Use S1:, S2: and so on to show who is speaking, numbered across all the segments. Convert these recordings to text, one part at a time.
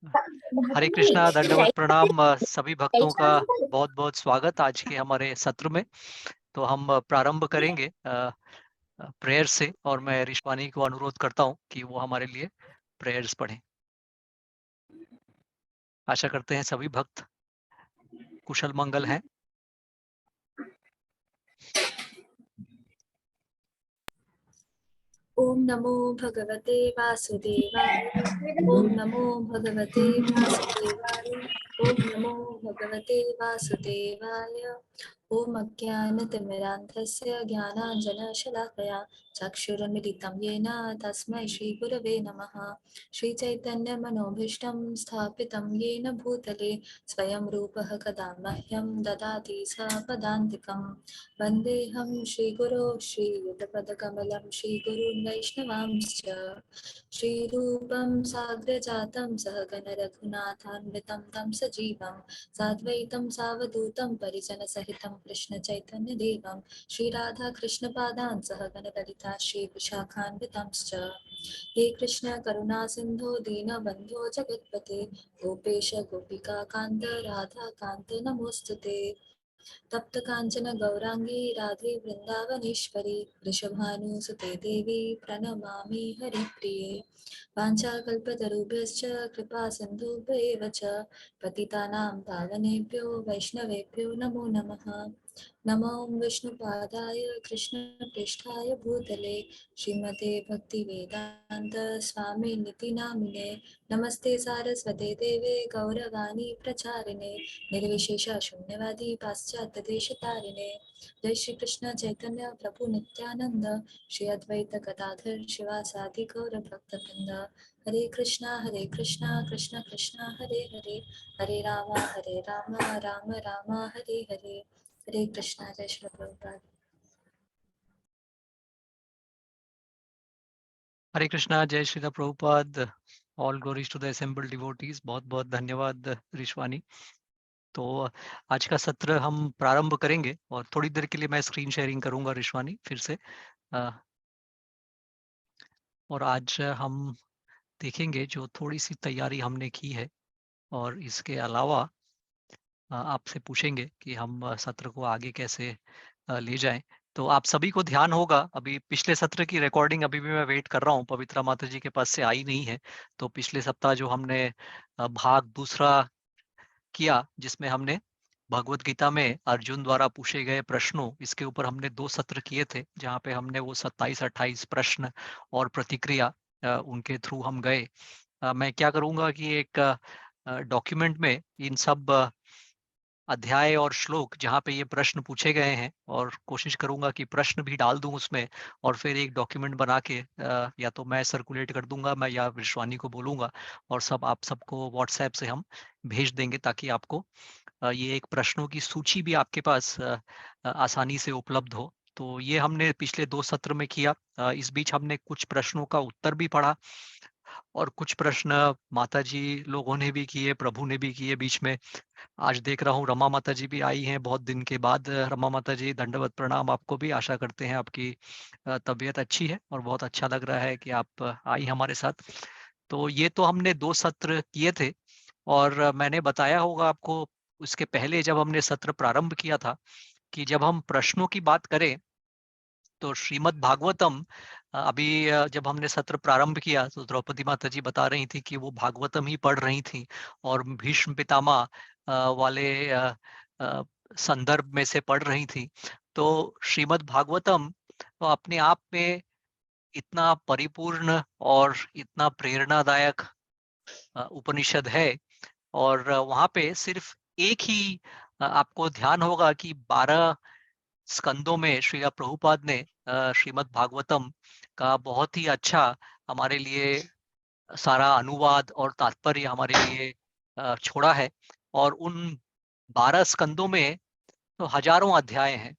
S1: हरे कृष्णा, दंडवत प्रणाम सभी भक्तों का बहुत बहुत स्वागत आज के हमारे सत्र में। तो हम प्रारंभ करेंगे प्रेयर से, और मैं ऋषवानी को अनुरोध करता हूं कि वो हमारे लिए प्रेयर्स पढ़ें। आशा करते हैं सभी भक्त कुशल मंगल हैं।
S2: ओम नमो भगवते वासुदेवाय। ओम नमो भगवते वासुदेवाय। ओम नमो भगवते वासुदेवाय। ओम अज्ञानतिमिरान्धस्य ज्ञानाञ्जनशलाकया चक्षुरुन्मिलितं येन तस्मै श्रीगुरवे नमः। श्रीचैतन्यमनोभीष्टं स्थापितं येन भूतले स्वयं रूपः कदा मह्यं ददाति स्वपदान्तिकम्। वन्देऽहं श्रीगुरो श्रीयुतपदकमलं श्रीगुरुन् वैष्णवांश्च श्रीरूपं साग्रजातं सहगणरघुनाथान्वितं तं सजीवं साद्वैतं सावधूतं परिजनसहितं कृष्णचैतन्यदेवं श्रीराधाकृष्णपादान् सहगणललिता श्रीविशाखान्वितंश्च। हे कृष्ण करुणा सिन्धो दीनबन्धो जगत्पते गोपेश गोपिका कान्त राधा कान्त नमोऽस्तुते। तप्त कांचन गौरांगी राधे वृंदावनेश्वरी वृषभानुसुते देवी प्रणमामि हरिप्रिये। वाञ्छाकल्पतरुभ्यश्च कृपा सिन्धुभ्येव च पतितानां पावनेभ्यो वैष्णवेभ्यो नमो नमः। नमो विष्णुपादाय कृष्णप्रेष्ठाय भूतले श्रीमते भक्तिवेदान्त स्वामिनिति नामिने। नमस्ते सारस्वते देवे गौरवाणी प्रचारिणे निर्विशेष शून्यवादी पाश्चात्य देशतारिणे। जय श्री कृष्ण चैतन्य प्रभु नित्यानंद श्री अद्वैत गदाधर शिवासादि गौर भक्तवृंद। हरे कृष्णा कृष्णा कृष्णा हरे हरे हरे राम राम राम हरे हरे। हरे कृष्णा। जय श्री प्रभुपाद।
S1: हरे कृष्णा, जय Shri Prabhupada. All glories to the assembled devotees. बहुत बहुत धन्यवाद ऋषवानी। तो आज का सत्र हम प्रारंभ करेंगे और थोड़ी देर के लिए मैं स्क्रीन शेयरिंग करूंगा ऋषवानी फिर से। और आज हम देखेंगे जो थोड़ी सी तैयारी हमने की है, और इसके अलावा आपसे पूछेंगे कि हम सत्र को आगे कैसे ले जाएं। तो आप सभी को ध्यान होगा, अभी पिछले सत्र की रिकॉर्डिंग अभी भी मैं वेट कर रहा हूं, पवित्रा माता जी के पास से आई नहीं है। तो पिछले सप्ताह जो हमने भाग दूसरा किया, जिसमें हमने भगवत गीता में अर्जुन द्वारा पूछे गए प्रश्नों, इसके ऊपर हमने 2 सत्र किए थे, जहां पे हमने वो 27-28 प्रश्न और प्रतिक्रिया उनके थ्रू हम गए। मैं क्या करूंगा कि एक डॉक्यूमेंट में इन सब अध्याय और श्लोक जहाँ पे ये प्रश्न पूछे गए हैं, और कोशिश करूंगा कि प्रश्न भी डाल दूं उसमें, और फिर एक डॉक्यूमेंट बना के या तो मैं सर्कुलेट कर दूंगा, मैं या विश्वानी को बोलूंगा, और सब आप सबको व्हाट्सएप से हम भेज देंगे, ताकि आपको ये एक प्रश्नों की सूची भी आपके पास आसानी से उपलब्ध हो। तो ये हमने पिछले 2 सत्र में किया। इस बीच हमने कुछ प्रश्नों का उत्तर भी पढ़ा, और कुछ प्रश्न माता जी लोगों ने भी किए, प्रभु ने भी किए बीच में। आज देख रहा हूँ रमा माता जी भी आई हैं बहुत दिन के बाद। रमा माता जी, दंडवत प्रणाम आपको भी। आशा करते हैं आपकी तबीयत अच्छी है, और बहुत अच्छा लग रहा है कि आप आई हमारे साथ। तो ये तो हमने 2 सत्र किए थे, और मैंने बताया होगा आपको उसके पहले जब हमने सत्र प्रारंभ किया था, कि जब हम प्रश्नों की बात करें तो श्रीमद् भागवतम, अभी जब हमने सत्र प्रारंभ किया तो द्रौपदी माता जी बता रही थी कि वो भागवतम ही पढ़ रही थी, और भीष्म पितामह वाले संदर्भ में से पढ़ रही थी। तो श्रीमद् भागवतम तो अपने आप में इतना परिपूर्ण और इतना प्रेरणादायक उपनिषद है। और वहां पे सिर्फ एक ही आपको ध्यान होगा कि 12 स्कंदों में श्रील प्रभुपाद ने श्रीमद् भागवतम का बहुत ही अच्छा हमारे लिए सारा अनुवाद और तात्पर्य हमारे लिए छोड़ा है। और उन 12 स्कंदों में तो हजारों अध्याय हैं,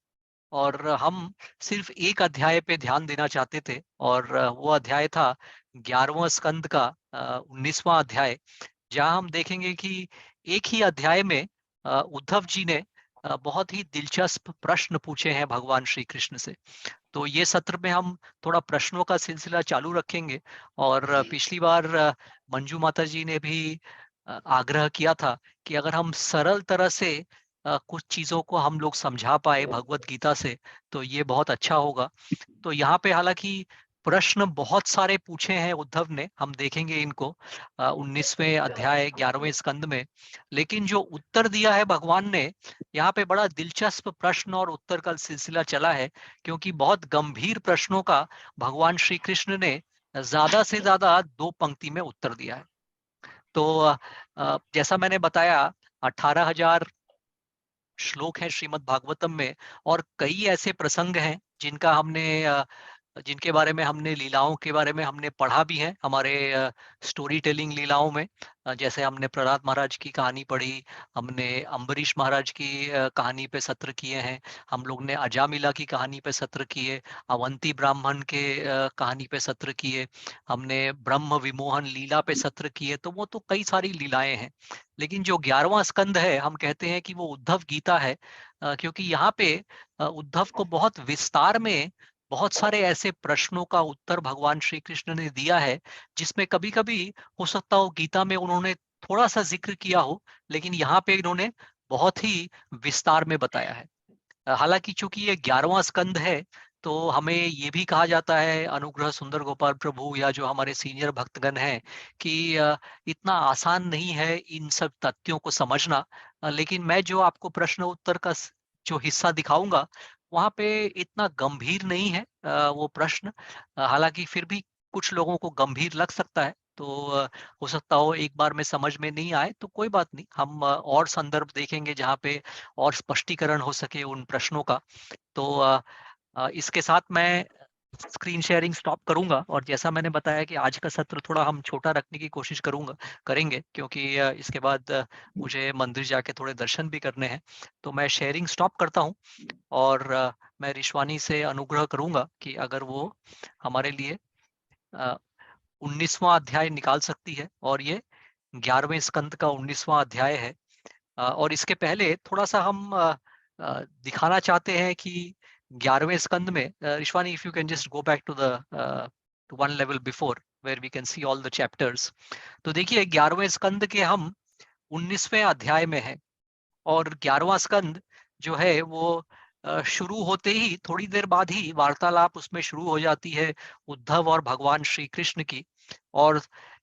S1: और हम सिर्फ एक अध्याय पे ध्यान देना चाहते थे, और वो अध्याय था 11वां स्कंद का 19वां अध्याय, जहां हम देखेंगे कि एक ही अध्याय में उद्धव जी ने बहुत ही दिलचस्प प्रश्न पूछे हैं भगवान श्री कृष्ण से। तो ये सत्र में हम थोड़ा प्रश्नों का सिलसिला चालू रखेंगे। और पिछली बार मंजू माता जी ने भी आग्रह किया था कि अगर हम सरल तरह से कुछ चीज़ों को हम लोग समझा पाए भगवत गीता से, तो ये बहुत अच्छा होगा। तो यहाँ पे हालाँकि प्रश्न बहुत सारे पूछे हैं उद्धव ने, हम देखेंगे इनको 19वें अध्याय 11वें स्कंद में। लेकिन जो उत्तर दिया है भगवान ने, यहाँ पे बड़ा दिलचस्प प्रश्न और उत्तर का सिलसिला चला है, क्योंकि बहुत गंभीर प्रश्नों का भगवान श्री कृष्ण ने ज़्यादा से ज़्यादा 2 पंक्ति में उत्तर दिया है। तो जैसा मैंने बताया 18,000 श्लोक हैं श्रीमद् भागवतम में, और कई ऐसे प्रसंग हैं जिनके बारे में हमने लीलाओं के बारे में हमने पढ़ा भी है हमारे स्टोरी टेलिंग लीलाओं में। जैसे हमने प्रहलाद महाराज की कहानी पढ़ी, हमने अम्बरीश महाराज की कहानी पे सत्र किए हैं, हम लोग ने अजामिला की कहानी पे सत्र किए, अवंती ब्राह्मण के कहानी पे सत्र किए, हमने ब्रह्म विमोहन लीला पे सत्र किए। तो वो तो कई सारी लीलाएं हैं। लेकिन जो 11वां स्कंद है, हम कहते हैं कि वो उद्धव गीता है, क्योंकि यहाँ पे उद्धव को बहुत विस्तार में बहुत सारे ऐसे प्रश्नों का उत्तर भगवान श्री कृष्ण ने दिया है, जिसमें कभी कभी हो सकता हो गीता में उन्होंने थोड़ा सा जिक्र किया हो, लेकिन यहाँ पे इन्होंने बहुत ही विस्तार में बताया है। हालांकि चूंकि ये 11वां स्कंद है, तो हमें ये भी कहा जाता है अनुग्रह सुंदर गोपाल प्रभु या जो हमारे सीनियर भक्तगण हैं कि इतना आसान नहीं है इन सब तथ्यों को समझना। लेकिन मैं जो आपको प्रश्न उत्तर का जो हिस्सा दिखाऊंगा, वहाँ पे इतना गंभीर नहीं है वो प्रश्न। हालांकि फिर भी कुछ लोगों को गंभीर लग सकता है, तो हो सकता हो एक बार में समझ में नहीं आए, तो कोई बात नहीं, हम और संदर्भ देखेंगे जहाँ पे और स्पष्टीकरण हो सके उन प्रश्नों का। तो इसके साथ मैं स्क्रीन शेयरिंग स्टॉप करूंगा, और जैसा मैंने बताया कि आज का सत्र थोड़ा हम छोटा रखने की कोशिश करेंगे, क्योंकि इसके बाद मुझे मंदिर जाके थोड़े दर्शन भी करने हैं। तो मैं शेयरिंग स्टॉप करता हूं, और मैं रिश्वानी से अनुग्रह करूंगा कि अगर वो हमारे लिए 19वां अध्याय निकाल सकती है, और ये 11वें स्कंद का 19वां अध्याय है। और इसके पहले थोड़ा सा हम दिखाना चाहते हैं कि 11वें स्कंद में, Rishwani if you can just go back to one level before where we can see all the chapters. तो देखिए 11वें स्कंद के हम 19वें अध्याय में हैं, और 11वां स्कंद जो है वो शुरू होते ही थोड़ी देर बाद ही वार्तालाप उसमें शुरू हो जाती है उद्धव और भगवान श्री कृष्ण की। और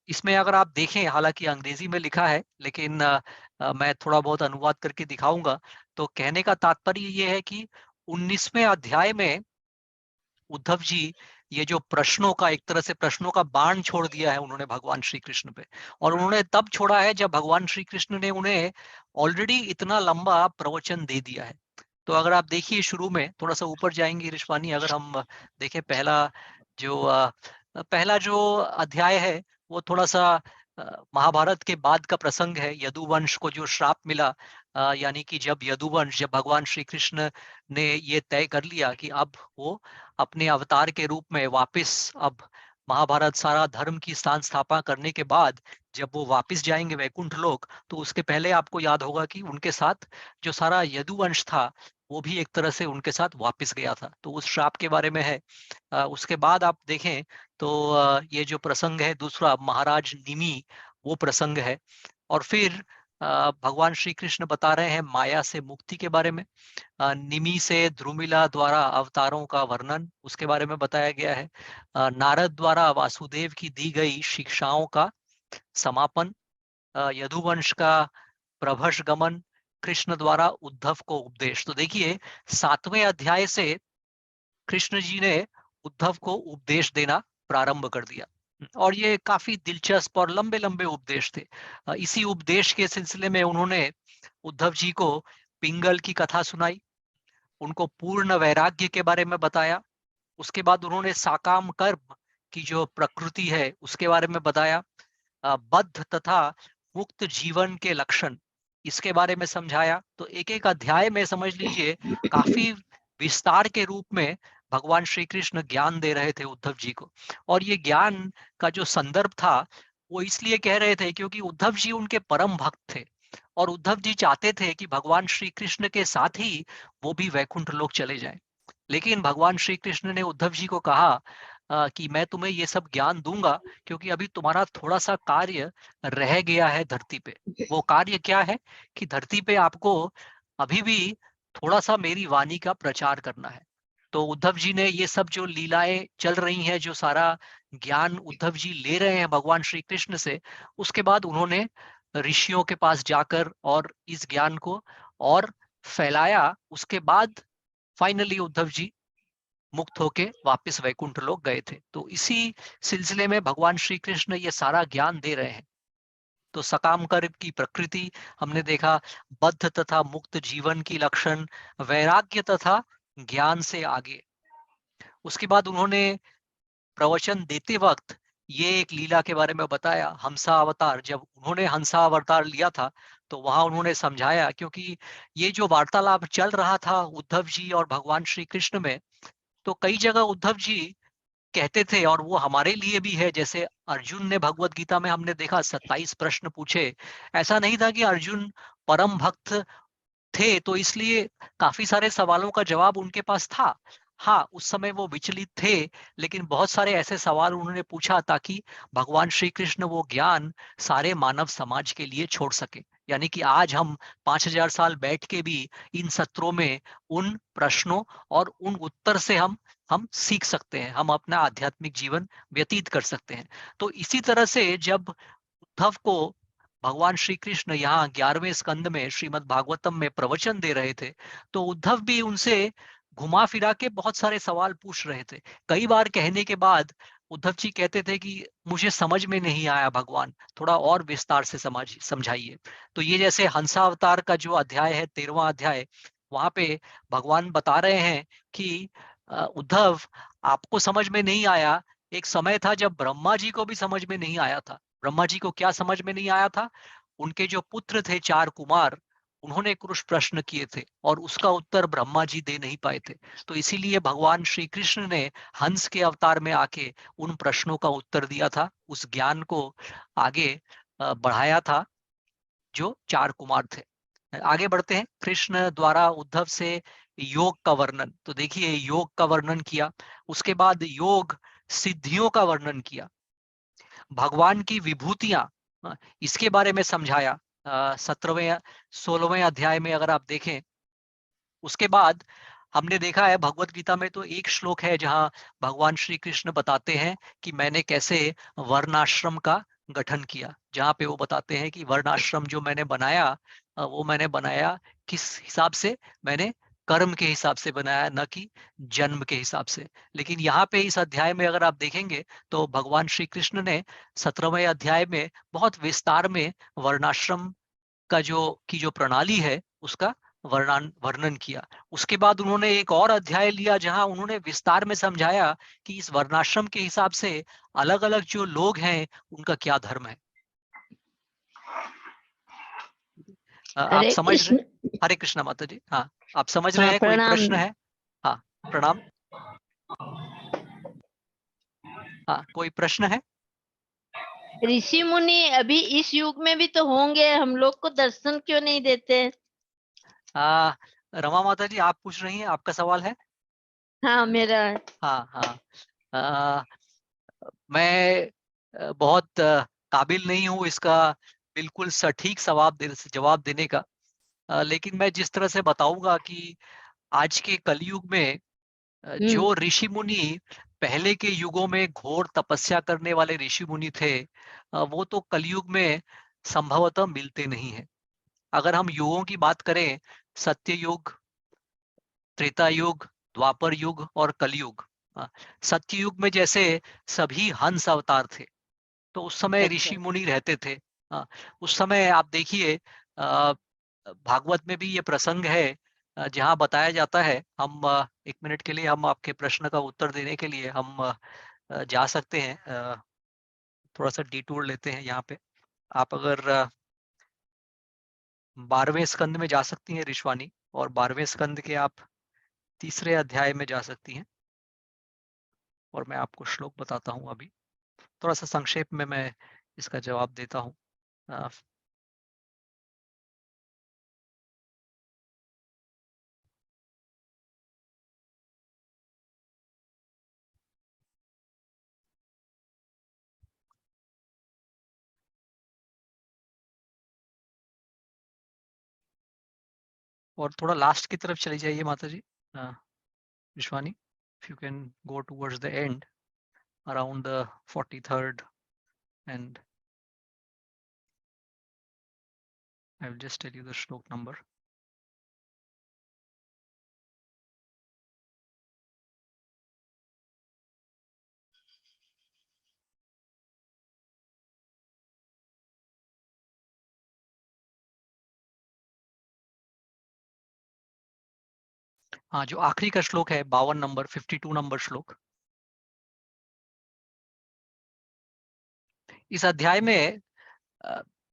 S1: इसमें अगर आप देखें, हालांकि अंग्रेजी में लिखा है, लेकिन मैं थोड़ा बहुत अनुवाद करके दिखाऊंगा। तो कहने का तात्पर्य ये है कि 19वें अध्याय में उद्धव जी ये जो प्रश्नों का, एक तरह से प्रश्नों का बाण छोड़ दिया है उन्होंने भगवान श्री कृष्ण पे, और उन्होंने तब छोड़ा है जब भगवान श्री कृष्ण ने उन्हें ऑलरेडी इतना लंबा प्रवचन दे दिया है। तो अगर आप देखिए शुरू में थोड़ा सा ऊपर जाएंगे रिश्वानी, अगर हम देखें पहला जो अध्याय है, वो थोड़ा सा महाभारत के बाद का प्रसंग है। यदुवंश को जो श्राप मिला, यानी कि जब भगवान श्री कृष्ण ने ये तय कर लिया कि अब वो अपने अवतार के रूप में वापस, अब महाभारत सारा धर्म की स्थान स्थापना करने के बाद जब वो वापस जाएंगे वैकुंठ लोक, तो उसके पहले आपको याद होगा कि उनके साथ जो सारा यदुवंश था, वो भी एक तरह से उनके साथ वापस गया था। तो उस श्राप के बारे में है। उसके बाद आप देखें तो ये जो प्रसंग है दूसरा, महाराज निमि, वो प्रसंग है। और फिर भगवान श्री कृष्ण बता रहे हैं माया से मुक्ति के बारे में। निमि से ध्रुमिला द्वारा अवतारों का वर्णन, उसके बारे में बताया गया है। नारद द्वारा वासुदेव की दी गई शिक्षाओं का समापन, यदुवंश का प्रभष गमन, कृष्ण द्वारा उद्धव को उपदेश। तो देखिए 7वें अध्याय से कृष्ण जी ने उद्धव को उपदेश देना प्रारंभ कर दिया, और ये काफी दिलचस्प और लंबे लंबे उपदेश थे। इसी उपदेश के सिलसिले में उन्होंने उद्धव जी को पिंगल की कथा सुनाई, उनको पूर्ण वैराग्य के बारे में बताया। उसके बाद उन्होंने साकाम कर्म की जो प्रकृति है उसके बारे में बताया। बद्ध तथा मुक्त जीवन के लक्षण, इसके बारे में समझाया। तो एक एक अध्याय में समझ लीजिए काफी विस्तार के रूप में भगवान श्री कृष्ण ज्ञान दे रहे थे उद्धव जी को। और ये ज्ञान का जो संदर्भ था, वो इसलिए कह रहे थे क्योंकि उद्धव जी उनके परम भक्त थे, और उद्धव जी चाहते थे कि भगवान श्री कृष्ण के साथ ही वो भी वैकुंठ लोक चले जाएं। लेकिन भगवान श्री कृष्ण ने उद्धव जी को कहा कि मैं तुम्हें ये सब ज्ञान दूंगा क्योंकि अभी तुम्हारा थोड़ा सा कार्य रह गया है धरती पे। वो कार्य क्या है कि धरती पे आपको अभी भी थोड़ा सा मेरी वाणी का प्रचार करना है। तो उद्धव जी ने ये सब जो लीलाएं चल रही हैं, जो सारा ज्ञान उद्धव जी ले रहे हैं भगवान श्री कृष्ण से, उसके बाद उन्होंने ऋषियों के पास जाकर और इस ज्ञान को और फैलाया। उसके बाद फाइनली उद्धव जी मुक्त होके वापस वैकुंठ लोक गए थे। तो इसी सिलसिले में भगवान श्री कृष्ण ये सारा ज्ञान दे रहे हैं। तो सकाम कर्म की प्रकृति हमने देखा, बद्ध तथा मुक्त जीवन की लक्षण, वैराग्य तथा ज्ञान से आगे। उसके बाद उन्होंने प्रवचन देते वक्त ये एक लीला के बारे में बताया, हंसा अवतार। जब उन्होंने हंसा अवतार लिया था तो वहां उन्होंने समझाया, क्योंकि ये जो वार्तालाप चल रहा था उद्धव जी और भगवान श्री कृष्ण में, तो कई जगह उद्धव जी कहते थे, और वो हमारे लिए भी है, जैसे अर्जुन ने भगवत गीता में हमने देखा 27 प्रश्न पूछे। ऐसा नहीं था कि अर्जुन परम भक्त थे तो इसलिए काफी सारे सवालों का जवाब उनके पास था। हाँ, उस समय वो विचलित थे, लेकिन बहुत सारे ऐसे सवाल उन्होंने पूछा ताकि भगवान श्री कृष्ण वो ज्ञान सारे मानव समाज के लिए छोड़ सके। यानी कि आज हम 5000 साल बैठ के भी इन सत्रों में उन प्रश्नों और उन उत्तर से हम सीख सकते हैं, हम अपना आध्यात्मिक जीवन व्यतीत कर सकते हैं। तो इसी तरह से जब उद्धव को भगवान श्री कृष्ण यहाँ 11वें स्कंद में श्रीमद् भागवतम में प्रवचन दे रहे थे, तो उद्धव भी उनसे घुमा फिरा के बहुत सारे सवाल पूछ रहे थे। कई बार कहने के बाद उद्धव जी कहते थे कि मुझे समझ में नहीं आया भगवान, थोड़ा और विस्तार से समझाइए। तो ये जैसे हंसावतार का जो अध्याय है, 13वां अध्याय, वहां पे भगवान बता रहे हैं कि उद्धव, आपको समझ में नहीं आया, एक समय था जब ब्रह्मा जी को भी समझ में नहीं आया था। ब्रह्मा जी को क्या समझ में नहीं आया था? उनके जो पुत्र थे 4 कुमार, उन्होंने कुछ प्रश्न किए थे और उसका उत्तर ब्रह्मा जी दे नहीं पाए थे। तो इसीलिए भगवान श्री कृष्ण ने हंस के अवतार में आके उन प्रश्नों का उत्तर दिया था, उस ज्ञान को आगे बढ़ाया था जो 4 कुमार थे। आगे बढ़ते हैं। कृष्ण द्वारा उद्धव से योग का वर्णन। तो देखिए, योग का वर्णन किया, उसके बाद योग सिद्धियों का वर्णन किया, भगवान की विभूतियां, इसके बारे में समझाया। 17वें 16वें अध्याय में अगर आप देखें, उसके बाद हमने देखा है भगवत गीता में तो एक श्लोक है जहां भगवान श्री कृष्ण बताते हैं कि मैंने कैसे वर्णाश्रम का गठन किया, जहां पे वो बताते हैं कि वर्णाश्रम जो मैंने बनाया, वो मैंने बनाया किस हिसाब से? मैंने कर्म के हिसाब से बनाया, न कि जन्म के हिसाब से। लेकिन यहाँ पे इस अध्याय में अगर आप देखेंगे तो भगवान श्री कृष्ण ने 17वें अध्याय में बहुत विस्तार में वर्णाश्रम का जो प्रणाली है उसका वर्णन किया। उसके बाद उन्होंने एक और अध्याय लिया जहां उन्होंने विस्तार में समझाया कि इस वर्णाश्रम के हिसाब से अलग अलग जो लोग हैं उनका क्या धर्म है। आप
S3: हरे
S1: समझ रहे?
S3: कृष्ण।
S1: हरे कृष्णा माता जी। हाँ, आप समझ रहे
S3: हाँ,
S1: हैं? कोई
S3: प्रणाम।
S1: प्रश्न है? हाँ, प्रणाम। हाँ, कोई प्रश्न है?
S3: ऋषि मुनि अभी इस युग में भी तो होंगे, हम लोग को दर्शन क्यों नहीं देते?
S1: रमा माता जी, आप पूछ रही हैं, आपका सवाल है?
S3: हाँ, मेरा।
S1: हाँ हाँ। आ, मैं बहुत काबिल नहीं हूँ इसका बिल्कुल सटीक जवाब देने का। लेकिन मैं जिस तरह से बताऊंगा कि आज के कलयुग में
S3: हम्म।
S1: जो ऋषि मुनि पहले के युगों में घोर तपस्या करने वाले ऋषि मुनि थे, वो तो कलयुग में संभवतः मिलते नहीं है। अगर हम युगों की बात करें, सत्य युग, त्रेता युग, द्वापर युग और कलयुग। सत्य युग में जैसे सभी हंस अवतार थे, तो उस समय
S3: अच्छा।
S1: ऋषि मुनि रहते थे। उस समय आप देखिए, भागवत में भी ये प्रसंग है, जहाँ बताया जाता है। हम 1 मिनट के लिए हम आपके प्रश्न का उत्तर देने के लिए हम जा सकते हैं। थोड़ा सा डिटूर लेते हैं यहाँ पे। आप अगर 12वें स्कंद में जा सकती हैं ऋषवानी, और 12वें स्कंद के आप तीसरे अध्याय में जा सकती हैं, और मैं आपको श्लोक बताता हूँ अभी। थोड़ा सा संक्षेप में मैं इसका जवाब देता हूँ। और थोड़ा लास्ट की तरफ चली जाइए माता जी, Vishwani, if you can go towards the end around the 43rd and I will just tell you the shlok number. हाँ, जो आखिरी का श्लोक है 52 नंबर, 52 नंबर श्लोक। इस अध्याय में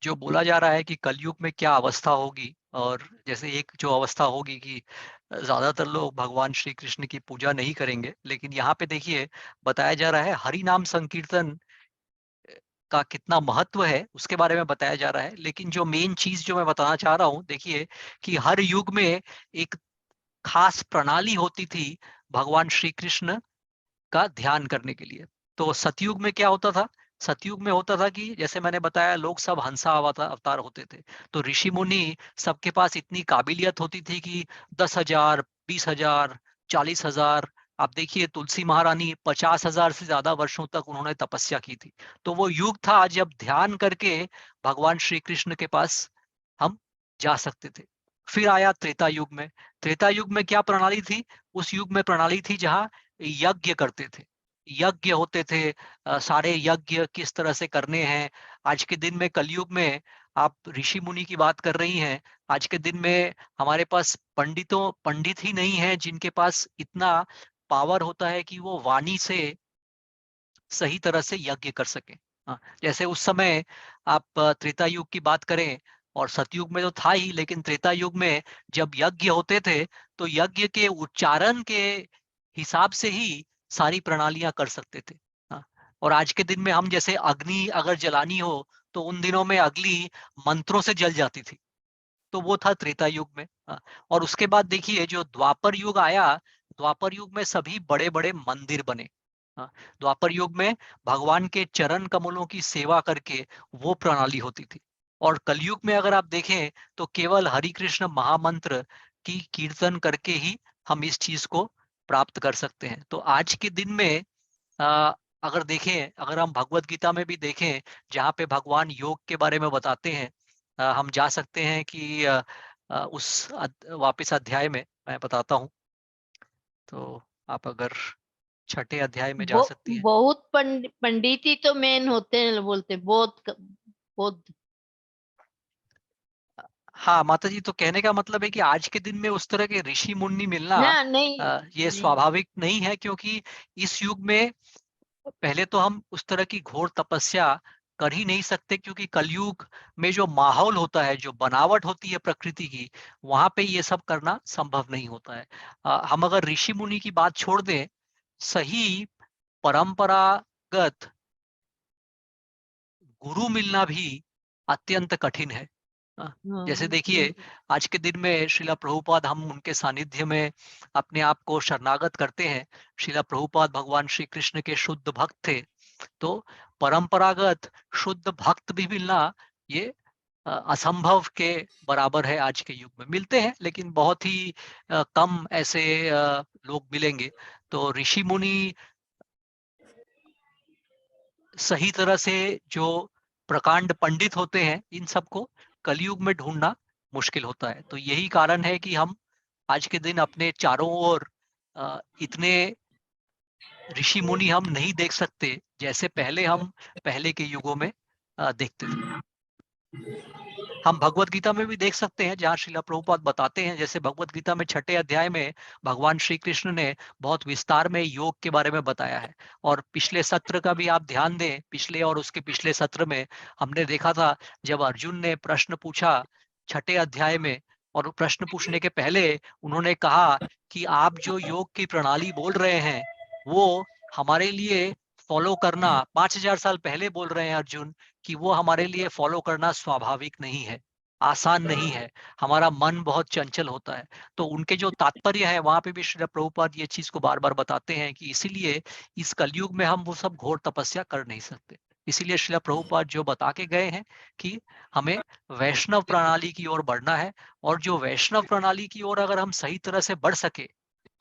S1: जो बोला जा रहा है कि कलयुग में क्या अवस्था होगी, और जैसे एक जो अवस्था होगी कि ज्यादातर लोग भगवान श्री कृष्ण की पूजा नहीं करेंगे, लेकिन यहाँ पे देखिए बताया जा रहा है हरि नाम संकीर्तन का कितना महत्व है उसके बारे में बताया जा रहा है। लेकिन जो मेन चीज जो मैं बताना चाह रहा हूँ, देखिए कि हर युग में एक खास प्रणाली होती थी भगवान श्री कृष्ण का ध्यान करने के लिए। तो सतयुग में क्या होता था? सतयुग में होता था कि जैसे मैंने बताया लोग सब हंसा अवतार होते थे। तो ऋषि मुनि सबके पास इतनी काबिलियत होती थी कि 10,000, 20,000, 40,000, आप देखिए तुलसी महारानी 50,000 से ज्यादा वर्षों तक उन्होंने तपस्या की थी। तो वो युग था जब ध्यान करके भगवान श्री कृष्ण के पास हम जा सकते थे। फिर आया त्रेता युग में। त्रेता युग में क्या प्रणाली थी? उस युग में प्रणाली थी जहां यज्ञ करते थे, यज्ञ होते थे। सारे यज्ञ किस तरह से करने हैं। आज के दिन में कलयुग में आप ऋषि मुनि की बात कर रही हैं, आज के दिन में हमारे पास पंडित ही नहीं है जिनके पास इतना पावर होता है कि वो वाणी से सही तरह से यज्ञ कर सके। हाँ, जैसे उस समय आप त्रेता युग की बात करें, और सतयुग में तो था ही, लेकिन त्रेता युग में जब यज्ञ होते थे तो यज्ञ के उच्चारण के हिसाब से ही सारी प्रणालियां कर सकते थे। हाँ, और आज के दिन में हम जैसे अग्नि अगर जलानी हो तो उन दिनों में अग्नि मंत्रों से जल जाती थी। तो वो था त्रेता युग में। हाँ, और उसके बाद देखिए जो द्वापर युग आया, द्वापर युग में सभी बड़े बड़े मंदिर बने। हाँ, द्वापर युग में भगवान के चरण कमलों की सेवा करके वो प्रणाली होती थी। और कलयुग में अगर आप देखें तो केवल हरि कृष्ण महामंत्र की कीर्तन करके ही हम इस चीज को प्राप्त कर सकते हैं। तो आज के दिन में अ, अगर देखें, अगर हम भगवत गीता में भी देखें जहाँ पे भगवान योग के बारे में बताते हैं, हम जा सकते हैं कि वापस अध्याय में मैं बताता हूँ। तो आप अगर छठे अध्याय में जा सकती हैं।
S3: बहुत पंडित ही तो मेन होते हैं, बोलते बहुत बहुत।
S1: हाँ माता जी, तो कहने का मतलब है कि आज के दिन में उस तरह के ऋषि मुनि मिलना
S3: ना नहीं,
S1: ये
S3: नहीं।
S1: स्वाभाविक नहीं है, क्योंकि इस युग में पहले तो हम उस तरह की घोर तपस्या कर ही नहीं सकते, क्योंकि कलयुग में जो माहौल होता है, जो बनावट होती है प्रकृति की, वहां पे ये सब करना संभव नहीं होता है। हम अगर ऋषि मुनि की बात छोड़ दें, सही परंपरागत गुरु मिलना भी अत्यंत कठिन है। हाँ, जैसे
S3: हाँ,
S1: देखिए आज के दिन में श्रीला प्रभुपाद, हम उनके सानिध्य में अपने आप को शरणागत करते हैं। श्रीला प्रभुपाद भगवान श्री कृष्ण के शुद्ध भक्त थे। तो परंपरागत शुद्ध भक्त भी मिलना ये असंभव के बराबर है। आज के युग में मिलते हैं लेकिन बहुत ही कम ऐसे लोग मिलेंगे। तो ऋषि मुनि सही तरह से जो प्रकांड पंडित होते हैं, इन सबको कलयुग में ढूंढना मुश्किल होता है। तो यही कारण है कि हम आज के दिन अपने चारों ओर इतने ऋषि मुनि हम नहीं देख सकते जैसे पहले हम पहले के युगों में देखते थे। हम भगवत गीता में भी देख सकते हैं जहाँ श्रीला प्रभुपाद बताते हैं, जैसे भगवत गीता में छठे अध्याय में भगवान श्री कृष्ण ने बहुत विस्तार में योग के बारे में बताया है। और पिछले सत्र का भी आप ध्यान दें, पिछले और उसके पिछले सत्र में हमने देखा था जब अर्जुन ने प्रश्न पूछा छठे अध्याय में, और प्रश्न पूछने के पहले उन्होंने कहा कि आप जो योग की प्रणाली बोल रहे हैं वो हमारे लिए फॉलो करना, 5,000 साल पहले बोल रहे हैं अर्जुन, कि वो हमारे लिए फॉलो करना स्वाभाविक नहीं है, आसान नहीं है, हमारा मन बहुत चंचल होता है। तो उनके जो तात्पर्य है वहां पे भी श्री प्रभुपाद ये चीज को बार बार बताते हैं कि इसीलिए इस कलयुग में हम वो सब घोर तपस्या कर नहीं सकते। इसीलिए श्रील प्रभुपाद जो बता के गए हैं कि हमें वैष्णव प्रणाली की ओर बढ़ना है, और जो वैष्णव प्रणाली की ओर अगर हम सही तरह से बढ़ सके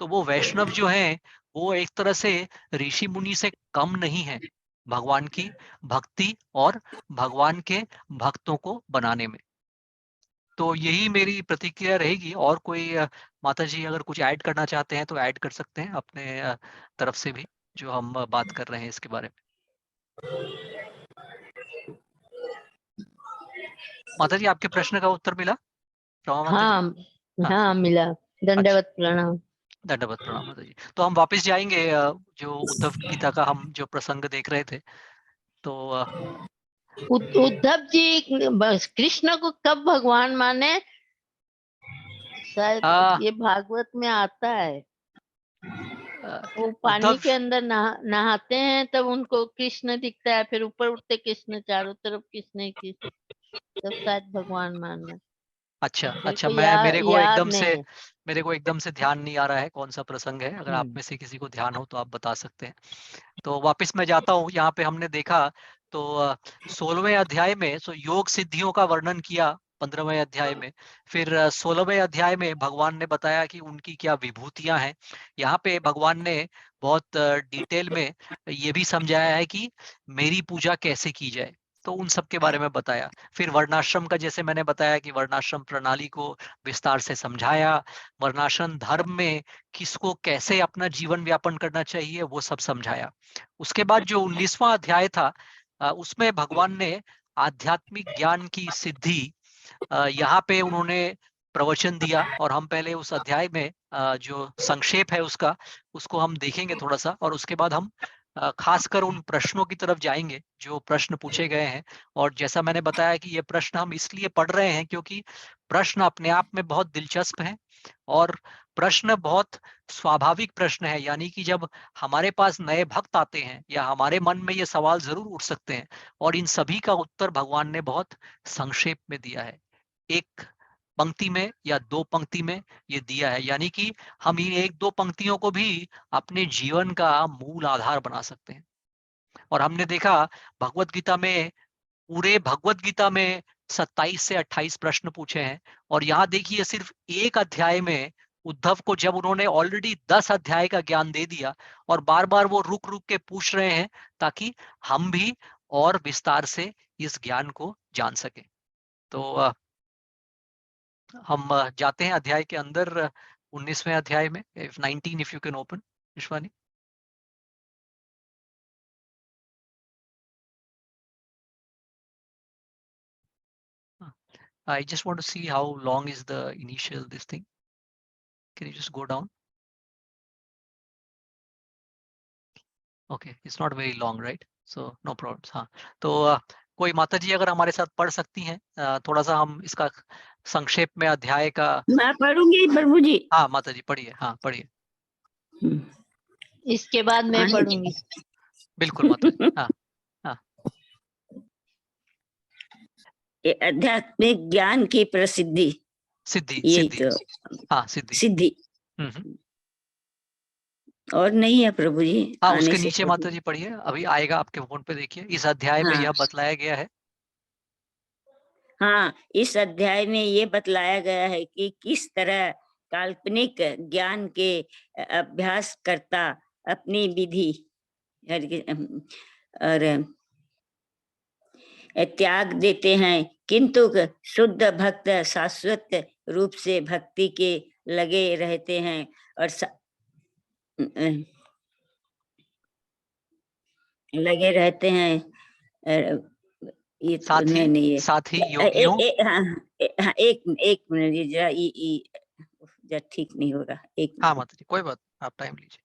S1: तो वो वैष्णव जो हैं वो एक तरह से ऋषि मुनि से कम नहीं है भगवान की भक्ति और भगवान के भक्तों को बनाने में। तो यही मेरी प्रतिक्रिया रहेगी। और कोई माता जी अगर कुछ ऐड करना चाहते हैं तो ऐड कर सकते हैं अपने तरफ से भी, जो हम बात कर रहे हैं इसके बारे में। माता जी, आपके प्रश्न का उत्तर मिला? रमा माता जी?
S3: हाँ
S1: हाँ,
S3: हाँ मिला।
S1: अच्छा,
S3: दंडवत प्रणाम।
S1: दंडवत प्रणाम माता जी। तो हम वापस जाएंगे जो उद्धव गीता का हम जो प्रसंग देख रहे थे। तो
S3: उद्धव जी बस कृष्ण को कब भगवान माने? शायद
S1: आ,
S3: ये भागवत में आता है। वो पानी
S1: उद्धव,
S3: के अंदर नहाते हैं तब उनको कृष्ण दिखता है, फिर ऊपर उठते कृष्ण, चारों तरफ कृष्ण ही कृष्ण, तब शायद भगवान मानना।
S1: अच्छा
S3: मेरे
S1: अच्छा,
S3: को
S1: मैं
S3: याद नहीं है।
S1: मेरे को एकदम से ध्यान नहीं आ रहा है कौन सा प्रसंग है। अगर आप में से किसी को ध्यान हो तो आप बता सकते हैं। तो वापस मैं जाता हूँ, यहाँ पे हमने देखा तो 16वें अध्याय में योग सिद्धियों का वर्णन किया 15वें अध्याय में। फिर 16वें अध्याय में भगवान ने बताया कि उनकी क्या विभूतियां हैं। यहाँ पे भगवान ने बहुत डिटेल में ये भी समझाया है कि मेरी पूजा कैसे की जाए, तो उन सब के बारे में बताया। फिर वर्णाश्रम का, जैसे मैंने बताया कि वर्णाश्रम प्रणाली को विस्तार से समझाया। वर्णाश्रम धर्म में किसको कैसे अपना जीवन व्यापन करना चाहिए वो सब समझाया। उसके बाद जो 19वां अध्याय था उसमें भगवान ने आध्यात्मिक ज्ञान की सिद्धि यहाँ पे उन्होंने प्रवचन दिया। और हम पहले उस अध्याय में जो संक्षेप है उसका, उसको हम देखेंगे थोड़ा सा, और उसके बाद हम खासकर उन प्रश्नों की तरफ जाएंगे जो प्रश्न पूछे गए हैं। और जैसा मैंने बताया कि ये प्रश्न हम इसलिए पढ़ रहे हैं क्योंकि प्रश्न अपने आप में बहुत दिलचस्प हैं, और प्रश्न बहुत स्वाभाविक प्रश्न है। यानी कि जब हमारे पास नए भक्त आते हैं या हमारे मन में ये सवाल जरूर उठ सकते हैं, और इन सभी का उत्तर भगवान ने बहुत संक्षेप में दिया है, एक पंक्ति में या दो पंक्ति में ये दिया है। यानी कि हम इन एक दो पंक्तियों को भी अपने जीवन का मूल आधार बना सकते हैं। और हमने देखा भगवत गीता में, पूरे भगवत गीता में 27 से 28 प्रश्न पूछे हैं। और यहाँ देखिए सिर्फ एक अध्याय में उद्धव को जब उन्होंने ऑलरेडी 10 अध्याय का ज्ञान दे दिया, और बार बार वो रुक रुक के पूछ रहे हैं ताकि हम भी और विस्तार से इस ज्ञान को जान सकें। तो हम जाते हैं अध्याय के अंदर, 19वें अध्याय में। 19 if you can open, Vishwani. I just want to see how long is the initial this thing. Can you just go down? Okay, it's not very long, right? So no problems. हाँ, तो कोई माता जी अगर हमारे साथ पढ़ सकती हैं, थोड़ा सा हम इसका संक्षेप में अध्याय का।
S4: मैं पढ़ूंगी प्रभु जी।
S1: हाँ माता जी पढ़िए, हाँ पढ़िए।
S3: इसके बाद मैं पढ़ूंगी।
S1: बिल्कुल माता जी, हाँ हाँ।
S4: ये आध्यात्मिक ज्ञान की प्रसिद्धि,
S1: सिद्धि,
S4: ये
S1: सिद्धि,
S4: तो
S1: हाँ सिद्धि।
S4: सिद्धि और नहीं है प्रभु जी।
S1: हाँ
S4: आने
S1: उसके
S4: से
S1: नीचे माता जी पढ़िए, अभी आएगा आपके फोन पे, देखिए इस अध्याय में
S4: हाँ
S1: यह बतलाया गया है।
S4: हाँ, इस अध्याय में ये बतलाया गया है कि किस तरह काल्पनिक ज्ञान के अभ्यास करता अपनी विधि और त्याग देते हैं, किंतु शुद्ध भक्त शाश्वत रूप से भक्ति के लगे रहते हैं। और लगे रहते हैं। ये तो नहीं है।
S1: साथ ही योगियों।
S4: हाँ, एक मिनट, ये जरा ठीक नहीं हो रहा, एक
S1: हाँ
S4: मिनट।
S1: माता जी कोई बात, आप टाइम लीजिए।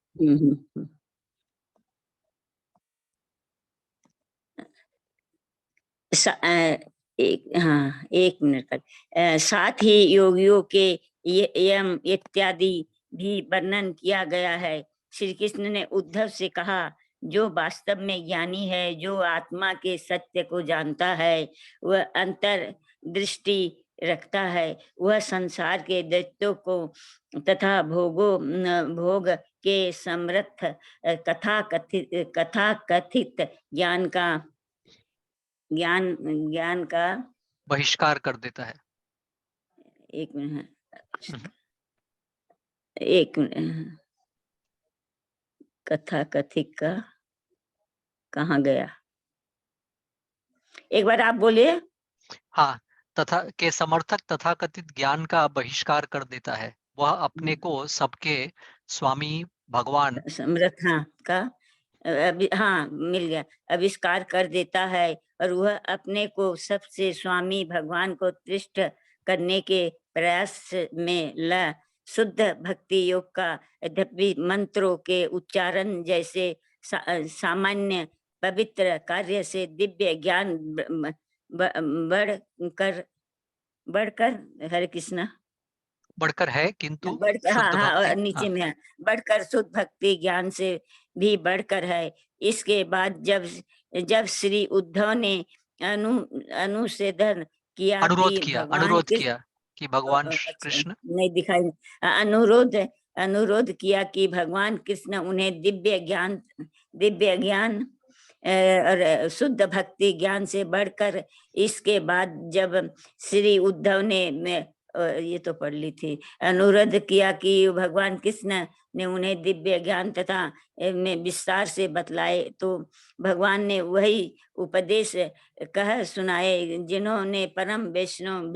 S4: एक मिनट तक। साथ ही योगियों के यम इत्यादि भी वर्णन किया गया है। श्री कृष्ण ने उद्धव से कहा, जो वास्तव में ज्ञानी है, जो आत्मा के सत्य को जानता है, वह अंतर दृष्टि रखता है, वह संसार के दैत्यों को तथा भोग के समर्थ कथा कथित ज्ञान का ज्ञान ज्ञान का
S1: बहिष्कार कर देता है।
S4: एक मिनट,
S1: हम्म,
S4: एक मिनट, कथा कथिक का कहाँ गया, एक बार आप बोलिए।
S1: हाँ, तथा के समर्थक तथाकथित ज्ञान का बहिष्कार कर देता है। वह अपने को सबके स्वामी भगवान
S4: समर्थ, हाँ का हाँ मिल गया, आविष्कार कर देता है और वह अपने को सबसे स्वामी भगवान को तुष्ट करने के प्रयास में ल शुद्ध भक्ति योग का, यद्यपि मंत्रों के उच्चारण जैसे सामान्य पवित्र कार्य से दिव्य ज्ञान बढ़कर हरे कृष्णा
S1: बढ़कर है, किंतु
S4: हाँ
S1: शुद्ध
S4: हाँ, और
S1: भक्ति,
S4: नीचे
S1: हाँ,
S4: में है, बढ़कर शुद्ध भक्ति ज्ञान से भी बढ़कर है। इसके बाद जब जब श्री उद्धव ने अनुसेधन किया कि भगवान
S1: अनुरोध किया कि भगवान
S4: अच्छा
S1: कृष्ण
S4: नहीं दिखाई, अनुरोध किया कि भगवान कृष्ण उन्हें दिव्य ज्ञान और शुद्ध भक्ति ज्ञान से बढ़कर, इसके बाद जब श्री उद्धव ने ये तो पढ़ ली थी, अनुरोध किया कि भगवान कृष्ण ने उन्हें दिव्य ज्ञान तथा में विस्तार से बतलाए, तो भगवान ने वही उपदेश कह सुनाए जिन्होंने परम वैष्णव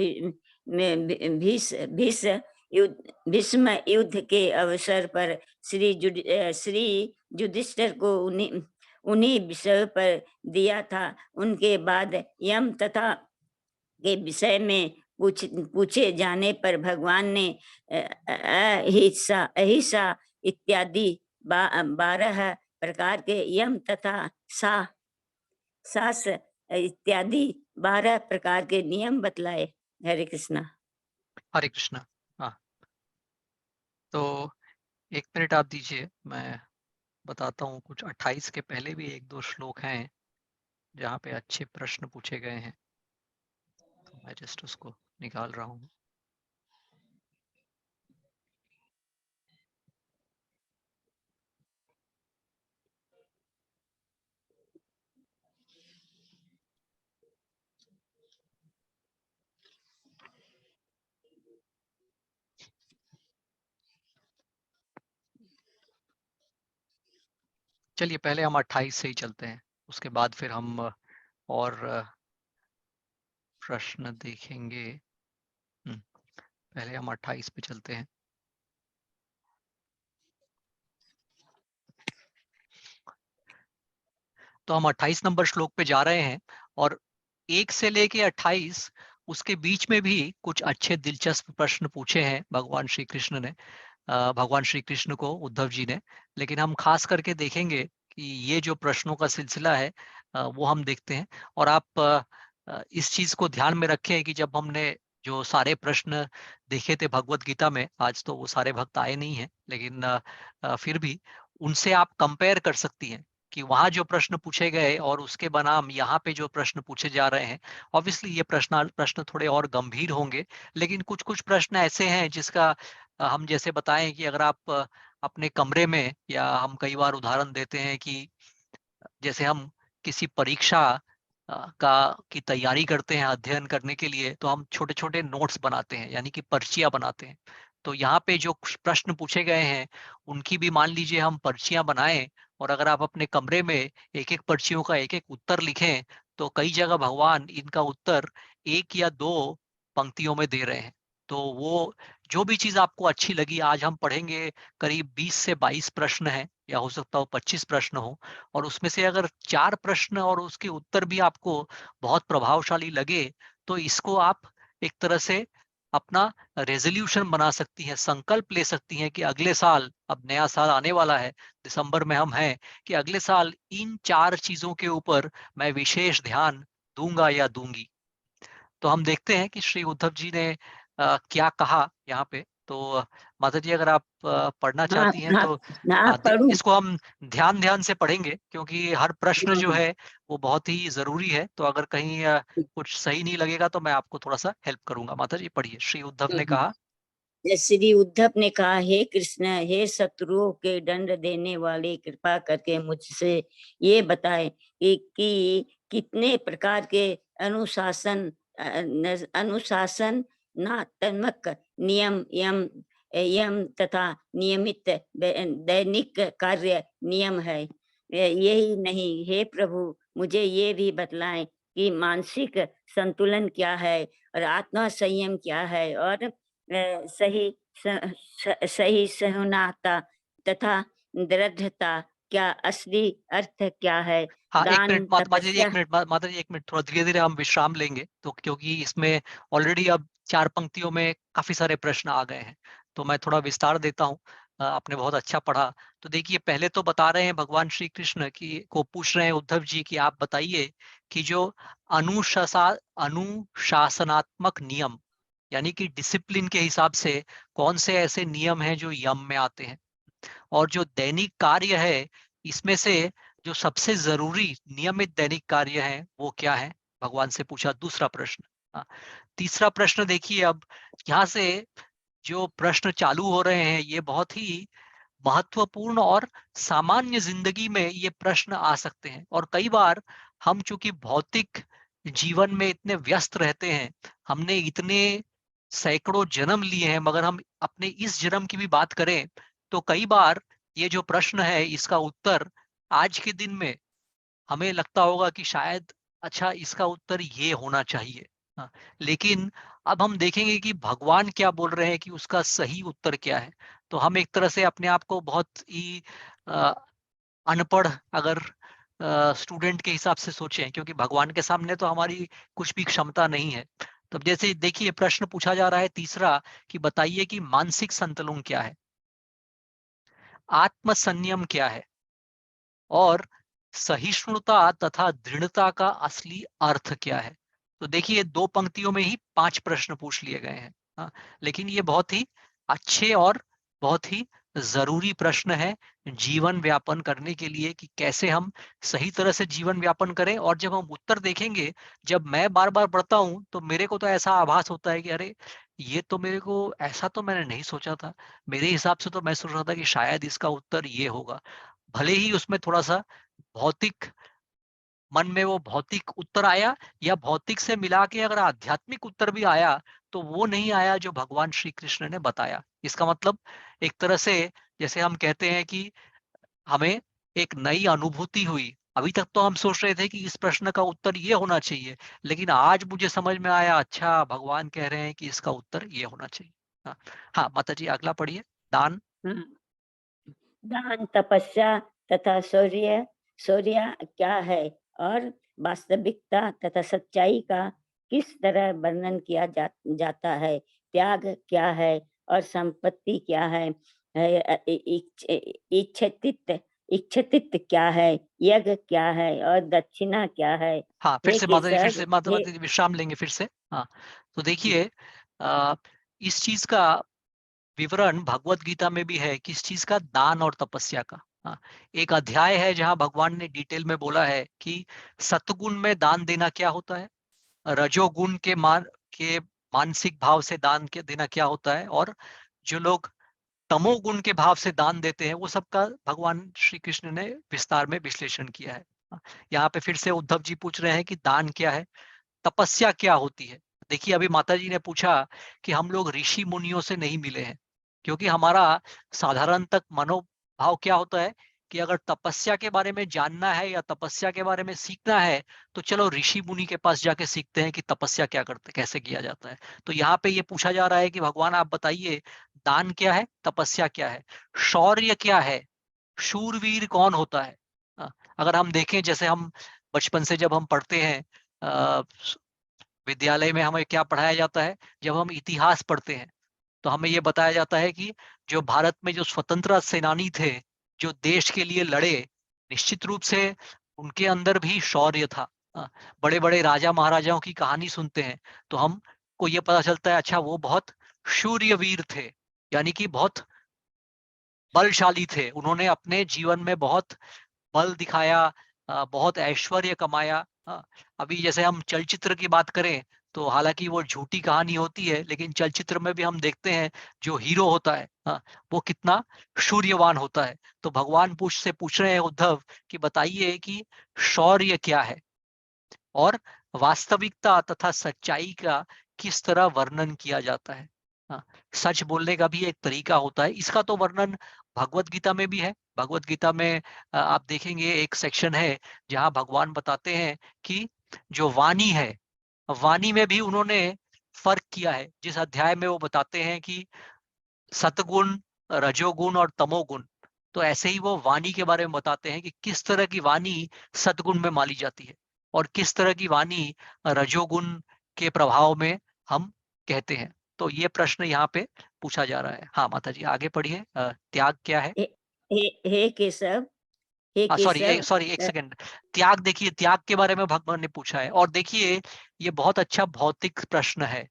S4: भीष्म युद्ध के अवसर पर श्री युधिष्ठिर को उन्हीं विषय पर दिया था। उनके बाद यम तथा के विषय में पूछे जाने पर भगवान ने अहिंसा इत्यादि 12 प्रकार के यम तथा सास इत्यादि 12 प्रकार के नियम बतलाए। हरे कृष्णा।
S1: हरे कृष्णा। हाँ, तो 1 मिनट आप दीजिए, मैं बताता हूँ। कुछ 28 के पहले भी 1-2 श्लोक हैं जहाँ पे अच्छे प्रश्न पूछे गए हैं, तो मैं जस्ट उसको निकाल रहा हूँ। चलिए पहले हम 28 से ही चलते हैं, उसके बाद फिर हम और प्रश्न देखेंगे। पहले हम 28 पे चलते हैं। तो हम 28 नंबर श्लोक पे जा रहे हैं, और 1 से लेके 28 उसके बीच में भी कुछ अच्छे दिलचस्प प्रश्न पूछे हैं भगवान श्री कृष्ण ने, भगवान श्री कृष्ण को उद्धव जी ने। लेकिन हम खास करके देखेंगे कि ये जो प्रश्नों का सिलसिला है वो हम देखते हैं। और आप इस चीज को ध्यान में रखें कि जब हमने जो सारे प्रश्न देखे थे भगवत गीता में, आज तो वो सारे भक्त आए नहीं हैं, लेकिन फिर भी उनसे आप कंपेयर कर सकती हैं कि वहां जो प्रश्न पूछे गए और उसके बनाम यहाँ पे जो प्रश्न पूछे जा रहे हैं। ऑब्वियसली ये प्रश्न थोड़े और गंभीर होंगे, लेकिन कुछ कुछ प्रश्न ऐसे हैं जिसका हम जैसे बताएं कि अगर आप अपने कमरे में, या हम कई बार उदाहरण देते हैं कि जैसे हम किसी परीक्षा की तैयारी करते हैं अध्ययन करने के लिए, तो हम छोटे छोटे नोट्स बनाते हैं, यानी कि पर्चियां बनाते हैं। तो यहाँ पे जो प्रश्न पूछे गए हैं उनकी भी मान लीजिए हम पर्चियां बनाएं, और अगर आप अपने कमरे में एक एक पर्चियों का एक एक उत्तर लिखें, तो कई जगह भगवान इनका उत्तर 1 या 2 पंक्तियों में दे रहे हैं। तो वो जो भी चीज आपको अच्छी लगी, आज हम पढ़ेंगे करीब 20 से 22 प्रश्न हैं, या हो सकता हो 25 प्रश्न हो, और उसमें से अगर 4 प्रश्न और उसके उत्तर भी आपको बहुत प्रभावशाली लगे, तो इसको आप एक तरह से अपना रेजोल्यूशन बना सकती हैं, संकल्प ले सकती हैं कि अगले साल, अब नया साल आने वाला है, दिसंबर में हम हैं, कि अगले साल इन 4 चीजों के ऊपर मैं विशेष ध्यान दूंगा या दूंगी। तो हम देखते हैं कि श्री उद्धव जी ने क्या कहा यहाँ पे। तो माता जी, अगर आप पढ़ना
S4: हाँ
S1: चाहती हैं
S4: हाँ
S1: तो
S4: हाँ, पढ़ूं।
S1: इसको हम ध्यान ध्यान से पढ़ेंगे, क्योंकि हर प्रश्न जो
S4: हाँ,
S1: है वो बहुत ही जरूरी है। तो अगर कहीं कुछ सही नहीं लगेगा तो मैं आपको थोड़ा सा हेल्प करूंगा। माता जी पढ़िए। श्री उद्धव ने कहा।
S4: श्री उद्धव ने कहा, हे कृष्ण, हे शत्रुओं के दंड देने वाले, कृपा करके मुझसे ये बताए कि कितने प्रकार के अनुशासनात्मक नियम यम यम तथा नियमित दैनिक कार्य नियम है। यही नहीं, हे प्रभु, मुझे ये भी बतलाएं कि मानसिक संतुलन क्या है और आत्मा संयम क्या है और सही सहुनाता तथा दृढ़ता क्या असली अर्थ क्या है।
S1: हाँ, 1 मिनट
S4: दान,
S1: माता जी, 1
S4: तपस्या।
S1: मिनट माता जी, 1 मिनट, थोड़ा धीरे-धीरे हम विश्राम लेंगे, तो क्योंकि इसमें ऑलरेडी अब 4 पंक्तियों में काफ़ी सारे प्रश्न आ गए हैं, तो मैं थोड़ा विस्तार देता हूँ। आपने बहुत अच्छा पढ़ा। तो देखिए, पहले तो बता रहे हैं भगवान श्री कृष्ण को पूछ रहे हैं उद्धव जी कि आप बताइए कि जो अनुशासनात्मक नियम, यानी कि डिसिप्लिन के हिसाब से कौन से ऐसे नियम हैं जो यम में आते हैं, और जो दैनिक कार्य है, इसमें से जो सबसे जरूरी नियमित दैनिक कार्य है वो क्या है, भगवान से पूछा दूसरा प्रश्न। तीसरा प्रश्न देखिए, अब यहाँ से जो प्रश्न चालू हो रहे हैं ये बहुत ही महत्वपूर्ण और सामान्य जिंदगी में ये प्रश्न आ सकते हैं। और कई बार हम चूंकि भौतिक जीवन में इतने व्यस्त रहते हैं, हमने इतने सैकड़ों जन्म लिए हैं, मगर हम अपने इस जन्म की भी बात करें तो कई बार ये जो प्रश्न है इसका उत्तर आज के दिन में हमें लगता होगा कि शायद अच्छा इसका उत्तर ये होना चाहिए। हाँ, लेकिन अब हम देखेंगे कि भगवान क्या बोल रहे हैं कि उसका सही उत्तर क्या है। तो हम एक तरह से अपने आप को बहुत ही अ, अनपढ़ अगर स्टूडेंट के हिसाब से सोचें, क्योंकि भगवान के सामने तो हमारी कुछ भी क्षमता नहीं है। तब जैसे देखिए प्रश्न पूछा जा रहा है तीसरा कि बताइए कि मानसिक संतुलन क्या है, आत्म संयम क्या है, और सहिष्णुता तथा दृढ़ता का असली अर्थ क्या है। तो देखिए 2 पंक्तियों में ही 5 प्रश्न पूछ लिए गए हैं। हाँ, लेकिन ये बहुत ही अच्छे और बहुत ही जरूरी प्रश्न है जीवन व्यापन करने के लिए कि कैसे हम सही तरह से जीवन व्यापन करें। और जब हम उत्तर देखेंगे, जब मैं बार बार पढ़ता हूं तो मेरे को तो ऐसा आभास होता है कि अरे ये तो मेरे को ऐसा तो मैंने नहीं सोचा था, मेरे हिसाब से तो मैं सोच रहा था कि शायद इसका उत्तर ये होगा। भले ही उसमें थोड़ा-सा भौतिक मन में वो भौतिक उत्तर आया, या भौतिक से मिला के अगर आध्यात्मिक उत्तर भी आया, तो वो नहीं आया जो भगवान श्री कृष्ण ने बताया। इसका मतलब एक तरह से जैसे हम कहते हैं कि हमें एक नई अनुभूति हुई। अभी तक तो हम सोच रहे थे कि इस प्रश्न का उत्तर ये होना चाहिए, लेकिन आज मुझे समझ में आया अच्छा भगवान कह रहे हैं कि इसका उत्तर ये होना चाहिए। हाँ, हाँ माता जी अगला पढ़िए। दान।
S4: दान, तपस्या तथा शौर्य शौर्य क्या है और वास्तविकता तथा सच्चाई का किस तरह वर्णन किया जाता है। त्याग क्या है और संपत्ति क्या है। इच्छित इच्छित क्या है, यज्ञ क्या है और दक्षिणा क्या है।
S1: हाँ, फिर
S4: हे
S1: से माता जी, फिर
S4: केशव,
S1: से माता
S4: हे
S1: माता जी विश्राम लेंगे फिर से। हाँ, तो देखिए इस चीज का विवरण भगवत गीता में भी है, किस चीज का, दान और तपस्या का। हाँ, एक अध्याय है जहां भगवान ने डिटेल में बोला है कि सतगुण में दान देना क्या होता है, रजोगुण के मानसिक भाव से दान के देना क्या होता है, और जो लोग तमोगुण के भाव से दान देते हैं वो सबका भगवान श्री कृष्ण ने विस्तार में विश्लेषण किया है। यहाँ पे फिर से उद्धव जी पूछ रहे हैं कि दान क्या है, तपस्या क्या होती है। देखिए अभी माता जी ने पूछा कि हम लोग ऋषि मुनियों से नहीं मिले हैं, क्योंकि हमारा साधारण तक मनोभाव क्या होता है कि अगर तपस्या के बारे में जानना है या तपस्या के बारे में सीखना है तो चलो ऋषि मुनि के पास जाके सीखते हैं कि तपस्या क्या करते, कैसे किया जाता है। तो यहाँ पे ये पूछा जा रहा है कि भगवान आप बताइए दान क्या है, तपस्या क्या है, शौर्य क्या है, शूरवीर कौन होता है। अगर हम देखें, जैसे हम बचपन से जब हम पढ़ते हैं विद्यालय में हमें क्या पढ़ाया जाता है, जब हम इतिहास पढ़ते हैं तो हमें ये बताया जाता है कि जो भारत में जो स्वतंत्रता सेनानी थे, जो देश के लिए लड़े, निश्चित रूप से उनके अंदर भी शौर्य था। बड़े बड़े राजा महाराजाओं की कहानी सुनते हैं तो हमको ये पता चलता है अच्छा वो बहुत शूरवीर थे, यानी कि बहुत बलशाली थे, उन्होंने अपने जीवन में बहुत बल दिखाया, बहुत ऐश्वर्य कमाया। अभी जैसे हम चलचित्र की बात करें तो हालांकि वो झूठी कहानी होती है, लेकिन चलचित्र में भी हम देखते हैं जो हीरो होता है वो कितना शौर्यवान होता है। तो भगवान पूछ रहे हैं उद्धव कि बताइए कि शौर्य क्या है। और वास्तविकता तथा सच्चाई का किस तरह वर्णन किया जाता है। हाँ, सच बोलने का भी एक तरीका होता है, इसका तो वर्णन भगवत गीता में भी है। भगवत गीता में आप देखेंगे एक सेक्शन है जहाँ भगवान बताते हैं कि जो वाणी है, वाणी में भी उन्होंने फर्क किया है। जिस अध्याय में वो बताते हैं कि सतगुण, रजोगुण और तमोगुण, तो ऐसे ही वो वाणी के बारे में बताते हैं कि किस तरह की वाणी सतगुण में मानी जाती है और किस तरह की वाणी रजोगुण के प्रभाव में हम कहते हैं। तो ये प्रश्न यहाँ पे पूछा जा रहा है। हाँ माता जी आगे पढ़िए। त्याग क्या है?
S4: हे केशव, हे केशव,
S1: सॉरी एक सेकंड। त्याग, देखिए त्याग के बारे में भगवान ने पूछा है और देखिए ये बहुत अच्छा भौतिक प्रश्न है।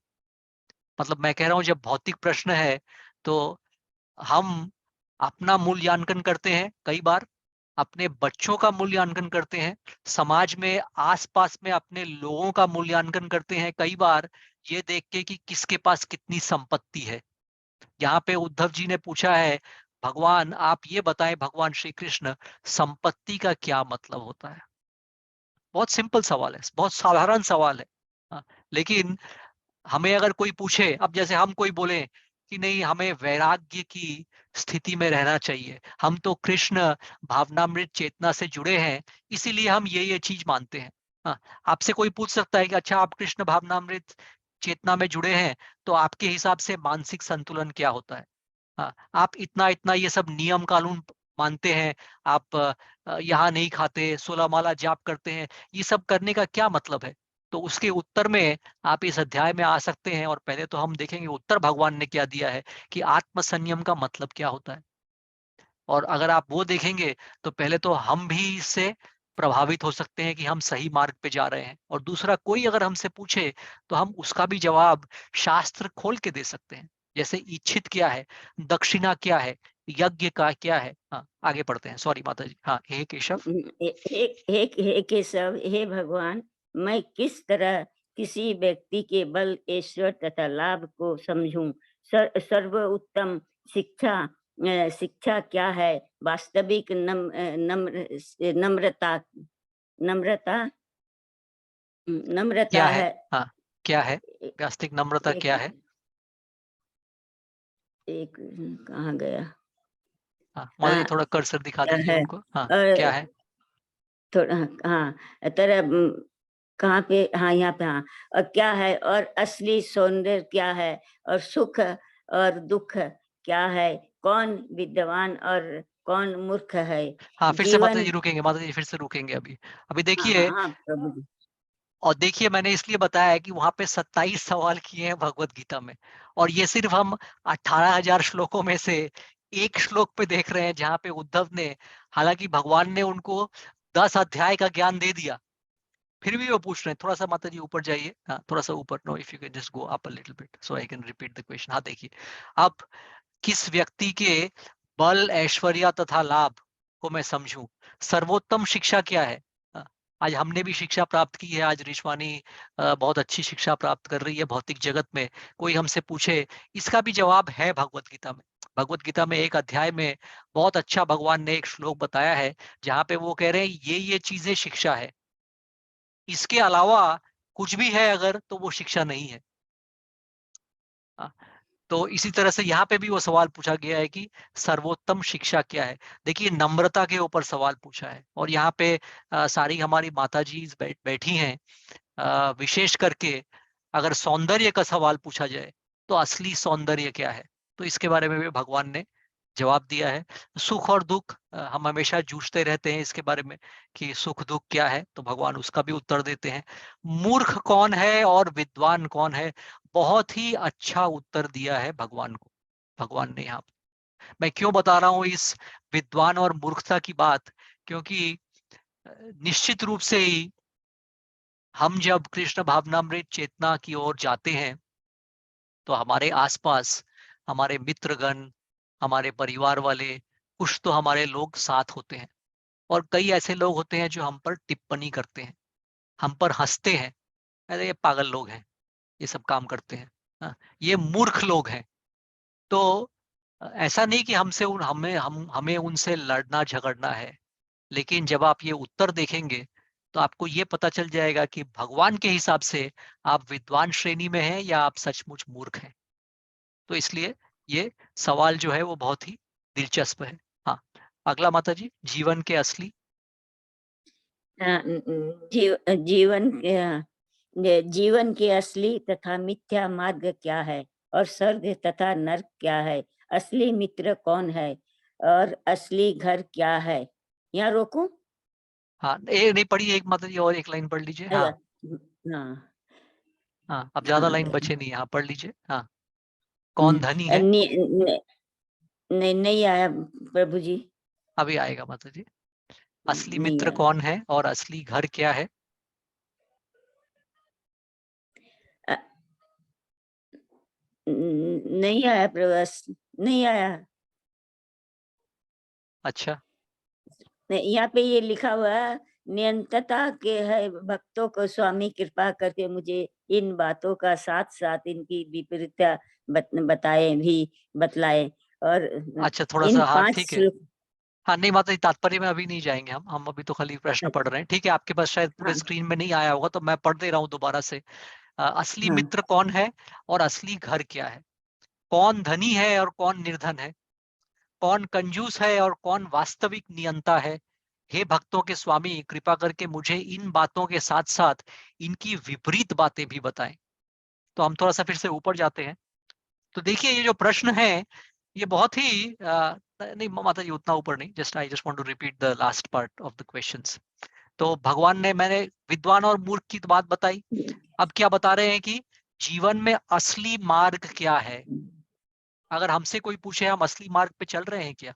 S1: मतलब मैं कह रहा हूं जब भौतिक प्रश्न है तो हम अपना मूल्यांकन करते हैं, कई बार अपने बच्चों का मूल्यांकन करते हैं, समाज में आसपास में अपने लोगों का मूल्यांकन करते हैं, कई बार ये देख के कि किसके पास कितनी संपत्ति है। यहाँ पे उद्धव जी ने पूछा है, भगवान आप ये बताएं, भगवान श्री कृष्ण, संपत्ति का क्या मतलब होता है? बहुत सिंपल सवाल है, बहुत साधारण सवाल है। हाँ, लेकिन हमें अगर कोई पूछे, अब जैसे हम कोई बोले कि नहीं हमें वैराग्य की स्थिति में रहना चाहिए, हम तो कृष्ण भावनामृत चेतना से जुड़े हैं, इसीलिए हम ये चीज मानते हैं। हाँ, आपसे कोई पूछ सकता है कि अच्छा आप कृष्ण भावनामृत चेतना में जुड़े हैं, तो आपके हिसाब से मानसिक संतुलन क्या होता है? हाँ, आप इतना इतना ये सब नियम कानून मानते हैं, आप यहाँ नहीं खाते, 16 माला जाप करते हैं, ये सब करने का क्या मतलब है? तो उसके उत्तर में आप इस अध्याय में आ सकते हैं और पहले तो हम देखेंगे उत्तर भगवान ने क्या दिया है कि आत्म संयम का मतलब क्या होता है। और अगर आप वो देखेंगे तो पहले तो हम भी इससे प्रभावित हो सकते हैं कि हम सही मार्ग पे जा रहे हैं, और दूसरा कोई अगर हमसे पूछे तो हम उसका भी जवाब शास्त्र खोल के दे सकते हैं। जैसे इच्छित क्या है, दक्षिणा क्या है, यज्ञ का क्या है। हाँ आगे पढ़ते हैं, सॉरी माता जी। हाँ हे केशव।
S4: हे केशव, हे भगवान, मैं किस तरह किसी व्यक्ति के बल, ऐश्वर्य तथा लाभ को समझूं? सर्वोत्तम शिक्षा शिक्षा क्या है? वास्तविक नम्रता नम्रता
S1: क्या
S4: नम्रता
S1: है?
S4: है।
S1: हाँ क्या है वास्तविक नम्रता,
S4: एक
S1: क्या है?
S4: एक कहाँ गया?
S1: हाँ माता जी
S4: हाँ,
S1: थोड़ा कर्सर दिखा
S4: क्या
S1: दीजिए
S4: है?
S1: उनको। हाँ क्या
S4: और
S1: है?
S4: थोड़ा, हाँ, तेरा कहाँ पे? हाँ, यहाँ पे, हाँ। और क्या है? और असली सौंदर्य क्या है? और सुख और दुख क्या है? कौन विद्वान और कौन मूर्ख है?
S1: हाँ फिर से माता
S4: जीवन।
S1: जी रुकेंगे, माता जी फिर से रुकेंगे अभी। अभी
S4: हाँ, हाँ,
S1: देखिए,
S4: हाँ, प्रभु जी।
S1: और देखिए मैंने इसलिए बताया है कि वहां पे 27 सवाल किए हैं भगवत गीता में, और ये सिर्फ हम 18,000 श्लोकों में से एक श्लोक पे देख रहे हैं जहाँ पे उद्धव ने, हालांकि भगवान ने उनको 10 अध्याय का ज्ञान दे दिया, फिर भी वो पूछ रहे हैं। थोड़ा सा माता जी ऊपर जाइए, हाँ थोड़ा सा ऊपर, know if you can just go up a little bit so I can repeat the question. हाँ देखिए, अब किस व्यक्ति के बल, ऐश्वर्य तथा लाभ को मैं समझूं? सर्वोत्तम शिक्षा क्या है? अ, आज हमने भी शिक्षा प्राप्त की है, आज रिश्वानी बहुत अच्छी शिक्षा प्राप्त कर रही है भौतिक जगत में। कोई हमसे पूछे, इसका भी जवाब है भगवत गीता में। भगवत गीता में एक अध्याय में बहुत अच्छा भगवान ने एक श्लोक बताया है जहाँ पे वो कह रहे हैं ये चीजें शिक्षा है, इसके अलावा कुछ भी है अगर तो वो शिक्षा नहीं है। अ, तो इसी तरह से यहाँ पे भी वो सवाल पूछा गया है कि सर्वोत्तम शिक्षा क्या है। देखिए नम्रता के ऊपर सवाल पूछा है, और यहाँ पे सारी हमारी माता जी बैठी हैं। विशेष करके अगर सौंदर्य का सवाल पूछा जाए तो असली सौंदर्य क्या है, तो इसके बारे में भी भगवान ने जवाब दिया है। सुख और दुख, हम हमेशा जूझते रहते हैं इसके बारे में कि सुख दुख क्या है, तो भगवान उसका भी उत्तर देते हैं। मूर्ख कौन है और विद्वान कौन है, बहुत ही अच्छा उत्तर दिया है भगवान ने यहाँ। मैं क्यों बता रहा हूँ इस विद्वान और मूर्खता की बात, क्योंकि निश्चित रूप से ही हम जब कृष्ण भावनामृत चेतना की ओर जाते हैं तो हमारे आसपास हमारे मित्रगण, हमारे परिवार वाले, कुछ तो हमारे लोग साथ होते हैं, और कई ऐसे लोग होते हैं जो हम पर टिप्पणी करते हैं, हम पर हंसते हैं, अरे ये पागल लोग हैं, ये सब काम करते हैं, हाँ, ये मूर्ख लोग हैं। तो ऐसा नहीं कि हमसे उन हमें हम हमें उनसे लड़ना झगड़ना है, लेकिन जब आप ये उत्तर देखेंगे तो आपको ये पता चल जाएगा कि भगवान के हिसाब से आप विद्वान श्रेणी में हैं या आप सचमुच मूर्ख हैं। तो इसलिए ये सवाल जो है वो बहुत ही दिलचस्प है। हाँ, अगला माता जी, जीवन के असली
S4: जीवन के असली तथा मिथ्या मार्ग क्या है और स्वर्ग तथा नर्क क्या है, असली मित्र कौन है और असली घर क्या है। यहाँ रोकूं?
S1: हाँ, नहीं पढ़ी एक माता जी, और एक लाइन पढ़ लीजिए। हाँ
S4: हाँ
S1: हाँ, अब ज्यादा लाइन
S4: हाँ,
S1: बचे नहीं, हाँ पढ़ लीजिए। हाँ, कौन धनी है?
S4: नहीं आया प्रभु जी।
S1: अभी आएगा माता जी। असली
S4: नहीं
S1: मित्र
S4: आया।
S1: कौन है और असली घर क्या है?
S4: अ, नहीं आया प्रभु, नहीं आया।
S1: अच्छा,
S4: यहाँ पे ये लिखा हुआ है, नियंत्रता के है भक्तों को स्वामी कृपा करके मुझे इन बातों का साथ साथ इनकी विपरीतता बताए भी बतलाए। और
S1: अच्छा थोड़ा
S4: इन
S1: सा, हाँ
S4: 5
S1: ठीक है।
S4: श्लोक।
S1: हाँ नहीं माता जी, तात्पर्य में अभी नहीं जाएंगे हम अभी तो खाली प्रश्न पढ़ रहे हैं। ठीक है, आपके पास शायद पूरे
S4: हाँ
S1: स्क्रीन में नहीं आया होगा तो मैं पढ़ दे रहा हूँ दोबारा से। असली
S4: हाँ
S1: मित्र कौन है और असली घर क्या है? कौन धनी है और कौन निर्धन है? कौन कंजूस है और कौन वास्तविक नियंता है? हे भक्तों के स्वामी, कृपा करके मुझे इन बातों के साथ साथ इनकी विपरीत बातें भी बताएं। तो हम थोड़ा सा फिर से ऊपर जाते हैं। तो देखिए ये जो प्रश्न है ये बहुत ही नहीं माता जी उतना ऊपर नहीं, just I just want to repeat the last part of the questions. तो भगवान ने, मैंने विद्वान और मूर्ख की तो बात बताई, अब क्या बता रहे हैं कि जीवन में असली मार्ग क्या है। अगर हमसे कोई पूछे हम असली मार्ग पे चल रहे हैं क्या,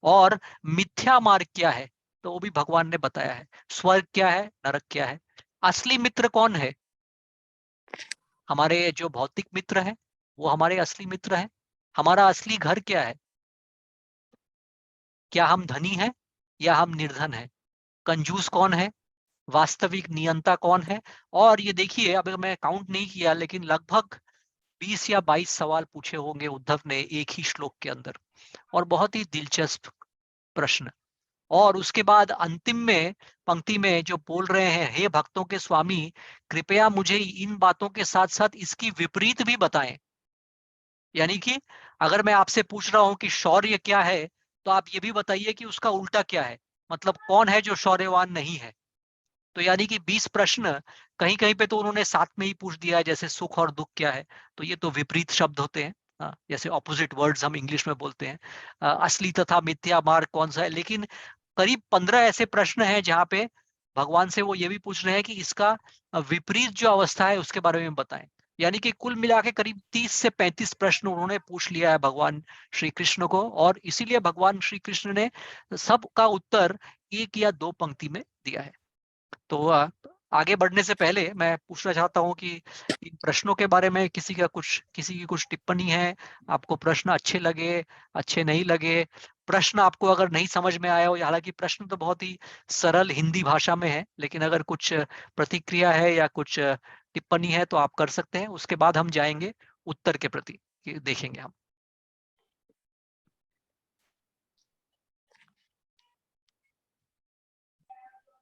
S1: और मिथ्या मार्ग क्या है, तो वो भी भगवान ने बताया है। स्वर्ग क्या है, नरक क्या है। असली मित्र कौन है? हमारे जो भौतिक मित्र हैं वो हमारे असली मित्र हैं। हमारा असली घर क्या है? क्या हम धनी हैं या हम निर्धन हैं? कंजूस कौन है? वास्तविक नियंता कौन है? और ये देखिए, अब मैं काउंट नहीं किया लेकिन लगभग 20 या 22 सवाल पूछे होंगे उद्धव ने एक ही श्लोक के अंदर, और बहुत ही दिलचस्प प्रश्न। और उसके बाद अंतिम में पंक्ति में जो बोल रहे हैं, हे भक्तों के स्वामी, कृपया मुझे इन बातों के साथ साथ इसकी विपरीत भी बताएं। यानी कि अगर मैं आपसे पूछ रहा हूं कि शौर्य क्या है, तो आप ये भी बताइए कि उसका उल्टा क्या है। मतलब कौन है जो शौर्यवान नहीं है। तो यानी कि 20 प्रश्न, कहीं कहीं पे तो उन्होंने साथ में ही पूछ दिया है, जैसे सुख और दुख क्या है, तो ये तो विपरीत शब्द होते हैं। जैसे ऑपोजिट वर्ड्स हम इंग्लिश में बोलते हैं। असली तथा मिथ्या मार्ग कौन सा है। लेकिन करीब 15 ऐसे प्रश्न हैं जहां पे भगवान से वो ये भी पूछ रहे हैं कि इसका विपरीत जो अवस्था है उसके बारे में बताएं। यानी कि कुल मिला के करीब 30 से 35 प्रश्न उन्होंने पूछ लिया है भगवान श्री कृष्ण को, और इसीलिए भगवान श्री कृष्ण ने सबका उत्तर एक या दो पंक्ति में दिया है। तो आगे बढ़ने से पहले मैं पूछना चाहता हूं कि इन प्रश्नों के बारे में किसी की कुछ टिप्पणी है? आपको प्रश्न अच्छे लगे, अच्छे नहीं लगे? प्रश्न आपको अगर नहीं समझ में आया हो, हालांकि प्रश्न तो बहुत ही सरल हिंदी भाषा में है, लेकिन अगर कुछ प्रतिक्रिया है या कुछ टिप्पणी है तो आप कर सकते हैं। उसके बाद हम जाएंगे उत्तर के प्रति, देखेंगे हम।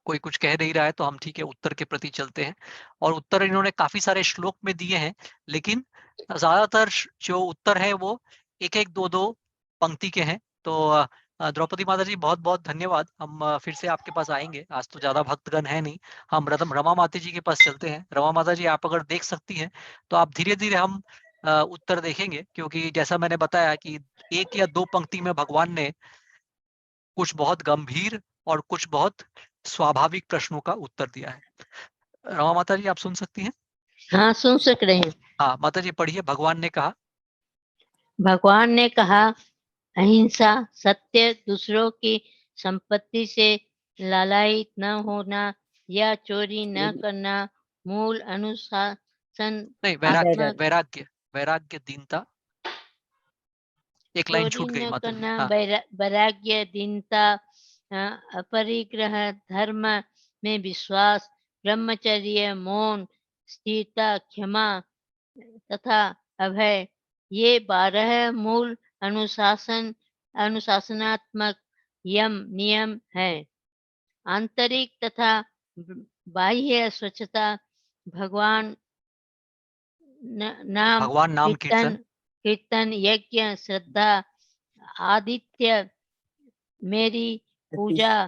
S1: कोई कुछ कह नहीं रहा है तो हम ठीक है उत्तर के प्रति चलते हैं। और उत्तर इन्होंने काफी सारे श्लोक में दिए हैं, लेकिन ज्यादातर जो उत्तर है वो एक एक दो दो पंक्ति के हैं। तो द्रौपदी माता जी बहुत बहुत धन्यवाद। हम फिर से आपके पास आएंगे, आज तो ज्यादा भक्तगण है नहीं। हम रमा माता जी के पास चलते हैं। रमा माता जी आप अगर देख सकती हैं तो आप धीरे धीरे हम उत्तर देखेंगे, क्योंकि जैसा मैंने बताया कि एक या दो पंक्ति में भगवान ने कुछ बहुत गंभीर और कुछ बहुत स्वाभाविक प्रश्नों का उत्तर दिया है। रमा माता जी आप सुन सकती हैं?
S3: हाँ, सुन सक रहे हैं।
S1: हाँ माता जी पढ़िए। भगवान ने कहा,
S3: भगवान ने कहा, अहिंसा, सत्य, दूसरों की संपत्ति से लालयित न होना या चोरी न करना, मूल
S1: नहीं वैराग्य,
S3: अनुशासनात्मक,
S1: वैराग्य, वैराग्य, दीनता। एक लाइन
S3: चोरी
S1: छूट गई
S3: न
S1: माता जी।
S3: करना,
S1: हाँ
S3: वैराग्य, दीनता, अपरिग्रह, धर्म में विश्वास, ब्रह्मचर्य, मौन, स्थिरता, क्षमा तथा अभय, ये 12 मूल अनुशासनात्मक नियम है। आंतरिक तथा बाह्य स्वच्छता, भगवान नाम
S1: भगवान नाम
S3: कीर्तन,
S1: कीर्तन,
S3: यज्ञ, श्रद्धा, आदित्य, मेरी पूजा,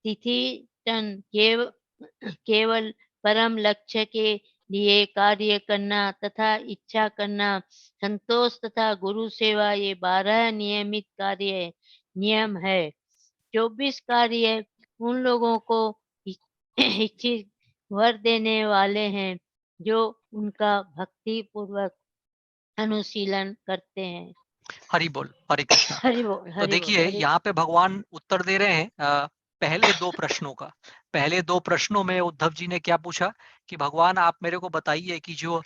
S3: तिथि, केवल परम लक्ष्य के लिए कार्य करना तथा इच्छा करना, संतोष तथा गुरु सेवा, ये 12 नियमित कार्य नियम है। 24 कार्य उन लोगों को इच्छित वर देने वाले हैं जो उनका भक्ति पूर्वक अनुशीलन करते हैं।
S1: हरि बोल, हरे कृष्णा।
S3: हरि बोल,
S1: तो
S3: हरि बोल,
S1: देखिए
S3: हरि
S1: यहाँ पे भगवान उत्तर दे रहे हैं पहले 2 प्रश्नों का। पहले 2 प्रश्नों में उद्धव जी ने क्या पूछा कि भगवान आप मेरे को बताइए कि जो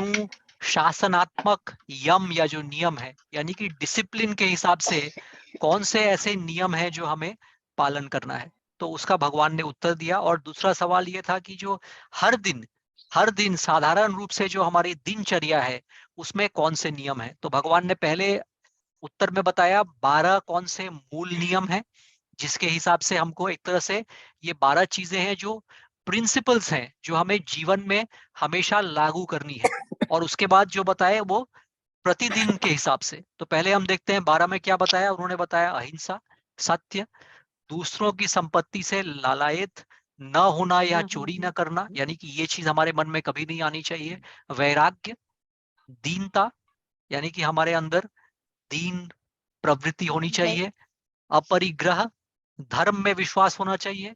S1: अनुशासनात्मक यम या जो नियम है, यानी कि डिसिप्लिन के हिसाब से कौन से ऐसे नियम है जो हमें पालन करना है। तो उसका भगवान ने उत्तर दिया। और दूसरा सवाल ये था कि जो हर दिन साधारण रूप से जो हमारी दिनचर्या है उसमें कौन से नियम है। तो भगवान ने पहले उत्तर में बताया 12 कौन से मूल नियम हैं जिसके हिसाब से हमको एक तरह से ये 12 चीजें हैं जो प्रिंसिपल्स हैं जो हमें जीवन में हमेशा लागू करनी है। और उसके बाद जो बताया वो प्रतिदिन के हिसाब से। तो पहले हम देखते हैं 12 में क्या बताया। उन्होंने बताया अहिंसा, सत्य, दूसरों की संपत्ति से लालायत न होना या चोरी न करना, यानी कि ये चीज हमारे मन में कभी नहीं आनी चाहिए। वैराग्य, दीनता, यानी कि हमारे अंदर दीन प्रवृत्ति होनी चाहिए। अपरिग्रह, धर्म में विश्वास होना चाहिए।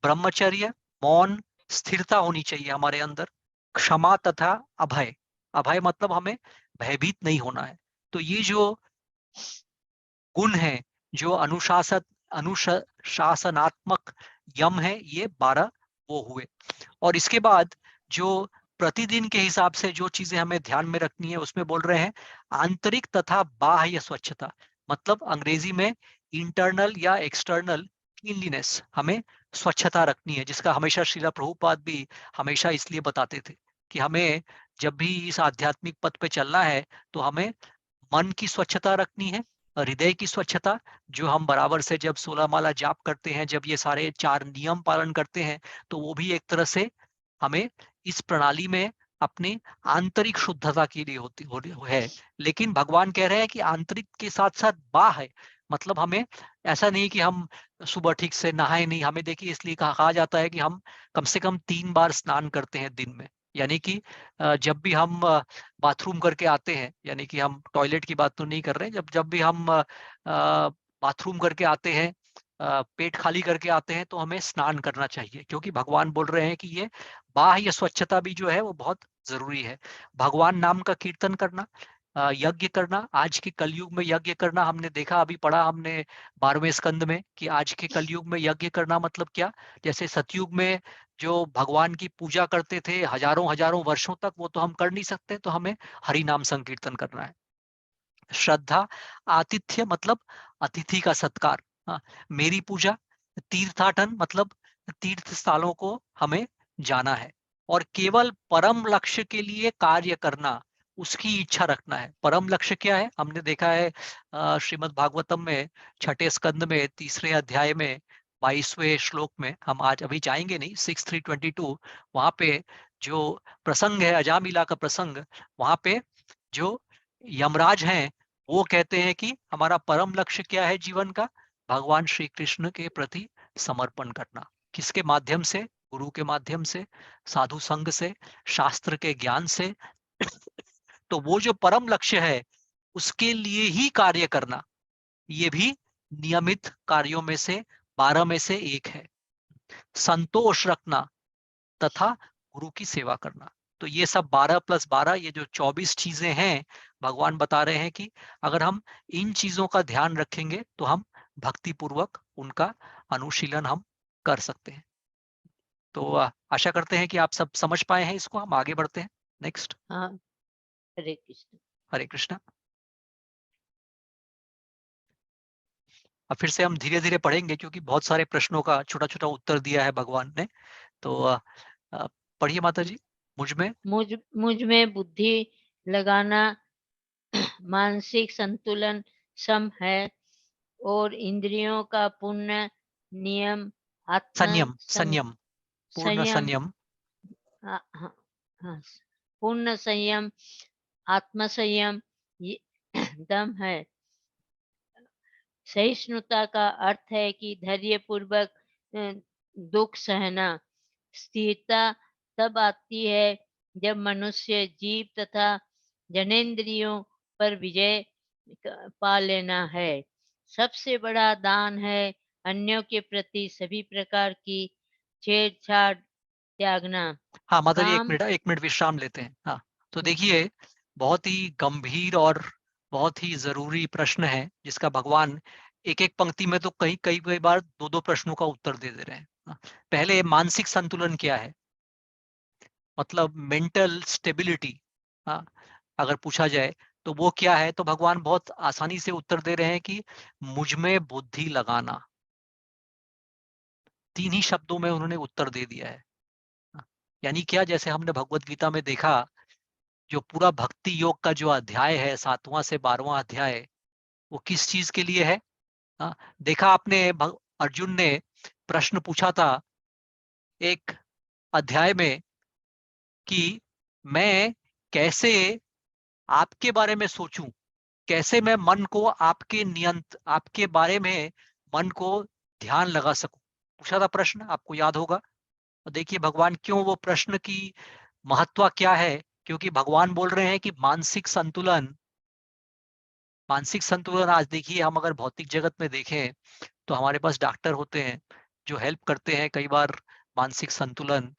S1: ब्रह्मचर्य, मौन, स्थिरता होनी चाहिए हमारे अंदर। क्षमा तथा अभय, अभय मतलब हमें भयभीत नहीं होना है। तो ये जो गुण है, जो अनुशासनात्मक यम है, ये 12 वो हुए। और इसके बाद जो प्रतिदिन के हिसाब से जो चीजें हमें ध्यान में रखनी है उसमें बोल रहे हैं आंतरिक तथा बाह्य स्वच्छता, मतलब अंग्रेजी में इंटरनल या एक्सटर्नल क्लीनलीनेस, हमें स्वच्छता रखनी है, जिसका हमेशा श्रीला प्रभुपाद भी हमेशा इसलिए बताते थे कि हमें जब भी इस आध्यात्मिक पथ पे चलना है तो हमें मन की स्वच्छता रखनी है, हृदय की स्वच्छता, जो हम बराबर से जब 16 माला जाप करते हैं, जब ये सारे 4 नियम पालन करते हैं, तो वो भी एक तरह से हमें इस प्रणाली में अपनी आंतरिक शुद्धता के लिए होती है। लेकिन भगवान कह रहे हैं कि आंतरिक के साथ साथ बाह्य, मतलब हमें ऐसा नहीं कि हम सुबह ठीक से नहाए नहीं। हमें देखिए इसलिए कहा जाता है कि हम कम से कम 3 बार स्नान करते हैं दिन में। यानी कि जब भी हम बाथरूम करके आते हैं, यानी कि हम टॉयलेट की बात तो नहीं कर रहे हैं, जब जब भी हम बाथरूम करके आते हैं, पेट खाली करके आते हैं, तो हमें स्नान करना चाहिए, क्योंकि भगवान बोल रहे हैं कि ये बाह्य स्वच्छता भी जो है वो बहुत जरूरी है। भगवान नाम का कीर्तन करना, यज्ञ करना, आज के कलयुग में यज्ञ करना, हमने देखा, अभी पढ़ा हमने 12वें स्कंद में कि आज के कलयुग में यज्ञ करना मतलब क्या। जैसे सतयुग में जो भगवान की पूजा करते थे हजारों हजारों वर्षों तक, वो तो हम कर नहीं सकते, तो हमें हरि नाम संकीर्तन करना है। श्रद्धा, आतिथ्य मतलब अतिथि का सत्कार, हाँ, मेरी पूजा, तीर्थाटन मतलब तीर्थ स्थलों को हमें जाना है। और केवल परम लक्ष्य के लिए कार्य करना, उसकी इच्छा रखना है। परम लक्ष्य क्या है, हमने देखा है श्रीमद् भागवतम में 6ठे स्कंद में 3रे अध्याय में 22वें श्लोक में, हम आज अभी जाएंगे नहीं, 6:3:22, वहां पे जो प्रसंग है अजामिला का प्रसंग, वहां पे जो यमराज हैं वो कहते हैं कि हमारा परम लक्ष्य क्या है जीवन का, भगवान श्री कृष्ण के प्रति समर्पण करना। किसके माध्यम से, गुरु के माध्यम से, साधु संग से, शास्त्र के ज्ञान से। तो वो जो परम लक्ष्य है उसके लिए ही कार्य करना, ये भी नियमित कार्यों में से 12 में से एक है। संतोष रखना तथा गुरु की सेवा करना। तो ये सब 12+12, ये जो 24 चीजें हैं, भगवान बता रहे हैं कि अगर हम इन चीजों का ध्यान रखेंगे तो हम भक्ति पूर्वक उनका अनुशीलन हम कर सकते हैं। तो आशा करते हैं कि आप सब समझ पाए हैं इसको। हम आगे बढ़ते हैं। नेक्स्ट।
S3: हाँ, हरे कृष्ण।
S1: हरे कृष्णा। अब फिर से हम धीरे धीरे पढ़ेंगे क्योंकि बहुत सारे प्रश्नों का छोटा छोटा उत्तर दिया है भगवान ने। तो पढ़िए माता जी।
S3: मुझ में बुद्धि लगाना मानसिक संतुलन सम है और इंद्रियों का पूर्ण नियम आत्म
S1: संयम पूर्ण
S3: संयम,
S1: संयम,
S3: हाँ, हाँ, हाँ, पूर्ण संयम, आत्म संयम, ये दम है। सहिष्णुता का अर्थ है कि धैर्य पूर्वक दुख सहना। स्थिरता तब आती है जब मनुष्य जीव तथा जनेंद्रियों पर विजय पा लेना है। सबसे बड़ा दान है अन्यों के प्रति सभी प्रकार की छेड़छाड़ त्यागना।
S1: हाँ माता जी,
S3: काम,
S1: 1 मिनट विश्राम लेते हैं। हाँ, तो देखिए, बहुत ही गंभीर और बहुत ही जरूरी प्रश्न है, जिसका भगवान एक एक पंक्ति में तो कई कई कई बार दो दो प्रश्नों का उत्तर दे दे रहे हैं। हाँ, पहले मानसिक संतुलन क्या है, मतलब मेंटल स्टेबिलिटी। हाँ, अगर पूछा जाए तो वो क्या है, तो भगवान बहुत आसानी से उत्तर दे रहे हैं कि मुझ में बुद्धि लगाना। 3 ही शब्दों में उन्होंने उत्तर दे दिया है। हाँ, यानी क्या, जैसे हमने भगवत गीता में देखा, जो पूरा भक्ति योग का जो अध्याय है, 7वां से 12वां अध्याय, वो किस चीज के लिए है। हाँ, देखा आपने, अर्जुन ने प्रश्न पूछा था एक अध्याय में कि मैं कैसे आपके बारे में सोचूं, कैसे मैं मन को आपके बारे में मन को ध्यान लगा सकूं, पूछा था प्रश्न, आपको याद होगा। और देखिए भगवान क्यों, वो प्रश्न की महत्व क्या है, क्योंकि भगवान बोल रहे हैं कि मानसिक संतुलन आज देखिए, हम अगर भौतिक जगत में देखें तो हमारे पास डॉक्टर होते हैं जो हेल्प करते हैं। कई बार मानसिक संतुलन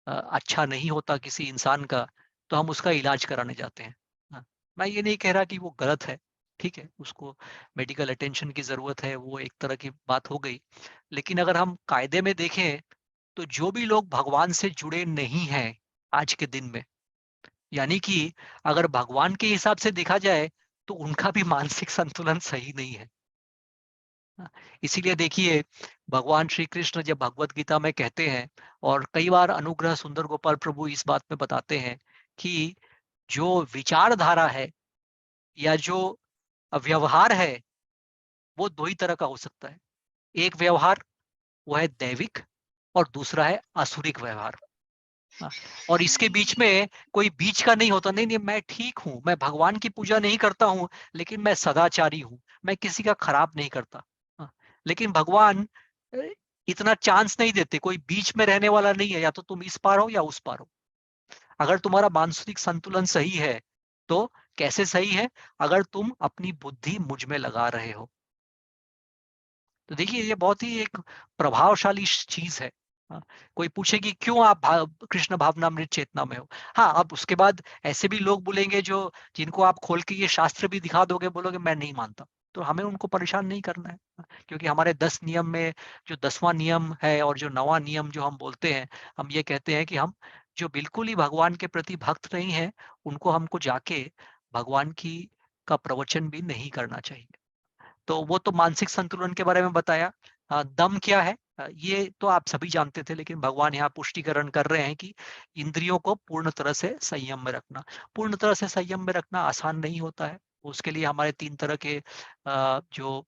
S1: अच्छा नहीं होता किसी इंसान का, तो हम उसका इलाज कराने जाते हैं। हाँ, मैं ये नहीं कह रहा कि वो गलत है, ठीक है, उसको मेडिकल अटेंशन की जरूरत है, वो एक तरह की बात हो गई। लेकिन अगर हम कायदे में देखें, तो जो भी लोग भगवान से जुड़े नहीं हैं आज के दिन में, यानी कि अगर भगवान के हिसाब से देखा जाए, तो उनका भी मानसिक संतुलन सही नहीं है। हाँ, इसीलिए देखिए, भगवान श्री कृष्ण जब भगवत गीता में कहते हैं, और कई बार अनुग्रह सुंदर गोपाल प्रभु इस बात में बताते हैं कि जो विचारधारा है या जो व्यवहार है, वो 2 ही तरह का हो सकता है। एक व्यवहार वो है दैविक, और दूसरा है असुरिक व्यवहार। हाँ, और इसके बीच में कोई बीच का नहीं होता। नहीं नहीं, मैं ठीक हूं, मैं भगवान की पूजा नहीं करता हूं, लेकिन मैं सदाचारी हूं, मैं किसी का खराब नहीं करता। हाँ, लेकिन भगवान अ, इतना चांस नहीं देते, कोई बीच में रहने वाला नहीं है, या तो तुम इस पार हो या उस पार हो। अगर तुम्हारा मानसिक संतुलन सही है, तो कैसे सही है, अगर तुम अपनी बुद्धि मुझ में लगा रहे हो। तो देखिए, ये बहुत ही एक प्रभावशाली चीज है। हाँ, कोई पूछे कि क्यों आप कृष्ण भावनामृत चेतना में हो। हाँ, अब उसके बाद ऐसे भी लोग बोलेंगे जो, जिनको आप खोल के ये शास्त्र भी दिखा दोगे, बोलोगे मैं नहीं मानता, तो हमें उनको परेशान नहीं करना है। क्योंकि हमारे 10 नियम में जो 10वां नियम है और जो 9वां नियम जो हम बोलते हैं, हम ये कहते हैं कि हम जो बिल्कुल ही भगवान के प्रति भक्त नहीं है, उनको हमको जाके भगवान की का प्रवचन भी नहीं करना चाहिए। तो वो तो मानसिक संतुलन के बारे में बताया। दम क्या है, ये तो आप सभी जानते थे, लेकिन भगवान यहाँ पुष्टिकरण कर रहे हैं कि इंद्रियों को पूर्ण तरह से संयम में रखना। पूर्ण तरह से संयम में रखना आसान नहीं होता है। उसके लिए हमारे 3 तरह के जो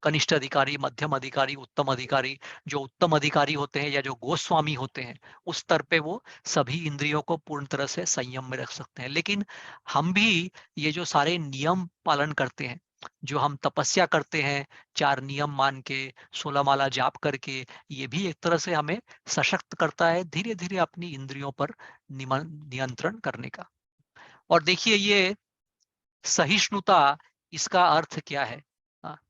S1: कनिष्ठ अधिकारी, मध्यम अधिकारी, उत्तम अधिकारी, जो उत्तम अधिकारी होते हैं या जो गोस्वामी होते हैं, उस स्तर पे वो सभी इंद्रियों को पूर्ण तरह से संयम में रख सकते हैं। लेकिन हम भी ये जो सारे नियम पालन करते हैं, जो हम तपस्या करते हैं 4 नियम मान के, 16 माला जाप करके, ये भी एक तरह से हमें सशक्त करता है धीरे धीरे अपनी इंद्रियों पर नियंत्रण करने का। और देखिए, ये सहिष्णुता, इसका अर्थ क्या है।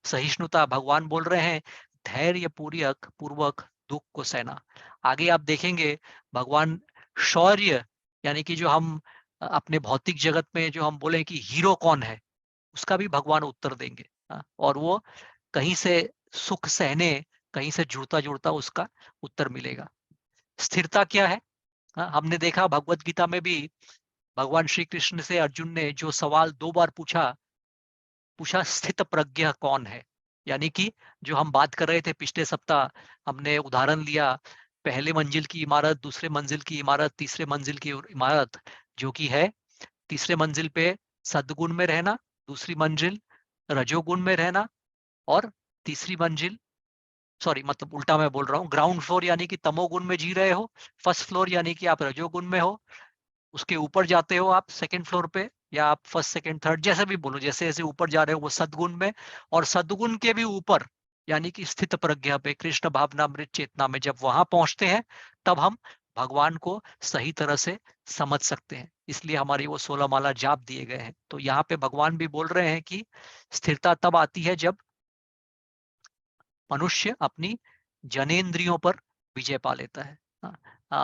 S1: सहिष्णुता, भगवान बोल रहे हैं धैर्य पूर्वक पूर्वक दुख को सहना। आगे आप देखेंगे भगवान शौर्य, यानी कि जो हम अपने भौतिक जगत में जो हम बोले कि हीरो कौन है, उसका भी भगवान उत्तर देंगे। और वो कहीं से सुख सहने, कहीं से जुड़ता जुड़ता उसका उत्तर मिलेगा। स्थिरता क्या है। हमने देखा भगवत गीता में भी भगवान श्री कृष्ण से अर्जुन ने जो सवाल 2 बार पूछा, स्थित प्रज्ञ कौन है। यानी कि जो हम बात कर रहे थे पिछले सप्ताह, हमने उदाहरण लिया पहले मंजिल की इमारत, दूसरे मंजिल की इमारत, तीसरे मंजिल की इमारत, जो कि है तीसरे मंजिल पे सद्गुण में रहना, दूसरी मंजिल रजोगुण में रहना, और तीसरी मंजिल सॉरी मतलब उल्टा मैं बोल रहा हूँ, ग्राउंड फ्लोर यानी कि तमोगुण में जी रहे हो, फर्स्ट फ्लोर यानी कि आप रजोगुण में हो, उसके ऊपर जाते हो आप सेकंड फ्लोर पे, या आप फर्स्ट सेकंड थर्ड जैसे भी बोलो, जैसे जैसे ऊपर जा रहे हो वो सद्गुण में, और सद्गुण के भी ऊपर यानी कि स्थित प्रज्ञा पे, कृष्ण भावनामृत चेतना में जब वहां पहुंचते हैं तब हम भगवान को सही तरह से समझ सकते हैं। इसलिए हमारी वो 16 माला जाप दिए गए हैं। तो यहाँ पे भगवान भी बोल रहे हैं कि स्थिरता तब आती है जब मनुष्य अपनी जनेंद्रियों पर विजय पा लेता है।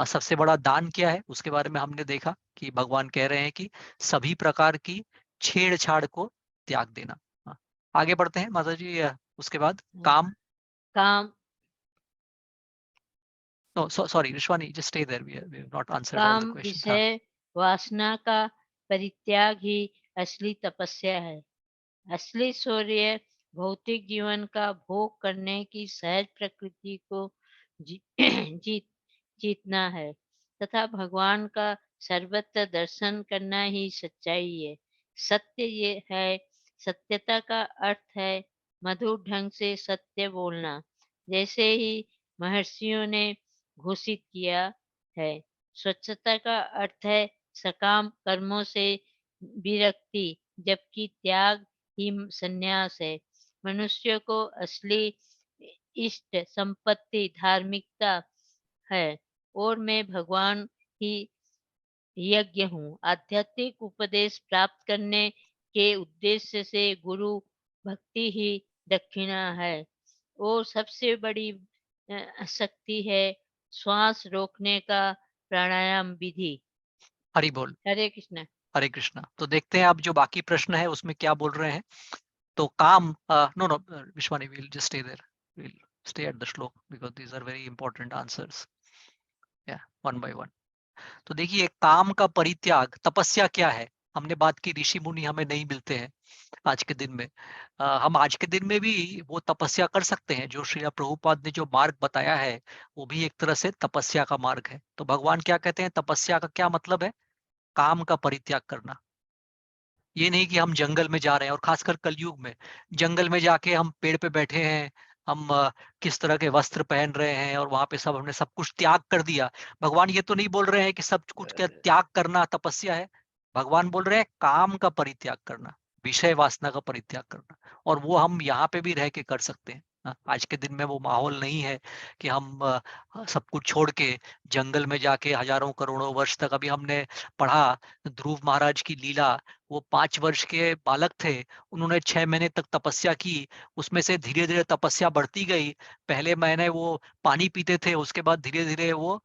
S1: सबसे बड़ा दान क्या है उसके बारे में हमने देखा कि भगवान कह रहे हैं कि सभी प्रकार की छेड़छाड़ को त्याग देना। हाँ, आगे बढ़ते हैं माता जी। उसके बाद काम,
S3: काम
S1: no sorry Rishwani, just stay there, we have not answered all the
S3: काम
S1: क्वेश्चंस। हाँ,
S3: विषय वासना का परित्याग ही असली तपस्या है। असली शौर्य भौतिक जीवन का भोग करने की सहज प्रकृति को जी, जीत जीतना है तथा भगवान का सर्वत्र दर्शन करना ही सच्चाई है। सत्य ये है, सत्यता का अर्थ है मधुर ढंग से सत्य बोलना, जैसे ही महर्षियों ने घोषित किया है। स्वच्छता का अर्थ है सकाम कर्मों से विरक्ति, जबकि त्याग ही संन्यास है। मनुष्य को असली इष्ट संपत्ति धार्मिकता है और मैं भगवान ही यज्ञ हूँ। आध्यात्मिक उपदेश प्राप्त करने के उद्देश्य से गुरु भक्ति ही दक्षिणा है और सबसे बड़ी शक्ति है श्वास रोकने का प्राणायाम विधि।
S1: हरि बोल,
S3: हरे कृष्ण।
S1: हरे कृष्णा। तो देखते हैं अब जो बाकी प्रश्न है उसमें क्या बोल रहे हैं। तो काम, no no Vishwani, will just stay there, will stay at the shloka because these are very important answers, या वन बाय वन। तो देखिए, काम का परित्याग, तपस्या क्या है, हमने बात की ऋषि मुनि हमें नहीं मिलते हैं आज के दिन में। हम आज के दिन में भी वो तपस्या कर सकते हैं जो श्रील प्रभुपाद ने जो मार्ग बताया है, वो भी एक तरह से तपस्या का मार्ग है। तो भगवान क्या कहते हैं, तपस्या का क्या मतलब है, काम का परित्याग करना। ये नहीं कि हम जंगल में जा रहे हैं, और खासकर कलयुग में जंगल में जाके हम पेड़ पे बैठे हैं, हम किस तरह के वस्त्र पहन रहे हैं और वहां पे सब हमने सब कुछ त्याग कर दिया। भगवान ये तो नहीं बोल रहे हैं कि सब कुछ का त्याग करना तपस्या है। भगवान बोल रहे हैं काम का परित्याग करना, विषय वासना का परित्याग करना, और वो हम यहाँ पे भी रह के कर सकते हैं। आज के दिन में वो माहौल नहीं है कि हम सब कुछ छोड़ के जंगल में जाके हजारों करोड़ों वर्ष तक, अभी हमने पढ़ा ध्रुव महाराज की लीला, वो 5 वर्ष के बालक थे, उन्होंने 6 महीने तक तपस्या की, उसमें से धीरे धीरे तपस्या बढ़ती गई। पहले महीने वो पानी पीते थे, उसके बाद धीरे धीरे वो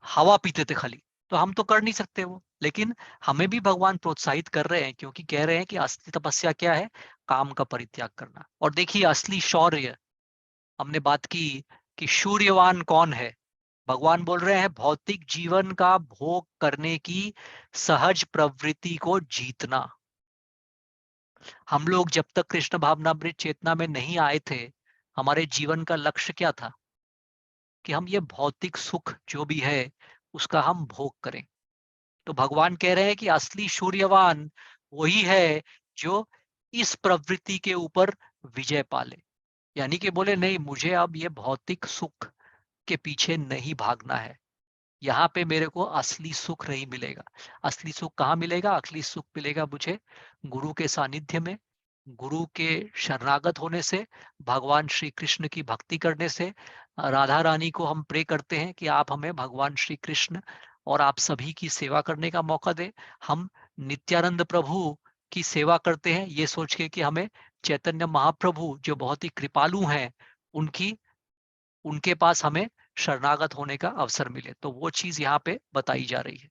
S1: हवा पीते थे खाली। तो हम तो कर नहीं सकते वो, लेकिन हमें भी भगवान प्रोत्साहित कर रहे हैं, क्योंकि कह रहे हैं कि असली तपस्या क्या है, काम का परित्याग करना। और देखिए असली शौर्य, हमने बात की कि शूर्यवान कौन है। भगवान बोल रहे हैं भौतिक जीवन का भोग करने की सहज प्रवृत्ति को जीतना। हम लोग जब तक कृष्ण भावनामृत चेतना में नहीं आए थे, हमारे जीवन का लक्ष्य क्या था, कि हम ये भौतिक सुख जो भी है उसका हम भोग करें। तो भगवान कह रहे हैं कि असली शूर्यवान वही है जो इस प्रवृत्ति के ऊपर विजय पाले। यानी कि बोले नहीं, मुझे अब ये भौतिक सुख के पीछे नहीं भागना है, यहाँ पे मेरे को असली सुख नहीं मिलेगा। असली सुख कहाँ मिलेगा, असली सुख मिलेगा मुझे गुरु के सानिध्य में, गुरु के शरणागत होने से, भगवान श्री कृष्ण की भक्ति करने से। राधा रानी को हम प्रे करते हैं कि आप हमें भगवान श्री कृष्ण और आप सभी की सेवा करने का मौका दें। हम नित्यानंद प्रभु की सेवा करते हैं ये सोच के कि हमें चैतन्य महाप्रभु जो बहुत ही कृपालु हैं, उनकी उनके पास हमें शरणागत होने का अवसर मिले। तो वो चीज यहाँ पे बताई जा रही है।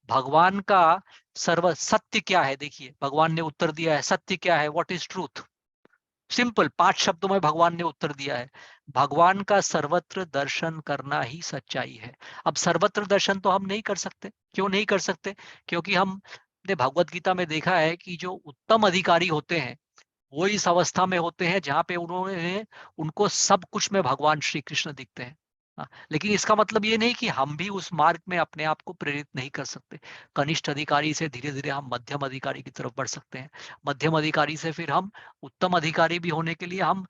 S1: भगवान का सर्व सत्य क्या है, देखिए भगवान ने उत्तर दिया है, सत्य क्या है, व्हाट इज ट्रूथ। सिंपल 5 शब्दों में भगवान ने उत्तर दिया है, भगवान का सर्वत्र दर्शन करना ही सच्चाई है। अब सर्वत्र दर्शन तो हम नहीं कर सकते। क्यों नहीं कर सकते, क्योंकि हमने भगवत गीता में देखा है कि जो उत्तम अधिकारी होते हैं वो इस अवस्था में होते हैं जहां पे उन्होंने उनको सब कुछ में भगवान श्री कृष्ण दिखते हैं। लेकिन इसका मतलब ये नहीं कि हम भी उस मार्ग में अपने आप को प्रेरित नहीं कर सकते। कनिष्ठ अधिकारी से धीरे धीरे हम मध्यम अधिकारी की तरफ बढ़ सकते हैं, मध्यम अधिकारी से फिर हम उत्तम अधिकारी भी होने के लिए हम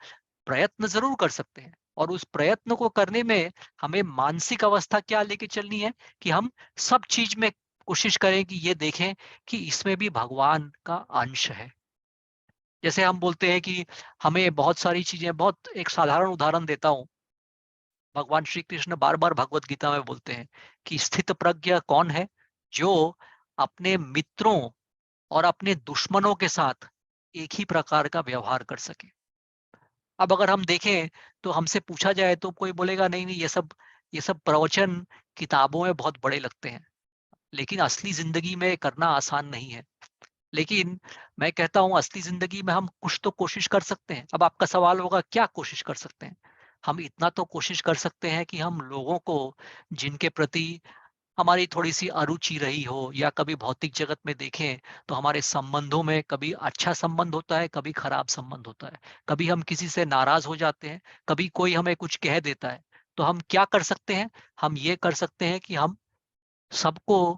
S1: प्रयत्न जरूर कर सकते हैं, और उस प्रयत्न को करने में हमें मानसिक अवस्था क्या लेके चलनी है कि हम सब चीज में कोशिश करें कि ये देखें कि इसमें भी भगवान का अंश है। जैसे हम बोलते हैं कि हमें बहुत सारी चीजें, बहुत एक साधारण उदाहरण देता हूं, भगवान श्री कृष्ण बार बार भगवत गीता में बोलते हैं कि स्थित प्रज्ञ कौन है, जो अपने मित्रों और अपने दुश्मनों के साथ एक ही प्रकार का व्यवहार कर सके। अब अगर हम देखें तो हमसे पूछा जाए तो कोई बोलेगा नहीं नहीं, ये सब प्रवचन किताबों में बहुत बड़े लगते हैं, लेकिन असली जिंदगी में करना आसान नहीं है। लेकिन मैं कहता हूं असली जिंदगी में हम कुछ तो कोशिश कर सकते हैं। अब आपका सवाल होगा क्या कोशिश कर सकते हैं? हम इतना तो कोशिश कर सकते हैं कि हम लोगों को, जिनके प्रति हमारी थोड़ी सी अरुचि रही हो, या कभी भौतिक जगत में देखें तो हमारे संबंधों में कभी अच्छा संबंध होता है, कभी खराब संबंध होता है, कभी हम किसी से नाराज हो जाते हैं, कभी कोई हमें कुछ कह देता है, तो हम क्या कर सकते हैं? हम ये कर सकते हैं कि हम सबको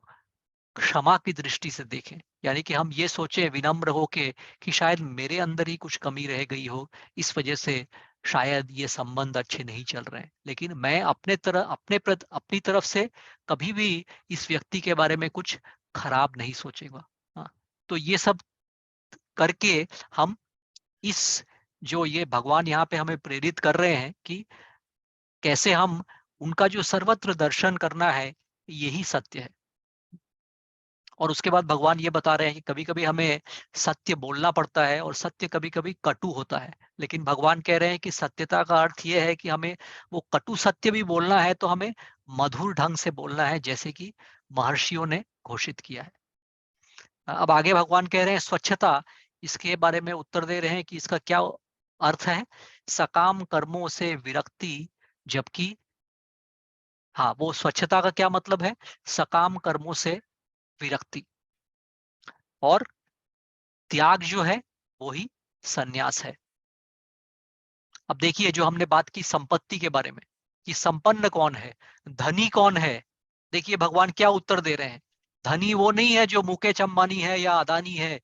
S1: क्षमा की दृष्टि से देखें। यानी कि हम ये सोचें विनम्र होके कि शायद मेरे अंदर ही कुछ कमी रह गई हो, इस वजह से शायद ये संबंध अच्छे नहीं चल रहे हैं, लेकिन मैं अपनी तरफ से कभी भी इस व्यक्ति के बारे में कुछ खराब नहीं सोचेगा। हाँ, तो ये सब करके हम इस, जो ये भगवान यहाँ पे हमें प्रेरित कर रहे हैं कि कैसे हम उनका जो सर्वत्र दर्शन करना है, यही सत्य है। और उसके बाद भगवान ये बता रहे हैं कि कभी कभी हमें सत्य बोलना पड़ता है, और सत्य कभी कभी कटु होता है, लेकिन भगवान कह रहे हैं कि सत्यता का अर्थ ये है कि हमें वो कटु सत्य भी बोलना है तो हमें मधुर ढंग से बोलना है, जैसे कि महर्षियों ने घोषित किया है। अब आगे भगवान कह रहे हैं स्वच्छता, इसके बारे में उत्तर दे रहे हैं कि इसका क्या अर्थ है। सकाम कर्मों से विरक्ति, जबकि, हाँ, वो स्वच्छता का क्या मतलब है? सकाम कर्मों से विरक्ति, और त्याग जो है वो ही संन्यास है। अब देखिए, जो हमने बात की संपत्ति के बारे में कि संपन्न कौन है, धनी कौन है, देखिए भगवान क्या उत्तर दे रहे हैं। धनी वो नहीं है जो मुकेश अंबानी है या अदानी है,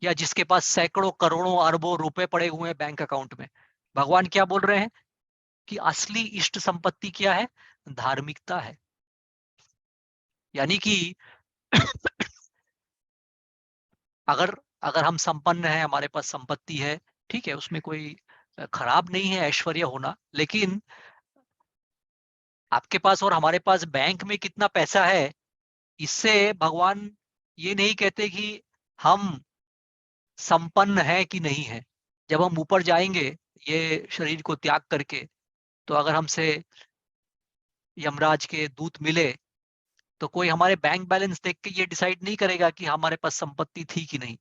S1: या जिसके पास सैकड़ों करोड़ों अरबों रुपए पड़े हुए हैं बैंक अकाउंट में। भगवान क्या बोल रहे हैं कि असली इष्ट संपत्ति क्या है? धार्मिकता है। यानी कि अगर अगर हम संपन्न हैं, हमारे पास संपत्ति है, ठीक है, उसमें कोई खराब नहीं है ऐश्वर्य होना, लेकिन आपके पास और हमारे पास बैंक में कितना पैसा है, इससे भगवान ये नहीं कहते कि हम संपन्न हैं कि नहीं है। जब हम ऊपर जाएंगे ये शरीर को त्याग करके, तो अगर हमसे यमराज के दूत मिले, तो कोई हमारे बैंक बैलेंस देख के ये डिसाइड नहीं करेगा कि हमारे पास संपत्ति थी कि नहीं।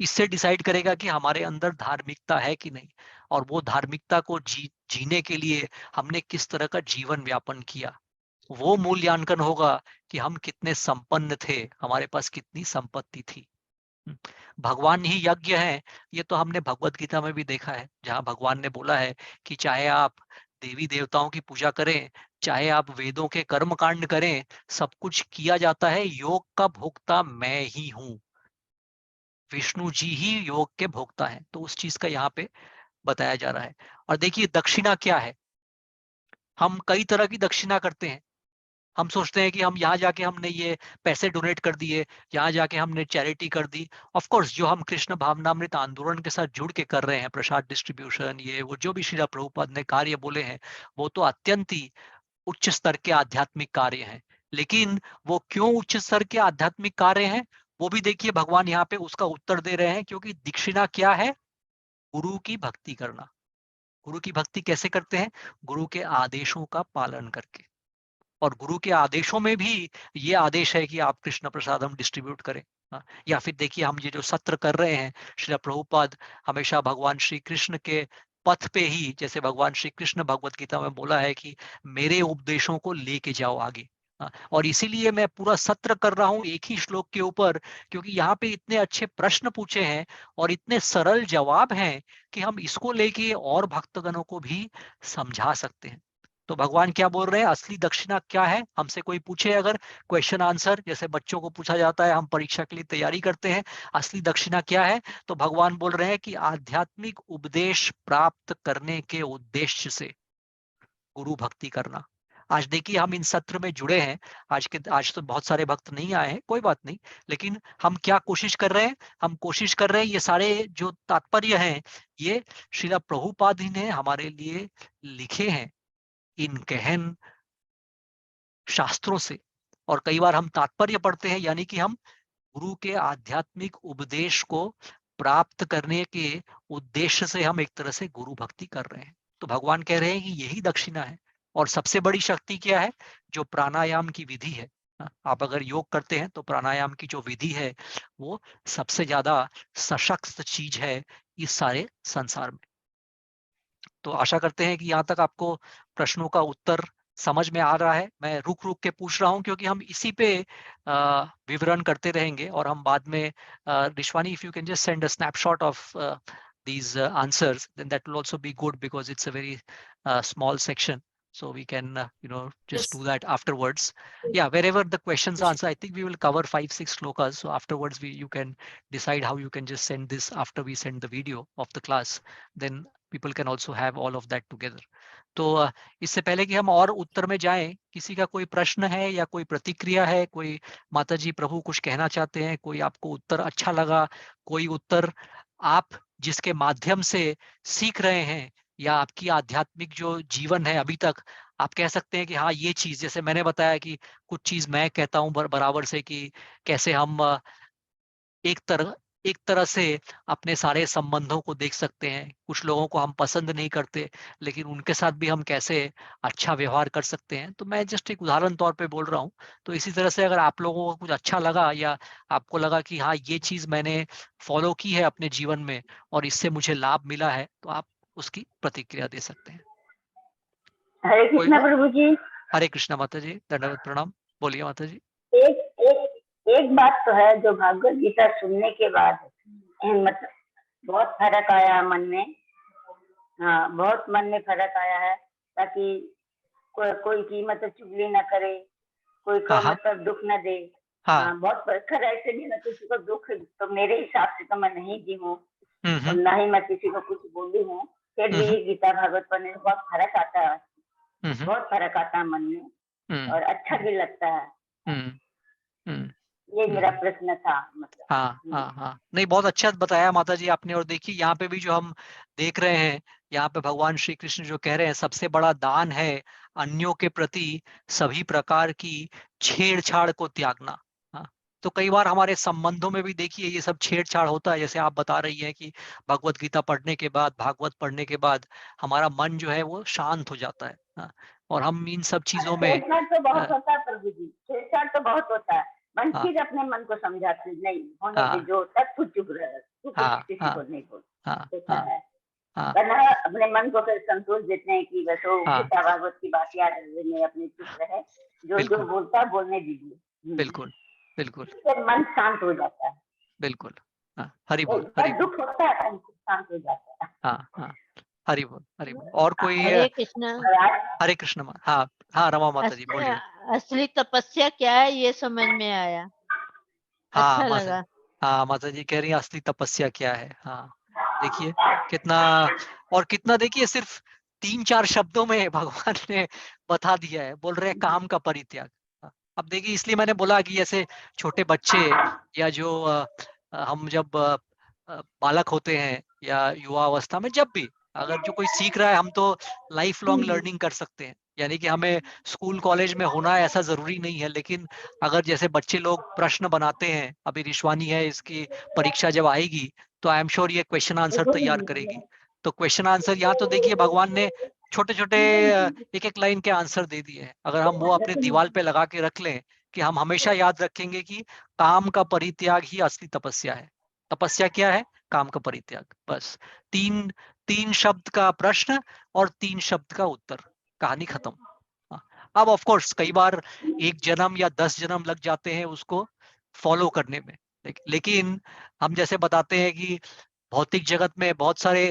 S1: इससे डिसाइड करेगा कि हमारे अंदर धार्मिकता है कि नहीं, और वो धार्मिकता को जीने के लिए हमने किस तरह का जीवन व्यापन किया। वो मूल्यांकन होगा कि हम कितने संपन्न थे, हमारे पास कितनी संपत्ति थी। भगवान ही यज्ञ है, ये तो हमने भगवत गीता में भी देखा है, जहां भगवान ने बोला है कि चाहे आप देवी देवताओं की पूजा करें, चाहे आप वेदों के कर्म कांड करें, सब कुछ किया जाता है, योग का भोक्ता मैं ही हूं। विष्णु जी ही योग के भोक्ता हैं। तो उस चीज का यहाँ पे बताया जा रहा है। और देखिए दक्षिणा क्या है। हम कई तरह की दक्षिणा करते हैं। हम सोचते हैं कि हम यहाँ जाके हमने ये पैसे डोनेट कर दिए, यहाँ जाके हमने चैरिटी कर दी। ऑफ कोर्स जो हम कृष्ण भावनामृत आंदोलन के साथ जुड़ के कर रहे हैं, प्रसाद डिस्ट्रीब्यूशन, ये वो जो भी श्रीला प्रभुपाद ने कार्य बोले हैं, वो तो अत्यंत ही उच्च स्तर के आध्यात्मिक कार्य हैं। लेकिन वो क्यों उच्च स्तर के आध्यात्मिक कार्य हैं, वो भी देखिए भगवान यहाँ पे उसका उत्तर दे रहे हैं। क्योंकि दक्षिणा क्या है? गुरु की भक्ति करना। गुरु की भक्ति कैसे करते हैं? गुरु के आदेशों का पालन करके। और गुरु के आदेशों में भी ये आदेश है कि आप कृष्ण प्रसाद हम डिस्ट्रीब्यूट करें। या फिर देखिए हम ये जो सत्र कर रहे हैं, श्री प्रभुपाद हमेशा भगवान श्री कृष्ण के पथ पे ही, जैसे भगवान श्री कृष्ण भगवत गीता में बोला है कि मेरे उपदेशों को लेके जाओ आगे। और इसीलिए मैं पूरा सत्र कर रहा हूं एक ही श्लोक के ऊपर, क्योंकि यहाँ पे इतने अच्छे प्रश्न पूछे हैं और इतने सरल जवाब हैं कि हम इसको लेके और भक्तगणों को भी समझा सकते हैं। तो भगवान क्या बोल रहे हैं, असली दक्षिणा क्या है? हमसे कोई पूछे अगर क्वेश्चन आंसर, जैसे बच्चों को पूछा जाता है, हम परीक्षा के लिए तैयारी करते हैं, असली दक्षिणा क्या है? तो भगवान बोल रहे हैं कि आध्यात्मिक उपदेश प्राप्त करने के उद्देश्य से गुरु भक्ति करना। आज देखिए हम इन सत्र में जुड़े हैं, आज तो बहुत सारे भक्त नहीं आए हैं, कोई बात नहीं, लेकिन हम क्या कोशिश कर रहे हैं? हम कोशिश कर रहे हैं ये सारे जो तात्पर्य हैं, ये श्रील प्रभुपाद जी ने हमारे लिए लिखे हैं इन गहन शास्त्रों से। और कई बार हम तात्पर्य पढ़ते हैं, यानी कि हम गुरु के आध्यात्मिक उपदेश को प्राप्त करने के उद्देश्य से हम एक तरह से गुरु भक्ति कर रहे हैं। तो भगवान कह रहे हैं कि यही दक्षिणा है। और सबसे बड़ी शक्ति क्या है? जो प्राणायाम की विधि है। आप अगर योग करते हैं तो प्राणायाम की जो विधि है वो सबसे ज्यादा सशक्त चीज है इस सारे संसार में। तो आशा करते हैं कि यहाँ तक आपको प्रश्नों का उत्तर समझ में आ रहा है। मैं रुक रुक के पूछ रहा हूँ क्योंकि हम इसी पे विवरण करते रहेंगे और हम बाद में रिश्वानी, if you can just send a snapshot of these answers, then that will also be good because it's a very small section. So we can, just
S2: Yes.
S1: do that afterwards. Yeah, wherever the questions answer, I think we will cover 5-6 shlokas. So afterwards, you can decide how you can just send this after we send the video of the class. Then people can also have all of that together. तो इससे पहले कि हम और उत्तर में जाएं, किसी का कोई प्रश्न है या कोई प्रतिक्रिया है? कोई माता जी प्रभु कुछ कहना चाहते हैं? कोई आपको उत्तर अच्छा लगा? कोई उत्तर आप जिसके माध्यम से सीख रहे हैं या आपकी आध्यात्मिक जो जीवन है अभी तक, आप कह सकते हैं कि हाँ ये चीज, जैसे मैंने बताया कि कुछ चीज मैं कहता हूँ बराबर से कि कैसे हम एक तरह से अपने सारे संबंधों को देख सकते हैं। कुछ लोगों को हम पसंद नहीं करते, लेकिन उनके साथ भी हम कैसे अच्छा व्यवहार कर सकते हैं। तो मैं जस्ट एक उदाहरण तौर पे बोल रहा हूँ। तो इसी तरह से अगर आप लोगों को कुछ अच्छा लगा या आपको लगा कि हाँ ये चीज मैंने फॉलो की है अपने जीवन में और इससे मुझे लाभ मिला है, तो आप उसकी प्रतिक्रिया दे सकते हैं।
S4: हरे
S1: कोई
S4: कृष्णा
S1: बात?
S4: प्रभु जी।
S1: हरे कृष्णा माता जी, दंडवत प्रणाम। बोलिए माता जी।
S4: एक एक एक बात तो है जो भागवत गीता सुनने के बाद मतलब बहुत फर्क आया मन में। हाँ, बहुत मन में फर्क आया है, ताकि कोई की मतलब चुगली न करे, कोई को
S1: हाँ
S4: मतलब दुख न दे।
S1: हाँ।
S4: बहुत खैर ऐसे भी मैं किसी को दुख तो मेरे हिसाब से तो मैं नहीं दी हूँ और
S1: हम्म
S4: ना ही मैं किसी को कुछ बोली हूँ। फिर भी गीता भागवत पढ़ने में बहुत फर्क आता है, बहुत फर्क आता है मन में और अच्छा भी लगता है। ये मेरा प्रश्न था मतलब।
S1: हाँ, नहीं बहुत अच्छा बताया माता जी आपने। और देखिए यहाँ पे भी जो हम देख रहे हैं, यहाँ पे भगवान श्री कृष्ण जो कह रहे हैं, सबसे बड़ा दान है अन्यों के प्रति सभी प्रकार की छेड़छाड़ को त्यागना। हाँ, तो कई बार हमारे संबंधों में भी देखिए ये सब छेड़छाड़ होता है। जैसे आप बता रही हैं कि भगवत गीता पढ़ने के बाद, भागवत पढ़ने के बाद हमारा मन जो है वो शांत हो जाता है। हाँ, और हम इन सब चीजों में
S4: छेड़छाड़ तो बहुत होता है प्रभु जी, छेड़छाड़ तो बहुत होता है। मन
S1: हाँ,
S4: फिर अपने मन को समझाते नहीं होने
S1: हाँ,
S4: दे, जो तक तू चुप रह, तू कुछ
S1: हाँ,
S4: किसी
S1: हाँ,
S4: को नहीं बोल।
S1: हाँ,
S4: होता
S1: हाँ,
S4: है
S1: हाँ,
S4: वरना अपने मन को फिर संतोष देते हैं कि बस वो
S1: हाँ,
S4: गीता भागवत की बात याद रखने अपने चुप रहे, जो जो
S1: बिल्कुल,
S4: बोलता है बोलने दीजिए।
S1: बिल्कुल, बिल्कुल,
S4: फिर मन शांत हो जाता है।
S1: बिल्कुल। हाँ, हरि बोल, हरि
S4: पर
S1: बोल।
S4: दुख होता है तो शांत हो जाता है।
S1: हाँ, हरि बोल, हरि बोल। और कोई
S3: हरे कृष्णा।
S4: और आज
S1: हरे कृष्ण हाँ, हाँ, रमा माता जी बोलिए।
S3: असली तपस्या क्या है ये समझ में आया,
S1: हाँ
S3: अच्छा
S1: माता,
S3: लगा।
S1: हाँ माता जी कह रही है असली तपस्या क्या है। हाँ, देखिए कितना, और कितना देखिए सिर्फ 3-4 शब्दों में भगवान ने बता दिया है। बोल रहे हैं काम का परित्याग। अब देखिए इसलिए मैंने बोला कि ऐसे छोटे बच्चे या जो हम जब बालक होते हैं या युवा अवस्था में, जब भी अगर जो कोई सीख रहा है, हम तो लाइफ लॉन्ग लर्निंग कर सकते हैं। यानी कि हमें स्कूल कॉलेज में होना ऐसा जरूरी नहीं है, लेकिन अगर जैसे बच्चे लोग प्रश्न बनाते हैं, अभी रिश्वानी है, इसकी परीक्षा जब आएगी तो आई एम श्योर ये क्वेश्चन आंसर तैयार करेगी। तो क्वेश्चन आंसर यहाँ तो देखिए भगवान ने छोटे छोटे एक एक लाइन के आंसर दे दिए हैं। अगर हम वो अपने दीवार पे लगा के रख लें कि हम हमेशा याद रखेंगे कि काम का परित्याग ही असली तपस्या है। तपस्या क्या है? काम का परित्याग। बस तीन तीन शब्द का प्रश्न और 3 शब्द का उत्तर, कहानी खत्म। अब ऑफ कोर्स कई बार 1 जन्म या 10 जन्म लग जाते हैं उसको फॉलो करने में, लेकिन हम जैसे बताते हैं कि भौतिक जगत में बहुत सारे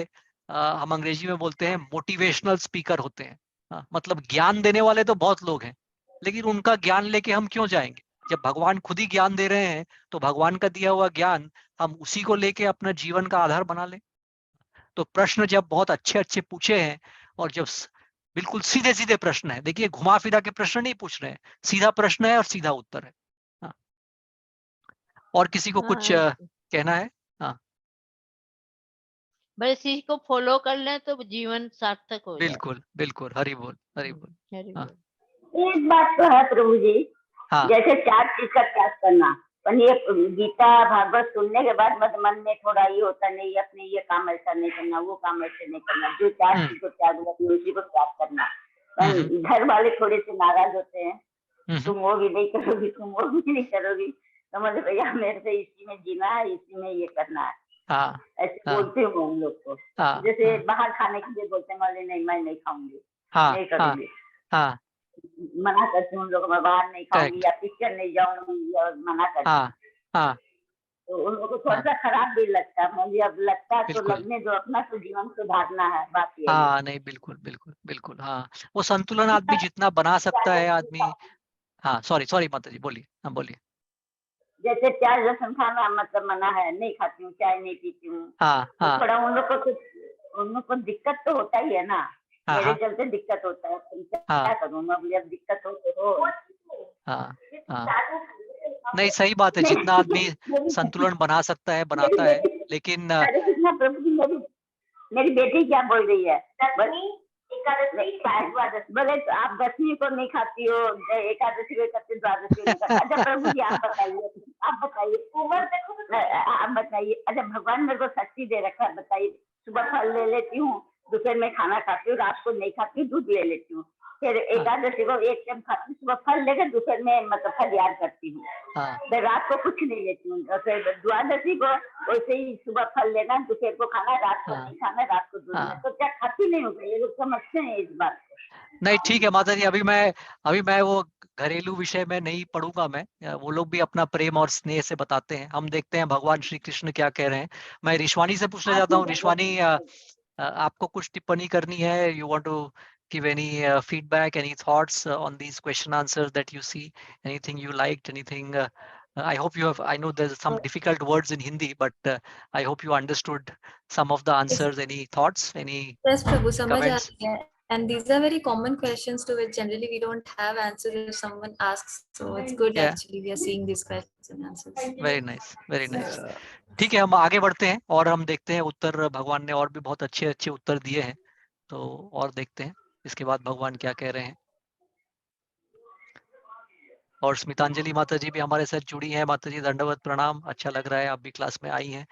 S1: हम अंग्रेजी में बोलते हैं मोटिवेशनल स्पीकर होते हैं। मतलब ज्ञान देने वाले तो बहुत लोग हैं, लेकिन उनका ज्ञान लेके हम क्यों जाएंगे? जब भगवान खुद ही ज्ञान दे रहे हैं तो भगवान का दिया हुआ ज्ञान हम उसी को लेके अपना जीवन का आधार बना लें। तो प्रश्न जब बहुत अच्छे अच्छे पूछे हैं और जब बिल्कुल सीधे सीधे प्रश्न है, देखिए घुमा फिरा के प्रश्न नहीं पूछ रहे हैं, सीधा प्रश्न है और सीधा उत्तर है। हाँ। और किसी को कुछ
S3: हाँ,
S1: कहना है? हाँ,
S3: बस इसी को फॉलो कर लें तो जीवन सार्थक हो जाए।
S1: बिल्कुल बिल्कुल, हरि बोल हरि बोल।
S3: हरि
S1: हाँ
S3: बोल।
S4: एक बात तो है प्रभु जी,
S1: हाँ
S4: जैसे 4 चीज का त्याग करना, पर ये गीता भागवत सुनने के बाद मतलब मन में थोड़ा ये होता नहीं, अपने ये काम ऐसा नहीं करना, वो काम ऐसे नहीं करना, जो 4 चीज को त्याग करना उसी को त्याग करना। पर घर वाले थोड़े से नाराज होते हैं, तुम वो भी नहीं करोगी, तुम वो भी नहीं करोगी, तो मतलब भैया मेरे से इसी में जीना है, इसी में ये करना है,
S1: हाँ
S4: ऐसे
S1: हाँ
S4: बोलते हूँ हम लोग को।
S1: हाँ
S4: जैसे बाहर खाने के लिए बोलते हैं, बोले नहीं मैं नहीं खाऊंगी,
S1: हाँ
S4: नहीं
S1: हाँ
S4: करूंगी,
S1: हाँ,
S4: मना करती हूँ उन लोगों, मैं बाहर नहीं खाऊंगी
S1: करेक्ट।
S4: या पिक्चर नहीं जाऊंगी और मना करती हूँ।
S1: हाँ हाँ
S4: तो उन लोगों को थोड़ा
S1: हाँ,
S4: सा खराब भी लगता है, मुझे अब लगता है तो
S1: बिल्कुल।
S4: लगने दो, अपना तो जीवन सुधारना है, बात यही है।
S1: हाँ नहीं, बिल्कुल बिल्कुल बिल्कुल। हाँ, वो संतुलन आदमी जितना बना सकता है आदमी। हाँ, सॉरी सॉरी माता जी, बोलिए। हाँ बोलिए।
S4: जैसे प्याज लहसुन खाना मतलब मना है, नहीं खाती हूँ, चाय नहीं पीती हूँ,
S1: हाँ
S4: तो
S1: हाँ
S4: थोड़ा उन लोग को दिक्कत तो होता ही है ना,
S1: हाँ
S4: मेरे
S1: हाँ
S4: चलते दिक्कत होता है, तुम क्या
S1: हाँ
S4: करूँ मैं, बोली अब दिक्कत हो तो हो।
S1: हाँ हाँ, नहीं सही बात है,
S4: नहीं,
S1: जितना आदमी संतुलन बना सकता है
S4: मेरी
S1: बनाता है,
S4: बेटी,
S1: लेकिन
S4: हरे कृष्णा प्रभु जी, मेरी बेटी क्या बोल रही है, बोले तो आप 10वीं को नहीं खाती हो, एकादशी को करते, द्वादशी को नहीं खाती। अच्छा प्रभु जी आप बताइए, आप बताइए, अच्छा भगवान मेरे को शक्ति दे रखा है, बताइए, सुबह फल ले लेती हूँ, दोपहर में खाना खाती हूँ, रात को नहीं खाती, दूध ले लेती हूँ, फिर
S1: हाँ
S4: एकादशी को एक टाइम खाती हूँ, सुबह फल लेकर दोपहर में मतलब फल करती हूँ,
S1: हाँ
S4: फिर रात को कुछ नहीं लेती हूँ, फिर द्वादशी को वैसे ही सुबह फल लेना, दोपहर को खाना, रात को नहीं खाना, रात को दूध में,
S1: हाँ,
S4: तो क्या खाती नहीं होगा, ये लोग समझते हैं इस बात को।
S1: नहीं ठीक है माता जी, अभी मैं वो घरेलू विषय में नहीं पढ़ूंगा मैं, वो लोग भी अपना प्रेम और स्नेह से बताते हैं, हम देखते हैं भगवान श्री कृष्ण क्या कह रहे हैं। मैं रिश्वानी से पूछना
S4: हाँ
S1: चाहता हूँ।
S4: ठीक है
S1: रिश्वानी, आपको कुछ टिप्पणी करनी है? You want to give any feedback, any thoughts on these question answers that you see? Anything you liked? Anything? I hope you have. I know there's some difficult words in Hindi, but I hope you understood some of the answers. Any thoughts? Any
S2: Yes, Prabhu, समझ आ
S1: comments?
S2: रही है. And these are very common questions to which generally we don't have answers if someone asks. So it's good
S1: Yeah,
S2: actually we are seeing these questions and answers.
S1: very nice, very nice. ठीक है, हम आगे बढ़ते हैं और हम देखते हैं उत्तर। भगवान ने और भी बहुत अच्छे अच्छे उत्तर दिए हैं, तो और देखते हैं इसके बाद भगवान क्या कह रहे हैं। और स्मितांजलि माता जी भी हमारे साथ जुड़ी हैं। माता जी दंडवत प्रणाम, अच्छा लग रहा है आप भी क्लास में आई हैं।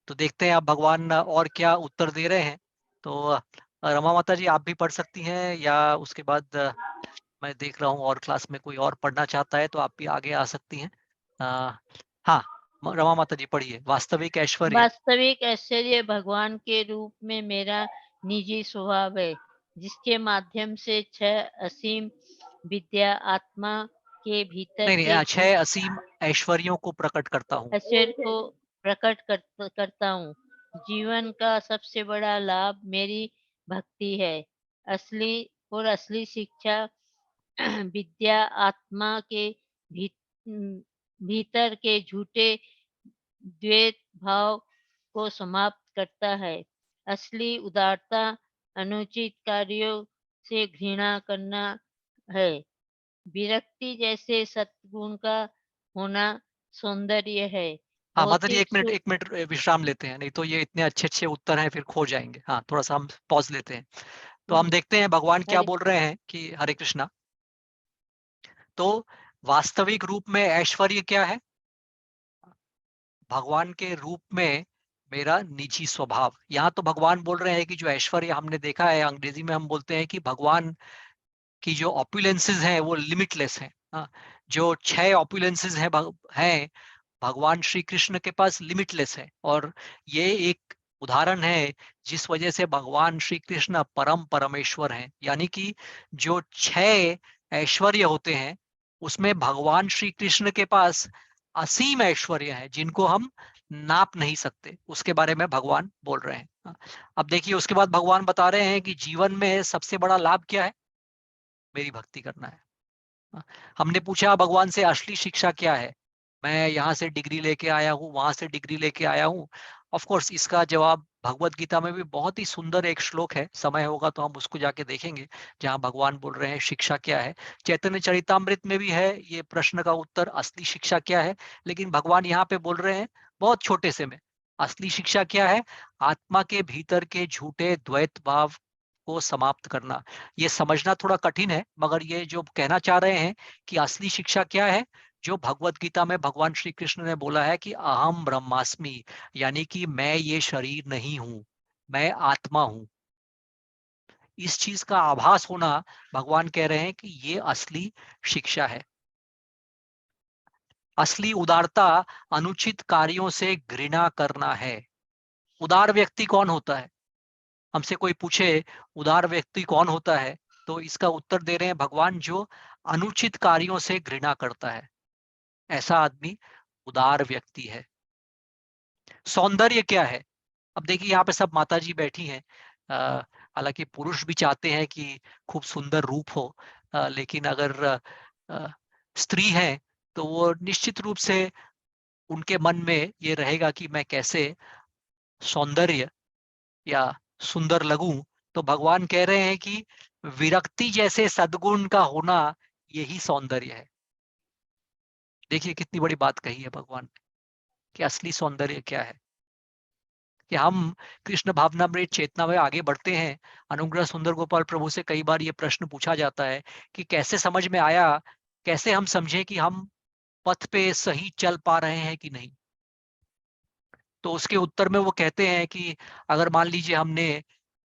S1: तो देखते हैं आप भगवान और क्या उत्तर दे रहे हैं। तो रमा माता जी आप भी पढ़ सकती हैं, या उसके बाद मैं देख रहा हूँ और क्लास में कोई और पढ़ना चाहता है तो आप भी आगे आ सकती हैं। हाँ, रमा माता जी पढ़िए। वास्तविक ऐश्वर्य।
S3: वास्तविक ऐश्वर्य भगवान के रूप में मेरा निजी स्वभाव है, जिसके माध्यम से 6 असीम विद्या आत्मा के भीतर
S1: नहीं
S3: के
S1: नहीं, 6 असीम ऐश्वर्यों को प्रकट करता हूँ।
S3: ऐश्वर्य को प्रकट करता हूँ। जीवन का सबसे बड़ा लाभ मेरी भक्ति है। असली शिक्षा विद्या आत्मा के भीतर के झूठे द्वैत भाव को समाप्त करता है। असली उदारता अनुचित कार्यों से घृणा करना है। विरक्ति जैसे सद्गुण का होना सौंदर्य है।
S1: हाँ माता जी,
S3: भौतिक सुख
S1: एक मिनट विश्राम लेते हैं, नहीं तो ये इतने अच्छे अच्छे उत्तर हैं फिर खो जाएंगे। हाँ, थोड़ा सा हम पॉज लेते हैं। तो हम देखते हैं भगवान क्या
S3: हरे
S1: बोल रहे हैं कि हरे कृष्णा। तो वास्तविक रूप में ऐश्वर्य क्या है? भगवान के रूप में मेरा निजी स्वभाव। यहाँ तो भगवान बोल रहे हैं कि जो ऐश्वर्य हमने देखा है, अंग्रेजी में हम बोलते हैं कि भगवान की जो ऑपुलेंसेस हैं वो लिमिटलेस हैं। हाँ, जो 6 ऑपुलेंसेस हैं भगवान श्री कृष्ण के पास लिमिटलेस है। और ये एक उदाहरण है जिस वजह से भगवान श्री कृष्ण परम परमेश्वर हैं। यानी कि जो 6 ऐश्वर्य होते हैं उसमें भगवान श्री कृष्ण के पास असीम ऐश्वर्य है जिनको हम नाप नहीं सकते। उसके बारे में भगवान बोल रहे हैं। अब देखिए उसके बाद भगवान बता रहे हैं कि जीवन में सबसे बड़ा लाभ क्या है। मेरी भक्ति करना है। हमने पूछा भगवान से असली शिक्षा क्या है, मैं यहाँ से डिग्री लेके आया हूँ, वहां से डिग्री लेके आया हूँ। ऑफ कोर्स इसका जवाब भगवत गीता में भी बहुत ही सुंदर एक श्लोक है, समय होगा तो हम उसको जाके देखेंगे, जहाँ भगवान बोल रहे हैं शिक्षा क्या है। चैतन्य चरितामृत में भी है ये प्रश्न का उत्तर, असली शिक्षा क्या है। लेकिन भगवान यहाँ पे बोल रहे हैं बहुत छोटे से में, असली शिक्षा क्या है, आत्मा के भीतर के झूठे द्वैत भाव को समाप्त करना। ये समझना थोड़ा कठिन है, मगर ये जो कहना चाह रहे हैं कि असली शिक्षा क्या है, जो भगवत गीता में भगवान श्री कृष्ण ने बोला है कि अहम ब्रह्मास्मि, यानी कि मैं ये शरीर नहीं हूं, मैं आत्मा हूं। इस चीज का आभास होना, भगवान कह रहे हैं कि ये असली शिक्षा है। असली उदारता अनुचित कार्यों से घृणा करना है। उदार व्यक्ति कौन होता है? हमसे कोई पूछे उदार व्यक्ति कौन होता है, तो इसका उत्तर दे रहे हैं भगवान, जो अनुचित कार्यों से घृणा करता है, ऐसा आदमी उदार व्यक्ति है। सौंदर्य क्या है? अब देखिए यहाँ पे सब माताजी बैठी हैं, हालांकि पुरुष भी चाहते हैं कि खूब सुंदर रूप हो, लेकिन अगर स्त्री है तो वो निश्चित रूप से उनके मन में ये रहेगा कि मैं कैसे सौंदर्य या सुंदर लगूं। तो भगवान कह रहे हैं कि विरक्ति जैसे सद्गुण का होना यही सौंदर्य है। देखिए कितनी बड़ी बात कही है भगवान ने कि असली सौंदर्य क्या है, कि हम कृष्ण भावनामृत चेतना में आगे बढ़ते हैं। अनुग्रह सुंदर गोपाल प्रभु से कई बार ये प्रश्न पूछा जाता है कि कैसे समझ में आया, कैसे हम समझें कि हम पथ पे सही चल पा रहे हैं कि नहीं। तो उसके उत्तर में वो कहते हैं कि अगर मान लीजिए हमने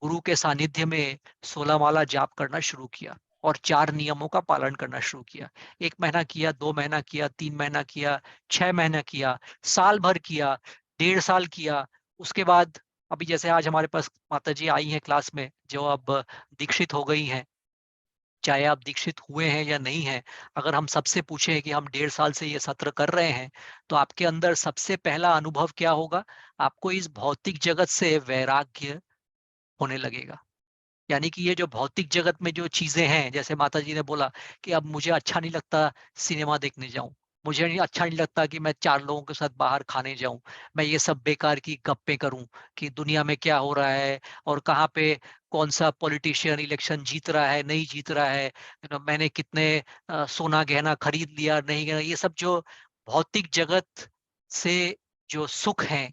S1: गुरु के सानिध्य में 16 माला जाप करना शुरू किया और 4 नियमों का पालन करना शुरू किया, 1 महीना किया, 2 महीना किया, 3 महीना किया, 6 महीना किया, साल भर किया, 1.5 साल किया, उसके बाद अभी जैसे आज हमारे पास माता जी आई हैं क्लास में, जो अब दीक्षित हो गई हैं, चाहे आप दीक्षित हुए हैं या नहीं हैं, अगर हम सबसे पूछें कि हम 1.5 साल से ये सत्र कर रहे हैं, तो आपके अंदर सबसे पहला अनुभव क्या होगा? आपको इस भौतिक जगत से वैराग्य होने लगेगा। यानी कि ये जो भौतिक जगत में जो चीजें हैं, जैसे माता जी ने बोला कि अब मुझे अच्छा नहीं लगता सिनेमा देखने जाऊं, मुझे अच्छा नहीं लगता कि मैं 4 लोगों के साथ बाहर खाने जाऊं, मैं ये सब बेकार की गप्पे करूं कि दुनिया में क्या हो रहा है और कहाँ पे कौन सा पॉलिटिशियन इलेक्शन जीत रहा है, नहीं जीत रहा है, मैंने कितने सोना गहना खरीद लिया, नहीं गया, ये सब जो भौतिक जगत से जो सुख है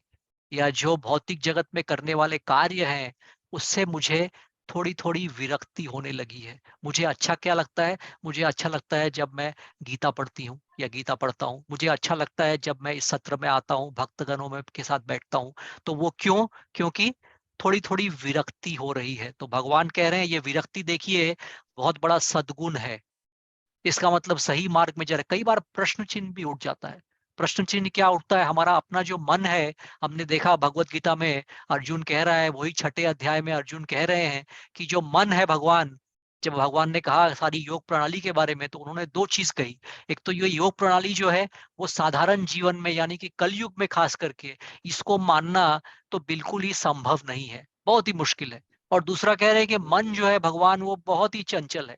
S1: या जो भौतिक जगत में करने वाले कार्य हैं, उससे मुझे थोड़ी थोड़ी विरक्ति होने लगी है। मुझे अच्छा क्या लगता है? मुझे अच्छा लगता है जब मैं गीता पढ़ती हूँ या गीता पढ़ता हूँ। मुझे अच्छा लगता है जब मैं इस सत्र में आता हूँ, भक्तगणों में के साथ बैठता हूँ। तो वो क्यों? क्योंकि थोड़ी थोड़ी विरक्ति हो रही है। तो भगवान कह रहे हैं ये विरक्ति देखिए बहुत बड़ा सद्गुण है, इसका मतलब सही मार्ग में जा रहे। कई बार प्रश्न चिन्ह भी उठ जाता है। प्रश्न चिन्ह क्या उठता है? हमारा अपना जो मन है। हमने देखा भगवत गीता में अर्जुन कह रहा है, वही 6ठे अध्याय में अर्जुन कह रहे हैं कि जो मन है, भगवान जब भगवान ने कहा सारी योग प्रणाली के बारे में, तो उन्होंने 2 चीज कही। एक तो ये योग प्रणाली जो है वो साधारण जीवन में यानी कि कलयुग में खास करके इसको मानना तो बिल्कुल ही संभव नहीं है, बहुत ही मुश्किल है। और दूसरा कह रहे हैं कि मन जो है भगवान वो बहुत ही चंचल है।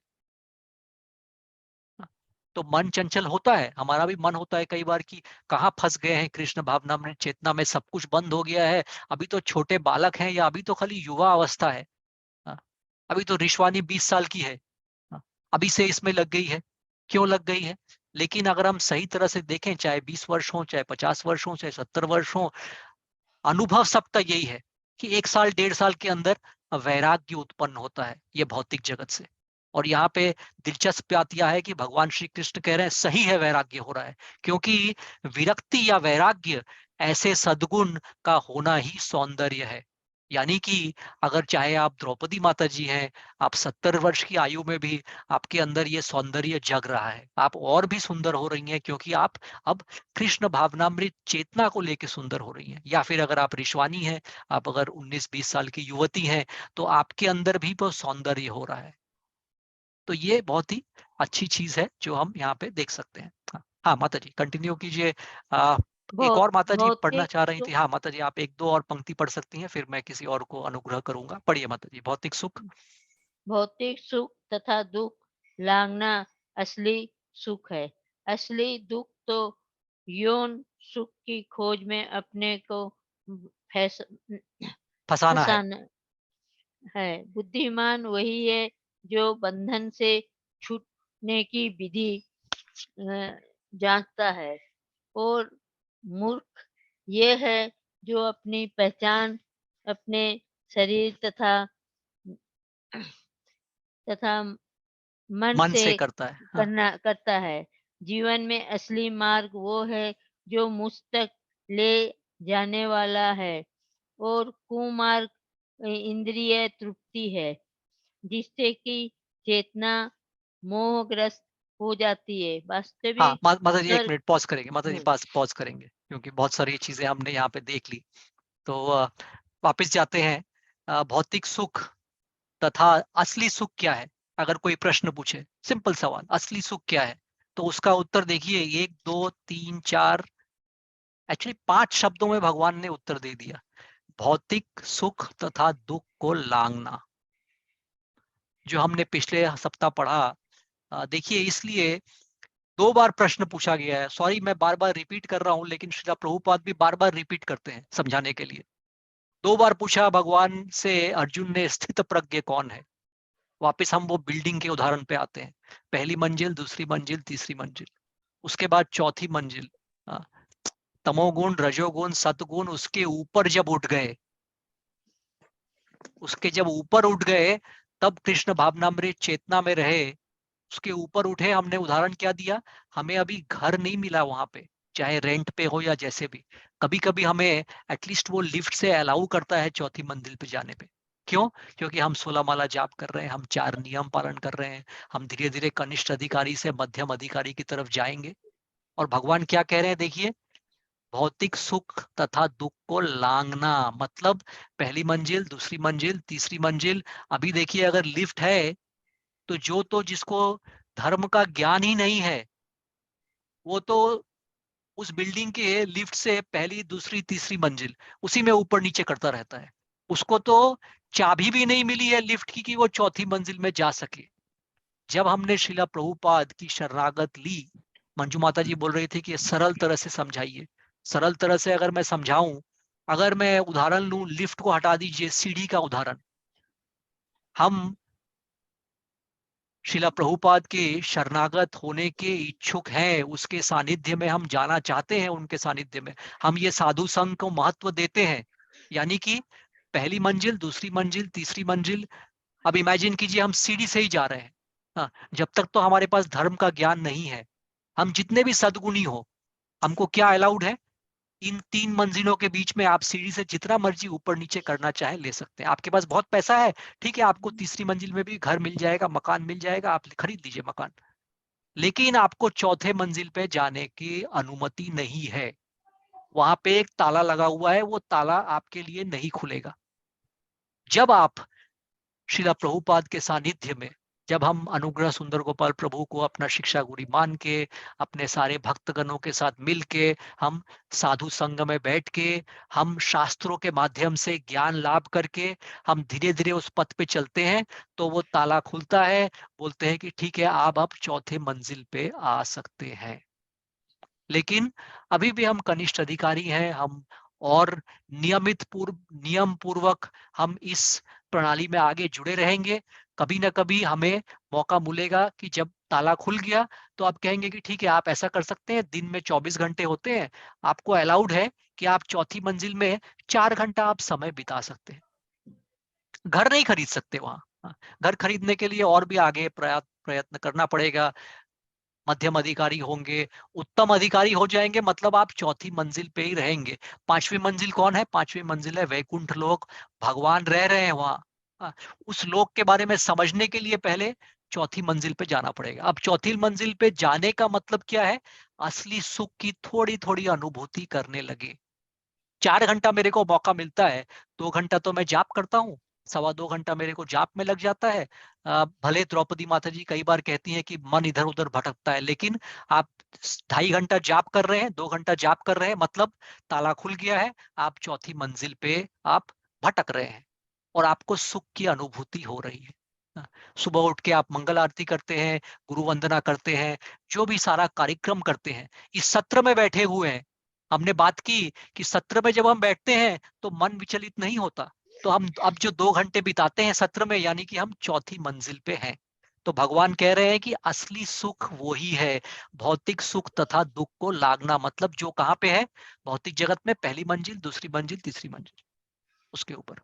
S1: तो मन चंचल होता है, हमारा भी मन होता है कई बार कि कहाँ फंस गए हैं कृष्ण भावना में, चेतना में सब कुछ बंद हो गया है, अभी तो छोटे बालक हैं या अभी तो खाली युवा अवस्था है। हाँ, अभी तो रिश्वानी 20 साल की है, हाँ, अभी से इसमें लग गई है। क्यों लग गई है? लेकिन अगर हम सही तरह से देखें, चाहे 20 वर्ष हो, चाहे 50 वर्ष हो, चाहे 70 वर्ष हो, अनुभव सबका यही है कि 1 साल 1.5 साल के अंदर वैराग्य उत्पन्न होता है ये भौतिक जगत से। और यहाँ पे दिलचस्प बात यह है कि भगवान श्री कृष्ण कह रहे हैं सही है वैराग्य हो रहा है, क्योंकि विरक्ति या वैराग्य ऐसे सद्गुण का होना ही सौंदर्य है। यानी कि अगर चाहे आप द्रौपदी माता जी हैं, आप 70 वर्ष की आयु में भी आपके अंदर ये सौंदर्य जग रहा है, आप और भी सुंदर हो रही हैं, क्योंकि आप अब कृष्ण भावनामृत चेतना को लेकर सुंदर हो रही हैं। या फिर अगर आप रिश्वानी हैं, आप अगर 19-20 साल की युवती हैं, तो आपके अंदर भी वो सौंदर्य हो रहा है। तो ये बहुत ही अच्छी चीज है जो हम यहाँ पे देख सकते हैं। हाँ, हाँ माता जी कंटिन्यू कीजिए। एक और माता जी पढ़ना
S3: भौतिक
S1: चाह रही थी।
S3: सुख,
S1: हाँ माता जी, आप 1-2 और पंक्ति पढ़ सकती हैं, फिर मैं किसी और को अनुग्रह करूंगा। पढ़िए माता जी। भौतिक सुख।
S3: भौतिक सुख तथा दुख लांघना असली सुख है। असली दुख तो यौन सुख की खोज में अपने को फैस
S1: फसाना है।
S3: फसाना है। बुद्धिमान वही है जो बंधन से छूटने की विधि जानता है, और मूर्ख ये है जो अपनी पहचान अपने शरीर तथा मन
S1: मन
S3: से
S1: से करता है। हाँ,
S3: करता है। जीवन में असली मार्ग वो है जो मुझ तक ले जाने वाला है, और कुमार्ग इंद्रिय तृप्ति है, जिससे कि चेतना मोहग्रस्त हो जाती है।
S1: हाँ,
S3: वास्तविक
S1: माता जी 1
S3: स्वर्ग
S1: मिनट पॉज़ करेंगे, माता जी
S3: हम्म,
S1: पास पॉज़ करेंगे, क्योंकि बहुत सारी चीज़ें हमने यहाँ पे देख ली। तो वापस जाते हैं। भौतिक सुख तथा असली सुख क्या है? अगर कोई प्रश्न पूछे, सिंपल सवाल, असली सुख क्या है? तो उसका उत्तर देखिए 1, 2, 3, 4, एक्चुअली 5 शब्दों में भगवान ने उत्तर दे दिया। भौतिक सुख तथा दुःख को लांघना, जो हमने पिछले सप्ताह पढ़ा। देखिए, इसलिए 2 बार प्रश्न पूछा गया है। सॉरी, मैं बार-बार रिपीट कर रहा हूँ, लेकिन श्रील प्रभुपाद भी बार-बार रिपीट करते हैं समझाने के लिए। 2 बार पूछा भगवान से अर्जुन ने, स्थित प्रज्ञ कौन है? वापस हम वो बिल्डिंग के उदाहरण पे आते हैं। पहली मंजिल, दूसरी मंजिल, तीसरी मंजिल, उसके बाद चौथी मंजिल। तमोगुण, रजोगुण, सतगुण उसके ऊपर जब उठ गए, उसके जब ऊपर उठ गए, तब कृष्ण भावनामृत चेतना में रहे। उसके ऊपर उठे, हमने उदाहरण क्या दिया? हमें अभी घर नहीं मिला वहां पे, चाहे रेंट पे हो या जैसे भी। कभी कभी हमें एटलीस्ट वो लिफ्ट से अलाउ करता है चौथी मंजिल पे जाने पे। क्यों? क्योंकि हम 16 माला जाप कर रहे हैं, हम 4 नियम पालन कर रहे हैं, हम धीरे धीरे कनिष्ठ अधिकारी से मध्यम अधिकारी की तरफ जाएंगे। और भगवान क्या कह रहे हैं देखिए, भौतिक सुख तथा दुख को लांघना, मतलब पहली मंजिल, दूसरी मंजिल, तीसरी मंजिल। अभी देखिए, अगर लिफ्ट है तो जिसको धर्म का ज्ञान ही नहीं है, वो तो उस बिल्डिंग के लिफ्ट से पहली, दूसरी, तीसरी मंजिल उसी में ऊपर नीचे करता रहता है। उसको तो चाबी भी नहीं मिली है लिफ्ट की कि वो चौथी मंजिल में जा सके। जब हमने श्रीला प्रभुपाद की शरणागत ली, मंजू माता जी बोल रही थी कि सरल तरह से समझाइए। सरल तरह से अगर मैं समझाऊं, अगर मैं उदाहरण लूं, लिफ्ट को हटा दीजिए, सीढ़ी का उदाहरण। हम शिला प्रभुपाद के शरणागत होने के इच्छुक हैं, उसके सानिध्य में हम जाना चाहते हैं। उनके सानिध्य में हम ये साधु संघ को महत्व देते हैं, यानी कि पहली मंजिल, दूसरी मंजिल, तीसरी मंजिल। अब इमेजिन कीजिए, हम सीढ़ी से ही जा रहे हैं। हाँ, जब तक तो हमारे पास धर्म का ज्ञान नहीं है, हम जितने भी सद्गुणी हो, हमको क्या अलाउड है? इन 3 मंजिलों के बीच में आप सीढ़ी से जितना मर्जी ऊपर नीचे करना चाहे ले सकते हैं। आपके पास बहुत पैसा है, ठीक है, आपको तीसरी मंजिल में भी घर मिल जाएगा, मकान मिल जाएगा, आप खरीद लीजिए मकान। लेकिन आपको चौथे मंजिल पे जाने की अनुमति नहीं है। वहां पे एक ताला लगा हुआ है, वो ताला आपके लिए नहीं खुलेगा। जब आप श्रीला प्रभुपाद के सानिध्य में, जब हम अनुग्रह सुंदर गोपाल प्रभु को अपना शिक्षा गुरु मान के, अपने सारे भक्तगणों के साथ मिल के, हम साधु संग में बैठ के, हम शास्त्रों के माध्यम से ज्ञान लाभ करके हम धीरे धीरे उस पथ पे चलते हैं, तो वो ताला खुलता है। बोलते हैं कि ठीक है, आप चौथे मंजिल पे आ सकते हैं। लेकिन अभी भी हम कनिष्ठ अधिकारी हैं, हम और नियम पूर्वक हम इस प्रणाली में आगे जुड़े रहेंगे। कभी ना कभी हमें मौका मिलेगा कि जब ताला खुल गया, तो आप कहेंगे कि ठीक है, आप ऐसा कर सकते हैं, दिन में 24 घंटे होते हैं, आपको अलाउड है कि आप चौथी मंजिल में 4 घंटा आप समय बिता सकते हैं। घर नहीं खरीद सकते वहां। घर खरीदने के लिए और भी आगे प्रयत्न करना पड़ेगा। मध्यम अधिकारी होंगे, उत्तम अधिकारी हो जाएंगे, मतलब आप चौथी मंजिल पे ही रहेंगे। 5वीं मंजिल कौन है? 5वीं मंजिल है वैकुंठ लोक, भगवान रह रहे हैं वहां। उस लोक के बारे में समझने के लिए पहले चौथी मंजिल पे जाना पड़ेगा। अब चौथी मंजिल पे जाने का मतलब क्या है? असली सुख की थोड़ी थोड़ी अनुभूति करने लगे। 4 घंटा मेरे को मौका मिलता है, 2 घंटा तो मैं जाप करता हूँ, 2.25 घंटा मेरे को जाप में लग जाता है। भले द्रौपदी माता जी कई बार कहती हैं कि मन इधर उधर भटकता है, लेकिन आप 2.5 घंटा जाप कर रहे हैं, 2 घंटा जाप कर रहे हैं, मतलब ताला खुल गया है, आप चौथी मंजिल पे आप भटक रहे हैं और आपको सुख की अनुभूति हो रही है। सुबह उठ के आप मंगल आरती करते हैं, गुरु वंदना करते हैं, जो भी सारा कार्यक्रम करते हैं, इस सत्र में बैठे हुए हैं। हमने बात की कि सत्र में जब हम बैठते हैं तो मन विचलित नहीं होता। तो हम अब जो 2 घंटे बिताते हैं सत्र में, यानी कि हम चौथी मंजिल पे हैं। तो भगवान कह रहे हैं कि असली सुख वही है, भौतिक सुख तथा दुख को लागना। मतलब जो कहाँ पे है, भौतिक जगत में पहली मंजिल, दूसरी मंजिल, तीसरी मंजिल, उसके ऊपर।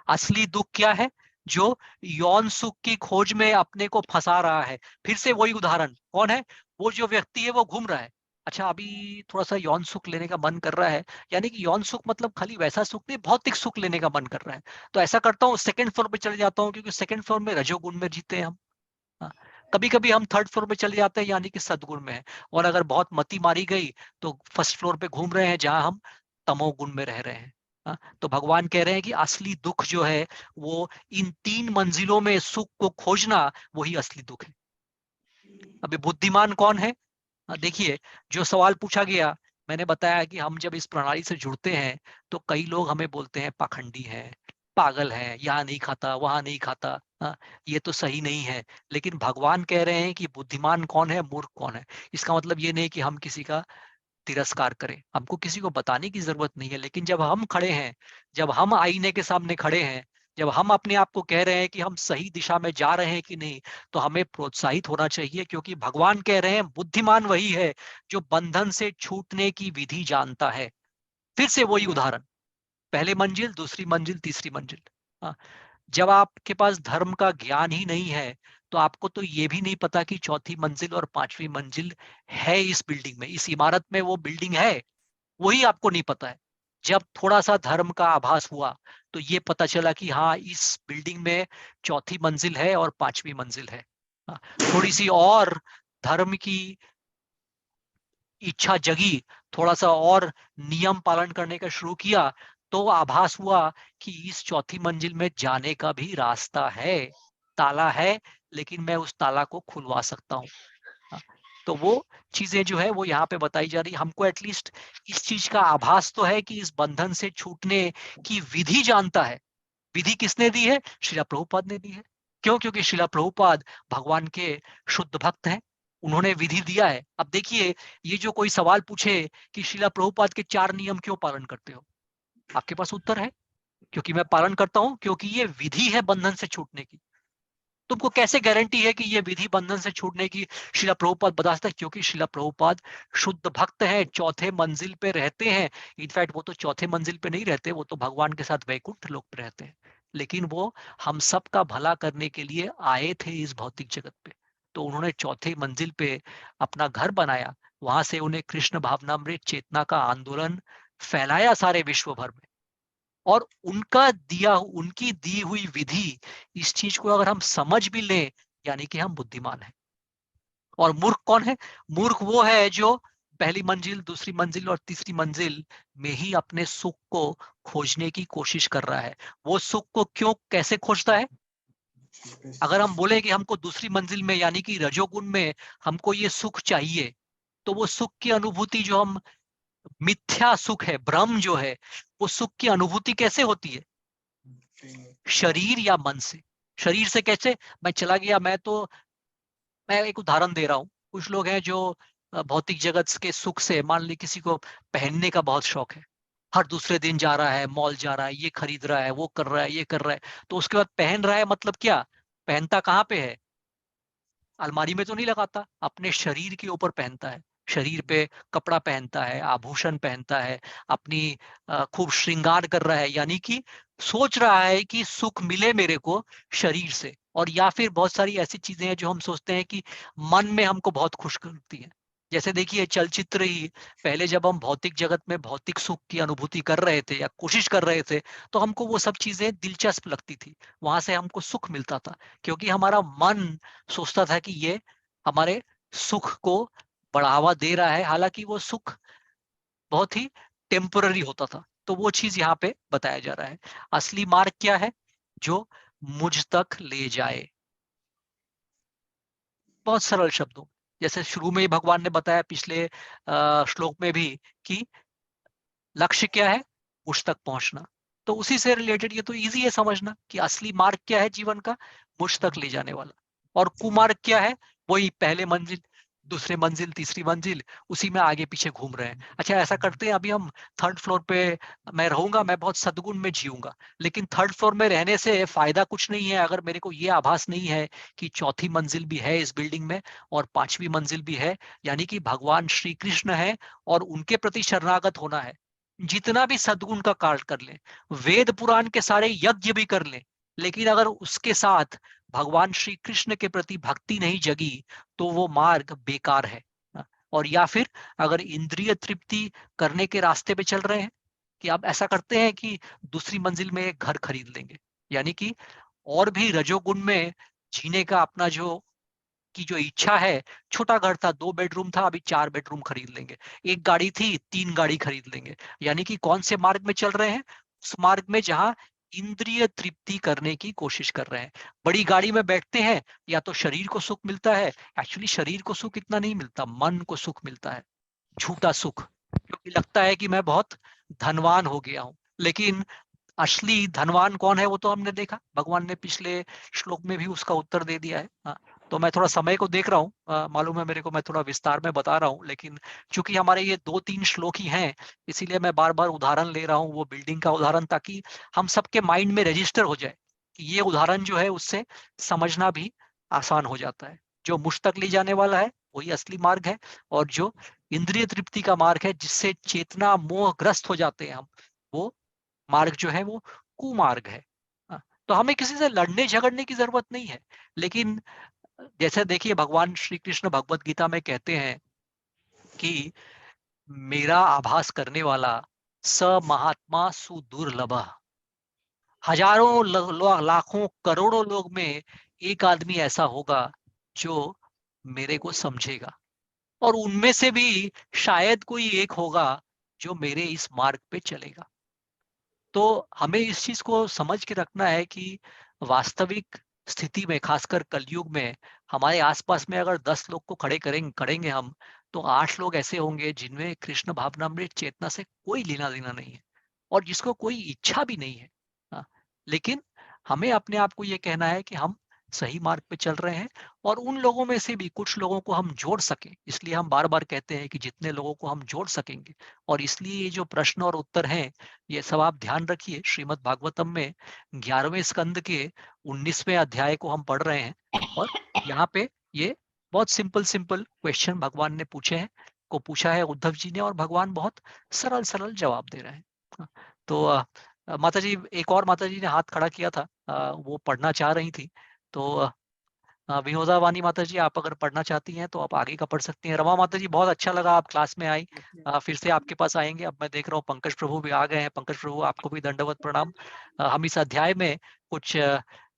S1: असली दुख क्या है? जो यौन सुख की खोज में अपने को फंसा रहा है। फिर से वही उदाहरण, कौन है? वो जो व्यक्ति है वो घूम रहा है। अच्छा, अभी थोड़ा सा यौन सुख लेने का मन कर रहा है, यानी कि यौन सुख मतलब खाली वैसा सुख नहीं, भौतिक सुख लेने का मन कर रहा है। तो ऐसा करता हूँ, सेकंड फ्लोर पे चले जाता हूँ, क्योंकि सेकंड फ्लोर में रजोगुण में जीते हैं हम। कभी कभी हम थर्ड फ्लोर पे चले जाते हैं, यानी कि सदगुण में है। और अगर बहुत मती मारी गई तो फर्स्ट फ्लोर पे घूम रहे हैं, जहां हम तमोगुण में रह रहे हैं। तो भगवान कह रहे हैं कि असली दुख जो है वो इन 3 मंजिलों में सुख को खोजना, वही असली दुख है। अभी बुद्धिमान कौन है? देखिए, जो सवाल पूछा गया, मैंने बताया कि हम जब इस प्रणाली से जुड़ते हैं तो कई लोग हमें बोलते हैं पाखंडी हैं, पागल हैं, यहाँ नहीं खाता, वहां नहीं खाता, ये तो सही नहीं है। लेकिन भगवान कह रहे हैं कि बुद्धिमान कौन है, मूर्ख कौन है। इसका मतलब ये नहीं कि हम किसी का तिरस्कार करें, हमको किसी को बताने की जरूरत नहीं है। लेकिन जब हम खड़े हैं, जब हम आईने के सामने खड़े हैं, जब हम अपने आप को कह रहे हैं कि हम सही दिशा में जा रहे हैं कि नहीं, तो हमें प्रोत्साहित होना चाहिए। क्योंकि भगवान कह रहे हैं बुद्धिमान वही है जो बंधन से छूटने की विधि जानता है। फिर से वही उदाहरण, पहले मंजिल, दूसरी मंजिल, तीसरी मंजिल। हाँ, जब आपके पास धर्म का ज्ञान ही नहीं है तो आपको तो ये भी नहीं पता कि चौथी मंजिल और पांचवी मंजिल है इस बिल्डिंग में, इस इमारत में वो बिल्डिंग है, वही आपको नहीं पता है। जब थोड़ा सा धर्म का आभास हुआ तो ये पता चला कि हाँ, इस बिल्डिंग में चौथी मंजिल है और पांचवी मंजिल है। थोड़ी सी और धर्म की इच्छा जगी, थोड़ा सा और नियम पालन करने का शुरू किया, तो आभास हुआ कि इस चौथी मंजिल में जाने का भी रास्ता है, ताला है, लेकिन मैं उस ताला को खुलवा सकता हूँ। तो वो चीजें जो है वो यहाँ पे बताई जा रही है। हमको एटलीस्ट इस चीज का आभास तो है कि इस बंधन से छूटने की विधि जानता है। विधि किसने दी है? श्रीला प्रभुपाद ने दी है। क्यों? क्योंकि श्रीला प्रभुपाद भगवान के शुद्ध भक्त हैं, उन्होंने विधि दिया है। अब देखिए, ये जो कोई सवाल पूछे कि श्रीला प्रभुपाद के 4 नियम क्यों पालन करते हो, आपके पास उत्तर है, क्योंकि मैं पालन करता हूं, क्योंकि ये विधि है बंधन से छूटने की। तुमको कैसे गारंटी है कि ये विधि बंधन से छूटने की? श्रीला प्रभुपाद बता सकते हैं, क्योंकि श्रीला प्रभुपाद शुद्ध भक्त हैं, चौथे मंजिल पे रहते हैं। इनफैक्ट वो तो चौथे मंजिल पे नहीं रहते, वो तो भगवान के साथ वैकुंठ लोक पे रहते हैं। लेकिन वो हम सब का भला करने के लिए आए थे इस भौतिक जगत पे। तो उन्होंने चौथे मंजिल पे अपना घर बनाया, वहां से उन्हें कृष्ण भावनामृत चेतना का आंदोलन फैलाया सारे विश्व भर में। और उनकी दी हुई विधि, इस चीज को अगर हम समझ भी लें, यानी कि हम बुद्धिमान हैं। और मूर्ख कौन है? मूर्ख वो है जो पहली मंजिल, दूसरी मंजिल और तीसरी मंजिल में ही अपने सुख को खोजने की कोशिश कर रहा है। वो सुख को क्यों, कैसे खोजता है? अगर हम बोले कि हमको दूसरी मंजिल में, यानी कि रजोगुण में हमको ये सुख चाहिए, तो वो सुख की अनुभूति जो हम, मिथ्या सुख है, भ्रम जो है, वो सुख की अनुभूति कैसे होती है? शरीर या मन से। शरीर से कैसे? मैं चला गया, मैं एक उदाहरण दे रहा हूँ। कुछ लोग हैं जो भौतिक जगत के सुख से, मान ली किसी को पहनने का बहुत शौक है, हर दूसरे दिन जा रहा है, मॉल जा रहा है, ये खरीद रहा है, वो कर रहा है, ये कर रहा है, तो उसके बाद पहन रहा है, मतलब क्या पहनता कहाँ पे है? अलमारी में तो नहीं लगाता, अपने शरीर के ऊपर पहनता है। शरीर पे कपड़ा पहनता है, आभूषण पहनता है, अपनी खूब श्रृंगार कर रहा है, यानी कि सोच रहा है कि सुख मिले मेरे को शरीर से। और या फिर बहुत सारी ऐसी चीजें हैं जो हम सोचते हैं कि मन में हमको बहुत खुश करती हैं। जैसे देखिए, चलचित्र ही, पहले जब हम भौतिक जगत में भौतिक सुख की अनुभूति कर रहे थे या कोशिश कर रहे थे, तो हमको वो सब चीजें दिलचस्प लगती थी, वहां से हमको सुख मिलता था, क्योंकि हमारा मन सोचता था कि ये हमारे सुख को बढ़ावा दे रहा है। हालांकि वो सुख बहुत ही टेम्पररी होता था। तो वो चीज यहाँ पे बताया जा रहा है। असली मार्ग क्या है? जो मुझ तक ले जाए। बहुत सरल शब्दों, जैसे शुरू में ही भगवान ने बताया, पिछले श्लोक में भी, कि लक्ष्य क्या है? मुझ तक पहुंचना। तो उसी से रिलेटेड ये तो इजी है समझना कि असली मार्ग क्या है जीवन का, मुझ तक ले जाने वाला, और कुमार्ग क्या है, वही पहले मंजिल, दूसरे मंजिल, तीसरी मंजिल, उसी में आगे पीछे घूम रहे हैं। अच्छा ऐसा करते हैं, अभी हम 3rd फ्लोर पे मैं रहूंगा, मैं बहुत सद्गुण में जीऊंगा, लेकिन 3rd फ्लोर में रहने से फायदा कुछ नहीं है अगर मेरे को ये आभास नहीं है कि 4थी मंजिल भी है इस बिल्डिंग में और 5वीं मंजिल भी है, यानी कि भगवान श्री कृष्ण है और उनके प्रति शरणागत होना है। जितना भी सद्गुण का कार्य कर लें, वेद पुराण के सारे यज्ञ भी कर लें, लेकिन अगर उसके साथ भगवान श्री कृष्ण के प्रति भक्ति नहीं जगी तो वो मार्ग बेकार है। और या फिर अगर इंद्रिय तृप्ति करने के रास्ते पे चल रहे हैं कि आप ऐसा करते हैं कि दूसरी मंजिल में एक घर खरीद लेंगे, यानी कि और भी रजोगुण में जीने का अपना जो की जो इच्छा है, छोटा घर था 2 बेडरूम था, अभी 4 बेडरूम खरीद लेंगे, एक गाड़ी थी 3 गाड़ी खरीद लेंगे, यानी कि कौन से मार्ग में चल रहे हैं, उस मार्ग में जहां इंद्रिय तृप्ति करने की कोशिश कर रहे हैं। बड़ी गाड़ी में बैठते हैं या तो शरीर को सुख मिलता है, एक्चुअली शरीर को सुख इतना नहीं मिलता, मन को सुख मिलता है, झूठा सुख, क्योंकि लगता है कि मैं बहुत धनवान हो गया हूं, लेकिन असली धनवान कौन है वो तो हमने देखा, भगवान ने पिछले श्लोक में भी उसका उत्तर दे दिया है। हाँ, तो मैं थोड़ा समय को देख रहा हूँ, मालूम है मेरे को, मैं थोड़ा विस्तार में बता रहा हूँ, लेकिन चूंकि हमारे ये 2-3 श्लोक ही हैं, इसीलिए मैं बार बार उदाहरण ले रहा हूँ, वो बिल्डिंग का उदाहरण, ताकि हम सबके माइंड में रजिस्टर हो जाए कि ये उदाहरण जो है उससे समझना भी आसान हो जाता है। जो मुझ तक ले जाने वाला है वही असली मार्ग है, और जो इंद्रिय तृप्ति का मार्ग है जिससे चेतना मोहग्रस्त हो जाते हैं हम, वो मार्ग जो है वो कुमार्ग है। तो हमें किसी से लड़ने झगड़ने की जरूरत नहीं है, लेकिन जैसे देखिए भगवान श्री कृष्ण भगवत गीता में कहते हैं कि मेरा आभास करने वाला स महात्मा सुदुर्लभ, हजारों लाखों करोड़ों लोग में एक आदमी ऐसा होगा जो मेरे को समझेगा, और उनमें से भी शायद कोई एक होगा जो मेरे इस मार्ग पे चलेगा। तो हमें इस चीज को समझ के रखना है कि वास्तविक स्थिति में, खासकर कलयुग में, हमारे आसपास में अगर 10 लोग को खड़े करेंगे हम, तो 8 लोग ऐसे होंगे जिनमें कृष्ण भावनामृत चेतना से कोई लेना देना नहीं है और जिसको कोई इच्छा भी नहीं है। हाँ, लेकिन हमें अपने आप को ये कहना है कि हम सही मार्ग पे चल रहे हैं, और उन लोगों में से भी कुछ लोगों को हम जोड़ सकें, इसलिए हम बार बार कहते हैं कि जितने लोगों को हम जोड़ सकेंगे। और इसलिए ये जो प्रश्न और उत्तर हैं, ये सब आप ध्यान रखिए, श्रीमद् भागवतम में 11वें स्कंद के 19वें अध्याय को हम पढ़ रहे हैं, और यहाँ पे ये बहुत सिंपल क्वेश्चन भगवान ने पूछा है उद्धव जी ने, और भगवान बहुत सरल जवाब दे रहे हैं। तो माता जी, एक और माता जी ने हाथ खड़ा किया था, वो पढ़ना चाह रही थी, तो विनोदा वानी माता जी, आप अगर पढ़ना चाहती हैं तो आप आगे का पढ़ सकती हैं। रमा माता जी, बहुत अच्छा लगा आप क्लास में आई, फिर से आपके पास आएंगे। अब मैं देख रहा हूँ पंकज प्रभु भी आ गए हैं। पंकज प्रभु, आपको भी दंडवत प्रणाम। हम इस अध्याय में कुछ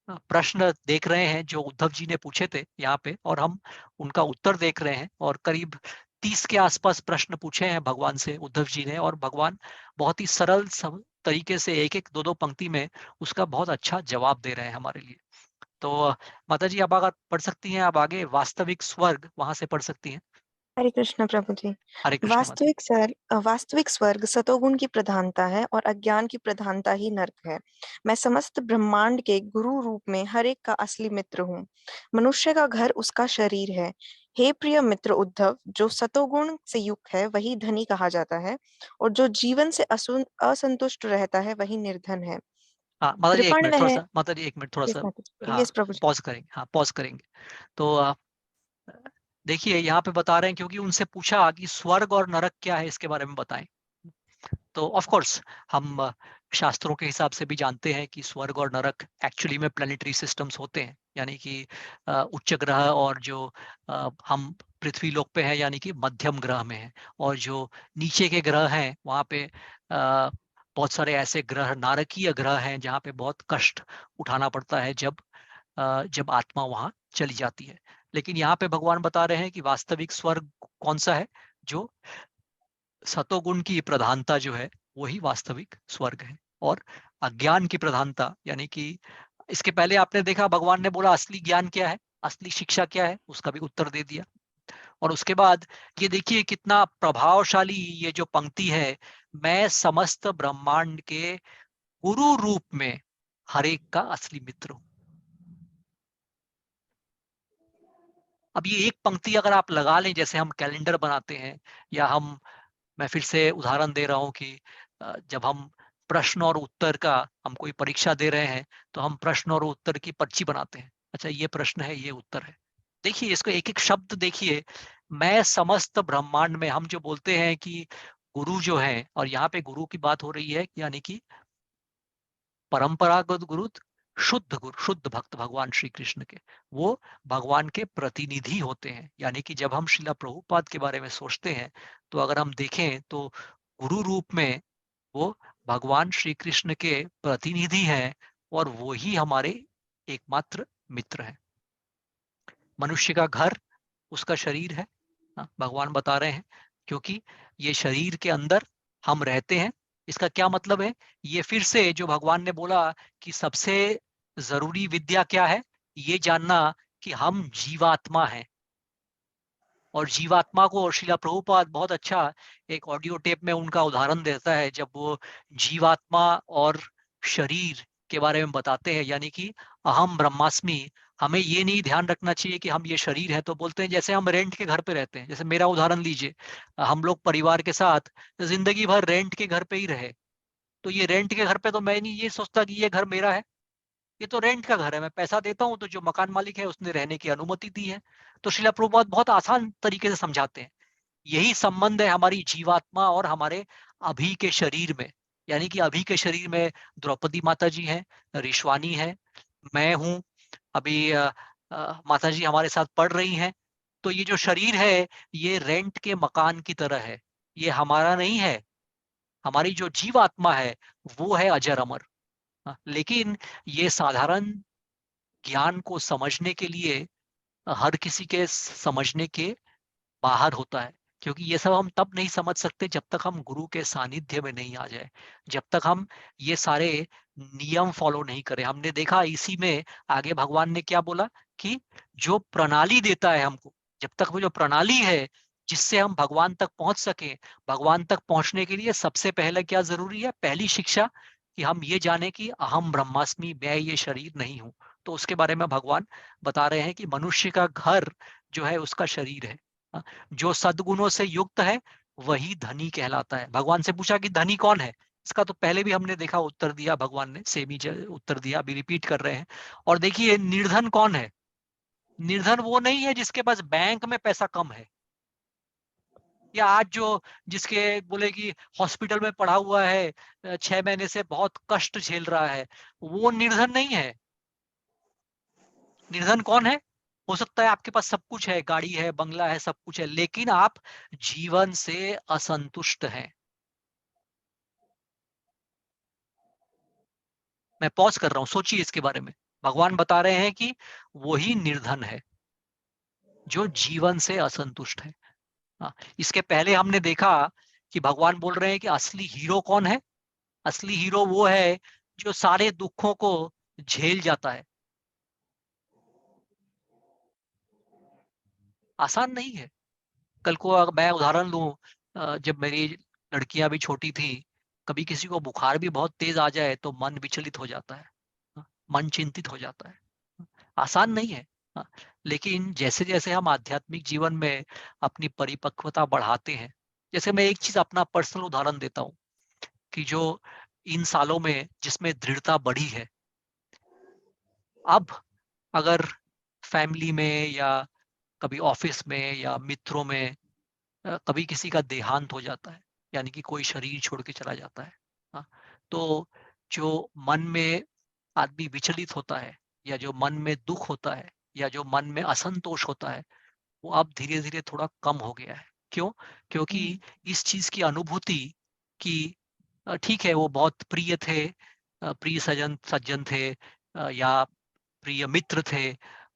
S1: प्रश्न देख रहे हैं जो उद्धव जी ने पूछे थे यहाँ पे, और हम उनका उत्तर देख रहे हैं, और करीब 30 के आसपास प्रश्न पूछे हैं भगवान से उद्धव जी ने, और भगवान बहुत ही सरल तरीके से एक एक 2-2 पंक्ति में उसका बहुत अच्छा जवाब दे रहे हैं हमारे लिए। तो माता जी, आप अगर पढ़ सकती हैं, आप आगे वास्तविक स्वर्ग वहां से पढ़ सकती हैं।
S5: हरे कृष्ण प्रभु जी।
S1: हरे कृष्ण माता जी।
S5: वास्तविक स्वर्ग सतोगुण की प्रधानता है और अज्ञान की प्रधानता ही नरक है। मैं समस्त ब्रह्मांड के गुरु रूप में हर एक का असली मित्र हूँ। मनुष्य का घर उसका शरीर है। हे प्रिय मित्र उद्धव, जो सतोगुण से युक्त है वही धनी कहा जाता है, और जो जीवन से असंतुष्ट रहता है वही निर्धन है।
S1: हाँ माता जी, एक
S5: कृपण
S1: मिनट थोड़ा
S5: वह
S1: सा, माता जी 1 मिनट थोड़ा
S5: यस
S1: सा,
S5: माता जी,
S1: हाँ
S5: यस प्रभु जी।
S1: पॉज करेंगे, हाँ पॉज करेंगे। तो देखिए यहाँ पे बता रहे हैं, क्योंकि उनसे पूछा कि स्वर्ग और नरक क्या है, इसके बारे में बताएं। तो ऑफ कोर्स हम शास्त्रों के हिसाब से भी जानते हैं कि स्वर्ग और नरक एक्चुअली में प्लेनेटरी सिस्टम्स होते हैं, यानी कि उच्च ग्रह, और जो हम पृथ्वी लोक पे हैं यानी कि मध्यम ग्रह में है, और जो नीचे के ग्रह हैं वहाँ पे बहुत सारे ऐसे ग्रह, नारकीय ग्रह हैं, जहाँ पे बहुत कष्ट उठाना पड़ता है जब आत्मा वहाँ चली जाती है। लेकिन यहाँ पे भगवान बता रहे हैं कि वास्तविक स्वर्ग कौन सा है, जो सतोगुण की प्रधानता जो है वही वास्तविक स्वर्ग है, और अज्ञान की प्रधानता, यानी कि इसके पहले आपने देखा भगवान ने बोला असली ज्ञान क्या है, असली शिक्षा क्या है, उसका भी उत्तर दे दिया। और उसके बाद ये देखिए कितना प्रभावशाली ये जो पंक्ति है, मैं समस्त ब्रह्मांड के गुरु रूप में हर एक का असली मित्र हूं। अब ये एक पंक्ति अगर आप लगा लें, जैसे हम कैलेंडर बनाते हैं, या मैं फिर से उदाहरण दे रहा हूं कि जब हम प्रश्न और उत्तर का, हम कोई परीक्षा दे रहे हैं तो हम प्रश्न और उत्तर की पर्ची बनाते हैं। अच्छा, ये प्रश्न है, ये उत्तर है। देखिए इसको एक एक शब्द देखिए। मैं समस्त ब्रह्मांड में, हम जो बोलते हैं कि गुरु जो है, और यहाँ पे गुरु की बात हो रही है, यानी कि परंपरागत गुरु, शुद्ध गुरु, शुद्ध भक्त भगवान श्री कृष्ण के, वो भगवान के प्रतिनिधि होते हैं। यानी कि जब हम श्रीला प्रभुपाद के बारे में सोचते हैं तो अगर हम देखें तो गुरु रूप में वो भगवान श्री कृष्ण के प्रतिनिधि हैं, और वो ही हमारे एकमात्र मित्र हैं। मनुष्य का घर उसका शरीर है, भगवान बता रहे हैं, क्योंकि ये शरीर के अंदर हम रहते हैं। इसका क्या मतलब है? ये फिर से जो भगवान ने बोला कि सबसे जरूरी विद्या क्या है, ये जानना कि हम जीवात्मा हैं। और जीवात्मा को श्रीला प्रभुपाद बहुत अच्छा एक ऑडियो टेप में उनका उदाहरण देता है, जब वो जीवात्मा और शरीर के बारे में बताते हैं, यानी कि अहम ब्रह्मास्मि। हमें ये नहीं ध्यान रखना चाहिए कि हम ये शरीर है, तो बोलते हैं जैसे हम रेंट के घर पे रहते हैं। जैसे मेरा उदाहरण लीजिए, हम लोग परिवार के साथ जिंदगी भर रेंट के घर पे ही रहे, तो ये रेंट के घर पे तो मैं नहीं ये सोचता कि ये घर मेरा है, ये तो रेंट का घर है, मैं पैसा देता हूँ, तो जो मकान मालिक है उसने रहने की अनुमति दी है। तो श्रीला प्रभुपाद बहुत आसान तरीके से समझाते हैं। यही संबंध है हमारी जीवात्मा और हमारे अभी के शरीर में। यानी कि अभी के शरीर में द्रौपदी माता जी हैं, ऋषवानी है, मैं हूँ, अभी माता जी हमारे साथ पढ़ रही हैं। तो ये जो शरीर है ये रेंट के मकान की तरह है, ये हमारा नहीं है। हमारी जो जीवात्मा है वो है अजर अमर। लेकिन ये साधारण ज्ञान को समझने के लिए हर किसी के समझने के बाहर होता है, क्योंकि ये सब हम तब नहीं समझ सकते जब तक हम गुरु के सानिध्य में नहीं आ जाए, जब तक हम ये सारे नियम फॉलो नहीं करें। हमने देखा इसी में आगे भगवान ने क्या बोला कि जो प्रणाली देता है हमको, जब तक वो जो प्रणाली है जिससे हम भगवान तक पहुंच सके, भगवान तक पहुंचने के लिए सबसे पहले क्या जरूरी है? पहली शिक्षा, कि हम ये जाने कि अहम ब्रह्मास्मि, मैं ये शरीर नहीं हूं। तो उसके बारे में भगवान बता रहे हैं कि मनुष्य का घर जो है उसका शरीर है। जो सद्गुणों से युक्त है वही धनी कहलाता है। भगवान से पूछा कि धनी कौन है? इसका तो पहले भी हमने देखा, उत्तर दिया भगवान ने, सेम ही उत्तर दिया, अभी रिपीट कर रहे हैं। और देखिए निर्धन कौन है? निर्धन वो नहीं है जिसके पास बैंक में पैसा कम है, या आज जो जिसके बोले कि हॉस्पिटल में पड़ा हुआ है, 6 महीने से बहुत कष्ट झेल रहा है, वो निर्धन नहीं है। निर्धन कौन है? हो सकता है आपके पास सब कुछ है, गाड़ी है, बंगला है, सब कुछ है, लेकिन आप जीवन से असंतुष्ट हैं। मैं पॉज कर रहा हूं, सोचिए इसके बारे में। भगवान बता रहे हैं कि वही निर्धन है जो जीवन से असंतुष्ट है। इसके पहले हमने देखा कि भगवान बोल रहे हैं कि असली हीरो कौन है? असली हीरो वो है जो सारे दुखों को झेल जाता है। आसान नहीं है। कल को अगर मैं उदाहरण लूं, जब मेरी लड़कियां भी छोटी थी, कभी किसी को बुखार भी बहुत तेज आ जाए तो मन विचलित हो जाता है, मन चिंतित हो जाता है। आसान नहीं है। लेकिन जैसे जैसे हम आध्यात्मिक जीवन में अपनी परिपक्वता बढ़ाते हैं, जैसे मैं एक चीज अपना पर्सनल उदाहरण देता हूँ कि जो इन सालों में जिसमें दृढ़ता बढ़ी है, अब अगर फैमिली में या कभी ऑफिस में या मित्रों में कभी किसी का देहांत हो जाता है, यानी कि कोई शरीर छोड़ के चला जाता है, हाँ, तो जो मन में आदमी विचलित होता है, या जो मन में दुख होता है, या जो मन में असंतोष होता है, वो अब धीरे धीरे थोड़ा कम हो गया है। क्यों? क्योंकि इस चीज की अनुभूति कि ठीक है वो बहुत प्रिय थे, प्रिय सज्जन सज्जन थे, या प्रिय मित्र थे,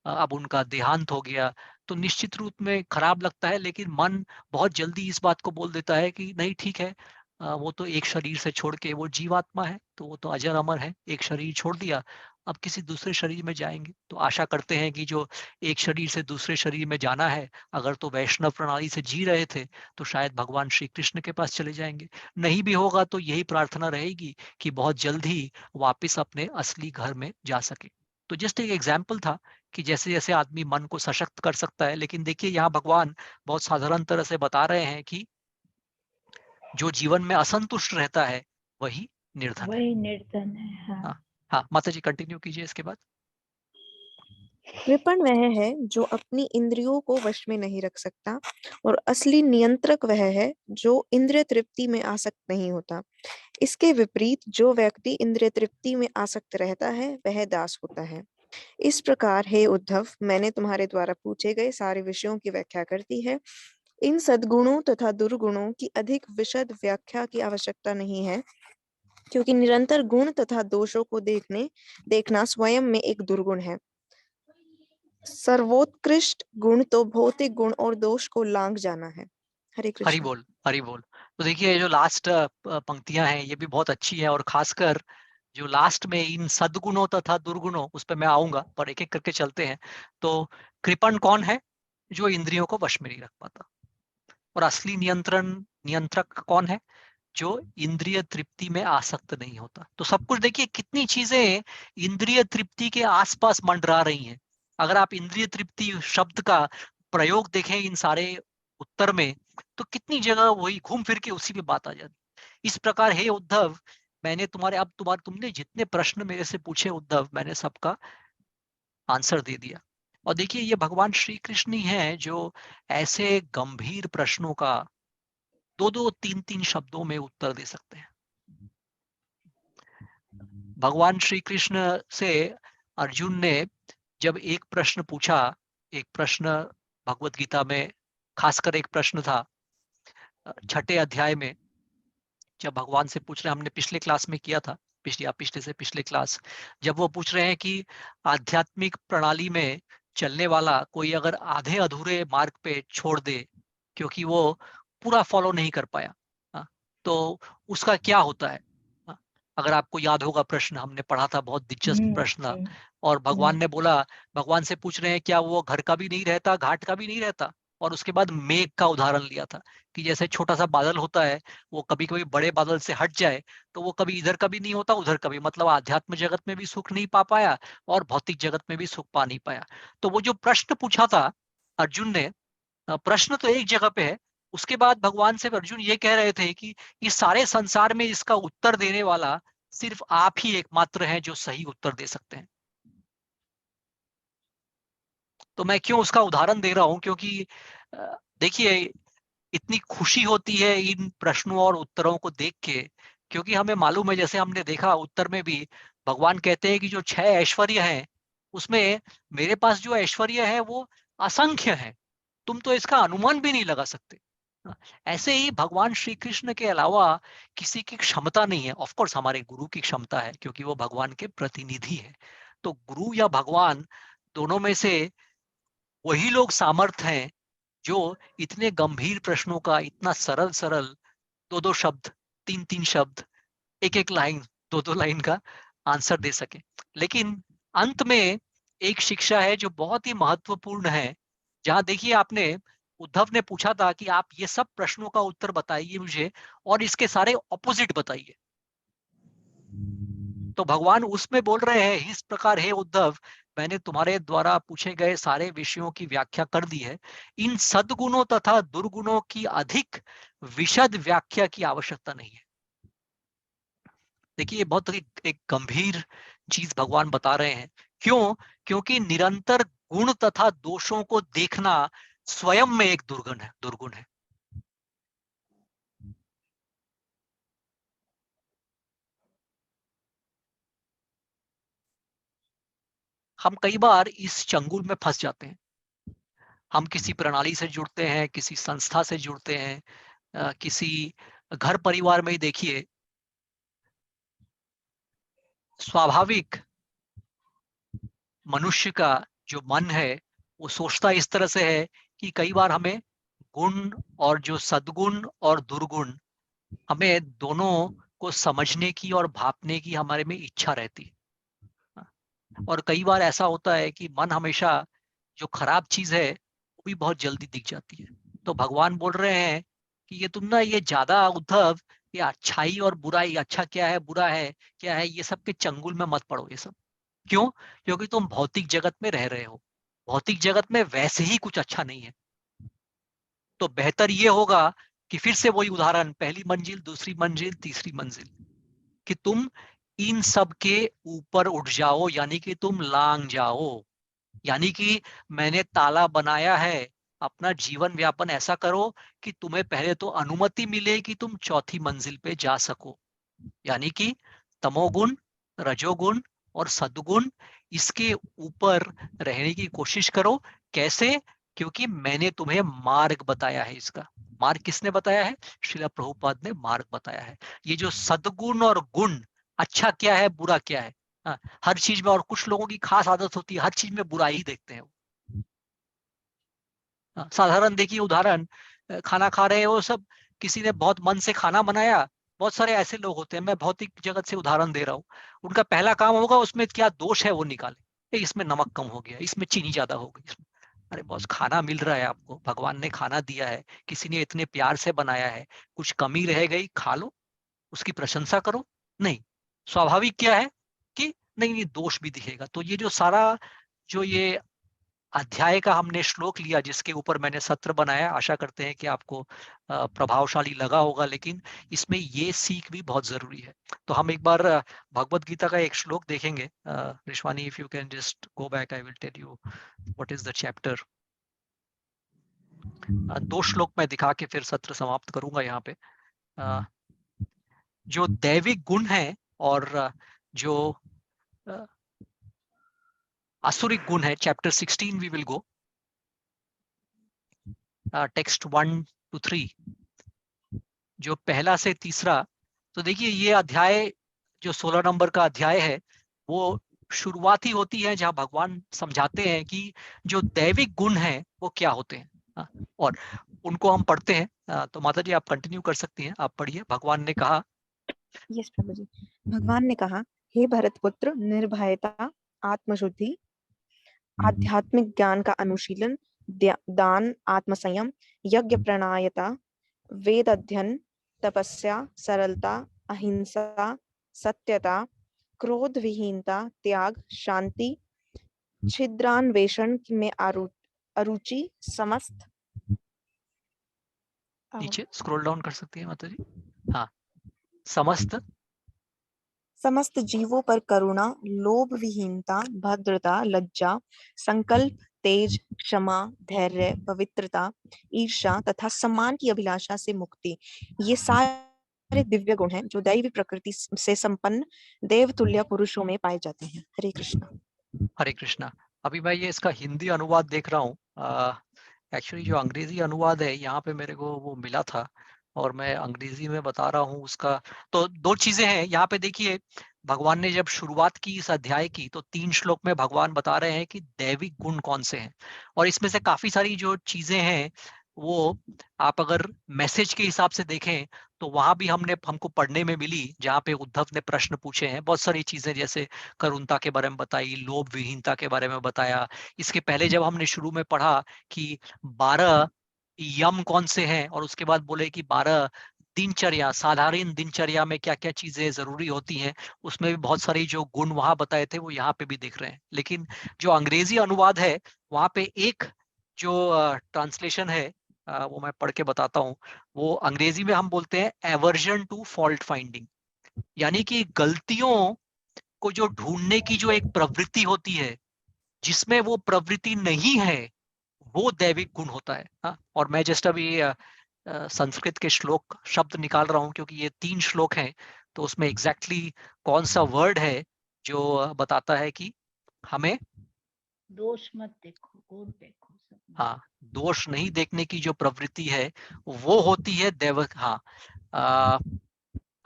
S1: अब उनका देहांत हो गया, तो निश्चित रूप में खराब लगता है। लेकिन मन बहुत जल्दी इस बात को बोल देता है कि नहीं ठीक है, वो तो एक शरीर से छोड़ के वो जीवात्मा है, तो वो तो अजर अमर है, एक शरीर छोड़ दिया, अब किसी दूसरे शरीर में जाएंगे। तो आशा करते हैं कि जो एक शरीर से दूसरे शरीर में जाना है, अगर तो वैष्णव प्रणाली से जी रहे थे तो शायद भगवान श्री कृष्ण के पास चले जाएंगे। नहीं भी होगा तो यही प्रार्थना रहेगी कि बहुत जल्द ही वापस अपने असली घर में जा सके। तो जस्ट एक एग्जाम्पल था कि जैसे जैसे आदमी मन को सशक्त कर सकता है, लेकिन देखिए यहाँ भगवान बहुत साधारण तरह से बता रहे हैं कि जो जीवन में असंतुष्ट रहता है वही निर्धन है।
S6: वही निर्धन है। हाँ।
S1: हाँ हाँ, माता जी कंटिन्यू कीजिए इसके बाद।
S5: कृपण वह है जो अपनी इंद्रियों को वश में नहीं रख सकता, और असली नियंत्रक वह है जो इंद्रिय तृप्ति में आसक्त नहीं होता। इसके विपरीत जो व्यक्ति इंद्रिय तृप्ति में आसक्त रहता है वह दास होता है। इस प्रकार हे उद्धव, मैंने तुम्हारे द्वारा पूछे गए सारे विषयों की व्याख्या कर दी है। इन सद्गुणों तथा दुर्गुणों की अधिक विशद व्याख्या की आवश्यकता नहीं है, क्योंकि निरंतर गुण तथा दोषों को देखना स्वयं में एक दुर्गुण है। सर्वोत्कृष्ट गुण तो भौतिक गुण और दोष को लांघ जाना है। हरे
S1: हरि
S5: कृष्ण।
S1: बोल, हरि बोल। तो देखिए जो लास्ट पंक्तियां हैं ये भी बहुत अच्छी है, और खासकर जो लास्ट में इन सद्गुणों तथा दुर्गुणों, उस पर मैं आऊंगा, पर एक एक करके चलते हैं। तो कृपण कौन है? जो इंद्रियों को वश में नहीं रख पाता। और असली नियंत्रक कौन है? जो इंद्रिय तृप्ति में आसक्त नहीं होता। तो सब कुछ देखिए कितनी चीजें इंद्रिय तृप्ति के आसपास मंडरा रही हैं। अगर आप इंद्रिय तृप्ति शब्द का प्रयोग देखें इन सारे उत्तर में, तो कितनी जगह वही घूम फिर के उसी पे बात आ जाती। इस प्रकार हे उद्धव, मैंने तुमने जितने प्रश्न मेरे से पूछे उद्धव, मैंने सबका आंसर दे दिया। और देखिए ये भगवान श्री कृष्ण ही हैं जो ऐसे गंभीर प्रश्नों का 2-2, 3-3 शब्दों में उत्तर दे सकते हैं। भगवान श्री कृष्ण से अर्जुन ने जब एक प्रश्न पूछा, एक प्रश्न भगवत गीता में खासकर एक प्रश्न था 6ठे अध्याय में, जब भगवान से पूछ रहे हैं, हमने पिछले क्लास में किया था, पिछले से पिछले क्लास, जब वो पूछ रहे हैं कि आध्यात्मिक प्रणाली में चलने वाला कोई अगर आधे अधूरे मार्ग पे छोड़ दे क्योंकि वो पूरा फॉलो नहीं कर पाया, तो उसका क्या होता है। अगर आपको याद होगा प्रश्न हमने पढ़ा था, बहुत दिलचस्प प्रश्न था। और भगवान ने बोला, भगवान से पूछ रहे हैं क्या वो घर का भी नहीं रहता, घाट का भी नहीं रहता। और उसके बाद मेघ का उदाहरण लिया था कि जैसे छोटा सा बादल होता है, वो कभी कभी बड़े बादल से हट जाए तो वो कभी इधर कभी नहीं होता, उधर कभी, मतलब आध्यात्म जगत में भी सुख नहीं पा पाया और भौतिक जगत में भी सुख पा नहीं पाया। तो वो जो प्रश्न पूछा था अर्जुन ने, प्रश्न तो एक जगह पे है, उसके बाद भगवान से अर्जुन ये कह रहे थे कि इस सारे संसार में इसका उत्तर देने वाला सिर्फ आप ही एकमात्र हैं जो सही उत्तर दे सकते हैं। तो मैं क्यों उसका उदाहरण दे रहा हूं, क्योंकि देखिए इतनी खुशी होती है इन प्रश्नों और उत्तरों को देख के, क्योंकि हमें मालूम है, जैसे हमने देखा उत्तर में भी भगवान कहते हैं कि जो 6 ऐश्वर्य हैं उसमें मेरे पास जो ऐश्वर्य है वो असंख्य है, तुम तो इसका अनुमान भी नहीं लगा सकते। ऐसे ही भगवान श्री कृष्ण के अलावा किसी की क्षमता नहीं है। ऑफ कोर्स हमारे गुरु की क्षमता है क्योंकि वो भगवान के प्रतिनिधि है। तो गुरु या भगवान दोनों में से वही लोग सामर्थ हैं जो इतने गंभीर प्रश्नों का इतना सरल सरल 2-2 शब्द, 3-3 शब्द, एक लाइन, 2-2 लाइन का आंसर दे सके। लेकिन अंत में एक शिक्षा है जो बहुत ही महत्वपूर्ण है, जहां देखिए आपने उद्धव ने पूछा था कि आप ये सब प्रश्नों का उत्तर बताइए मुझे और इसके सारे ऑपोजिट बताइए। तो भगवान उसमें बोल रहे हैं, इस प्रकार हे उद्धव, मैंने तुम्हारे द्वारा पूछे गए सारे विषयों की व्याख्या कर दी है। इन सद्गुणों तथा दुर्गुणों की अधिक विशद व्याख्या की आवश्यकता नहीं है। देखिए बहुत एक गंभीर चीज भगवान बता रहे हैं। क्यों? क्योंकि निरंतर गुण तथा दोषों को देखना स्वयं में एक दुर्गुण है। हम कई बार इस चंगुल में फंस जाते हैं। हम किसी प्रणाली से जुड़ते हैं, किसी संस्था से जुड़ते हैं, किसी घर परिवार में ही देखिए, स्वाभाविक मनुष्य का जो मन है वो सोचता इस तरह से है कि कई बार हमें गुण और जो सद्गुण और दुर्गुण, हमें दोनों को समझने की और भापने की हमारे में इच्छा रहती है। और कई बार ऐसा होता है कि मन हमेशा जो खराब चीज है वो भी बहुत जल्दी दिख जाती है। तो भगवान बोल रहे हैं कि ये तुम ना ये ज्यादा उद्धव, ये अच्छाई और बुराई, अच्छा क्या है बुरा है क्या है, ये सब के चंगुल में मत पड़ो। ये सब क्यों? क्योंकि तुम भौतिक जगत में रह रहे हो। भौतिक जगत में वैसे ही कुछ अच्छा नहीं है। तो बेहतर ये होगा कि फिर से वही उदाहरण, पहली मंजिल, दूसरी मंजिल, तीसरी मंजिल, कि तुम इन सब के ऊपर उठ जाओ, यानी कि तुम लांग जाओ। यानी कि मैंने ताला बनाया है, अपना जीवन व्यापन ऐसा करो कि तुम्हें पहले तो अनुमति मिले कि तुम चौथी मंजिल पे जा सको। यानी कि तमोगुण, रजोगुण और सद्गुण, इसके ऊपर रहने की कोशिश करो। कैसे? क्योंकि मैंने तुम्हें मार्ग बताया है। इसका मार्ग किसने बताया है? श्रील प्रभुपाद ने मार्ग बताया है। ये जो सद्गुण और गुण, अच्छा क्या है बुरा क्या है, हाँ, हर चीज में। और कुछ लोगों की खास आदत होती है, हर चीज में बुराई ही देखते हैं। साधारण देखिए उदाहरण, खाना खा रहे हो सब, किसी ने बहुत मन से खाना बनाया। बहुत सारे ऐसे लोग होते हैं, मैं भौतिक जगत से उदाहरण दे रहा हूँ। उनका पहला काम होगा उसमें क्या दोष है वो निकाले। इसमें नमक कम हो गया, इसमें चीनी ज्यादा हो गई, इसमें। अरे बॉस, खाना मिल रहा है आपको, भगवान ने खाना दिया है, किसी ने इतने प्यार से बनाया है, कुछ कमी रह गई खा लो, उसकी प्रशंसा करो। नहीं, स्वाभाविक क्या है कि नहीं नहीं दोष भी दिखेगा। तो ये जो सारा जो ये अध्याय का हमने श्लोक लिया, जिसके ऊपर मैंने सत्र बनाया, आशा करते हैं कि आपको प्रभावशाली लगा होगा। लेकिन इसमें ये सीख भी बहुत जरूरी है। तो हम एक बार भगवत गीता का एक श्लोक देखेंगे। Rishwani, if you can just go back, I will tell you what is the chapter. दो श्लोक मैं दिखा के फिर सत्र समाप्त करूंगा यहाँ पे। जो दैविक गुण है और जो आसुरिक गुण है, chapter 16 we will go, text 1 to 3, जो पहला से तीसरा। तो देखिए ये अध्याय जो 16 नंबर का अध्याय है, वो शुरुआत ही होती है जहां भगवान समझाते हैं कि जो दैविक गुण है वो क्या होते हैं। और उनको हम पढ़ते हैं। तो माता जी आप कंटिन्यू कर सकती हैं, आप पढ़िए। भगवान ने कहा,
S5: यस प्रभु जी। भगवान ने कहा, हे भरत पुत्र, निर्भयता, आत्मशुद्धि, आध्यात्मिक ज्ञान का अनुशीलन, दान, आत्मसंयम, यज्ञ प्रणायता, वेद अध्ययन, तपस्या, सरलता, अहिंसा, सत्यता, क्रोध विहीनता, त्याग, शांति, छिद्रान्वेषण में अरुचि, समस्त
S1: नीचे स्क्रॉल डाउन कर सकती है माता जी। हाँ,
S5: समस्त जीवों पर करुणा, लोभ विहीनता, भद्रता, लज्जा, संकल्प, तेज, क्षमा, धैर्य, पवित्रता, ईर्ष्या तथा सम्मान की अभिलाषा से मुक्ति, ये सारे दिव्य गुण हैं जो दैवी प्रकृति से संपन्न देवतुल्य पुरुषों में पाए जाते हैं। हरे कृष्णा।
S1: हरे कृष्णा। अभी मैं ये इसका हिंदी अनुवाद देख रहा हूँ। एक्चुअली जो अंग्रेजी अनुवाद है यहाँ पे मेरे को वो मिला था, और मैं अंग्रेजी में बता रहा हूँ उसका। तो दो चीजें हैं यहाँ पे। देखिए भगवान ने जब शुरुआत की इस अध्याय की, तो 3 श्लोक में भगवान बता रहे हैं कि दैविक गुण कौन से हैं। और इसमें से काफी सारी जो चीजें हैं वो आप अगर मैसेज के हिसाब से देखें तो वहां भी हमको पढ़ने में मिली, जहाँ पे उद्धव ने प्रश्न पूछे हैं। बहुत सारी चीजें, जैसे करुणता के बारे में बताई, लोभ विहीनता के बारे में बताया। इसके पहले जब हमने शुरू में पढ़ा कि 12 यम कौन से हैं, और उसके बाद बोले कि 12 दिनचर्या, साधारण दिनचर्या में क्या क्या चीजें जरूरी होती हैं, उसमें भी बहुत सारी जो गुण वहां बताए थे वो यहाँ पे भी दिख रहे हैं। लेकिन जो अंग्रेजी अनुवाद है वहां पे एक जो ट्रांसलेशन है, वो मैं पढ़ के बताता हूँ। वो अंग्रेजी में हम बोलते हैं एवर्जन टू फॉल्ट फाइंडिंग, यानी कि गलतियों को जो ढूंढने की जो एक प्रवृत्ति होती है, जिसमें वो प्रवृत्ति नहीं है, वो दैविक गुण होता है। हाँ, और मैं जस्ट अभी संस्कृत के श्लोक शब्द निकाल रहा हूँ, क्योंकि ये 3 श्लोक हैं, तो उसमें एग्जैक्टली कौन सा वर्ड है जो बताता है कि हमें
S3: दोष मत देखो, गुण देखो सब में।
S1: हाँ, दोष नहीं देखने की जो प्रवृत्ति है वो होती है दैवक। हाँ,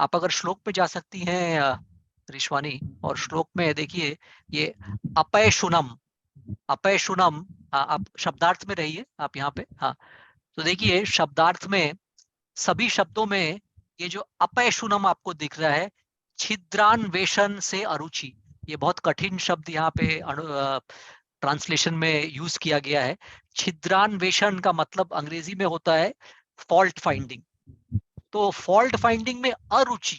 S1: आप अगर श्लोक पे जा सकती हैं रिश्वानी, और श्लोक में देखिए ये अपैशुनम, अपैशुनम। आप शब्दार्थ में रहिए आप यहाँ पे। हाँ, तो देखिए शब्दार्थ में सभी शब्दों में ये जो अपैशुनम आपको दिख रहा है, छिद्रान्वेषण से अरुचि, ये बहुत कठिन शब्द यहाँ पे ट्रांसलेशन में यूज किया गया है। छिद्रान्वेषण का मतलब अंग्रेजी में होता है फॉल्ट फाइंडिंग। तो फॉल्ट फाइंडिंग में अरुचि,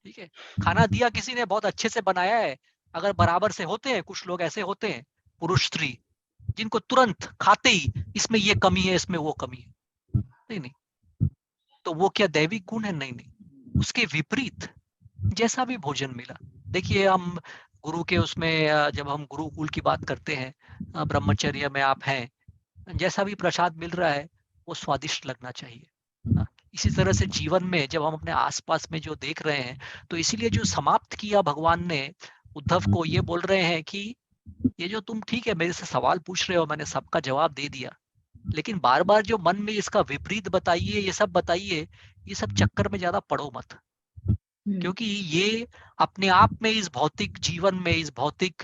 S1: ठीक है। खाना दिया किसी ने, बहुत अच्छे से बनाया है, अगर बराबर से होते हैं, कुछ लोग ऐसे होते हैं पुरुष स्त्री जिनको तुरंत खाते ही इसमें ये कमी है, इसमें वो कमी है, नहीं नहीं, तो वो क्या दैविक गुण है? नहीं नहीं, उसके विपरीत जैसा भी भोजन मिला। देखिए हम गुरु के उसमें जब हम गुरुकुल की बात करते हैं, ब्रह्मचर्य में आप हैं, जैसा भी प्रसाद मिल रहा है वो स्वादिष्ट लगना चाहिए। इसी तरह से जीवन में जब हम अपने आसपास में जो देख रहे हैं, तो इसीलिए जो समाप्त किया भगवान ने उद्धव को, ये बोल रहे हैं कि ये जो तुम ठीक है मेरे से सवाल पूछ रहे हो, मैंने सबका जवाब दे दिया, लेकिन बार बार जो मन में इसका विपरीत बताइए, ये सब बताइए, ये सब चक्कर में ज्यादा पड़ो मत, क्योंकि ये अपने आप में इस भौतिक जीवन में, इस भौतिक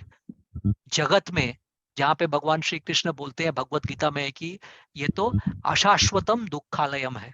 S1: जगत में, जहाँ पे भगवान श्री कृष्ण बोलते हैं भगवत गीता में कि ये तो अशाश्वतम दुखालयम है,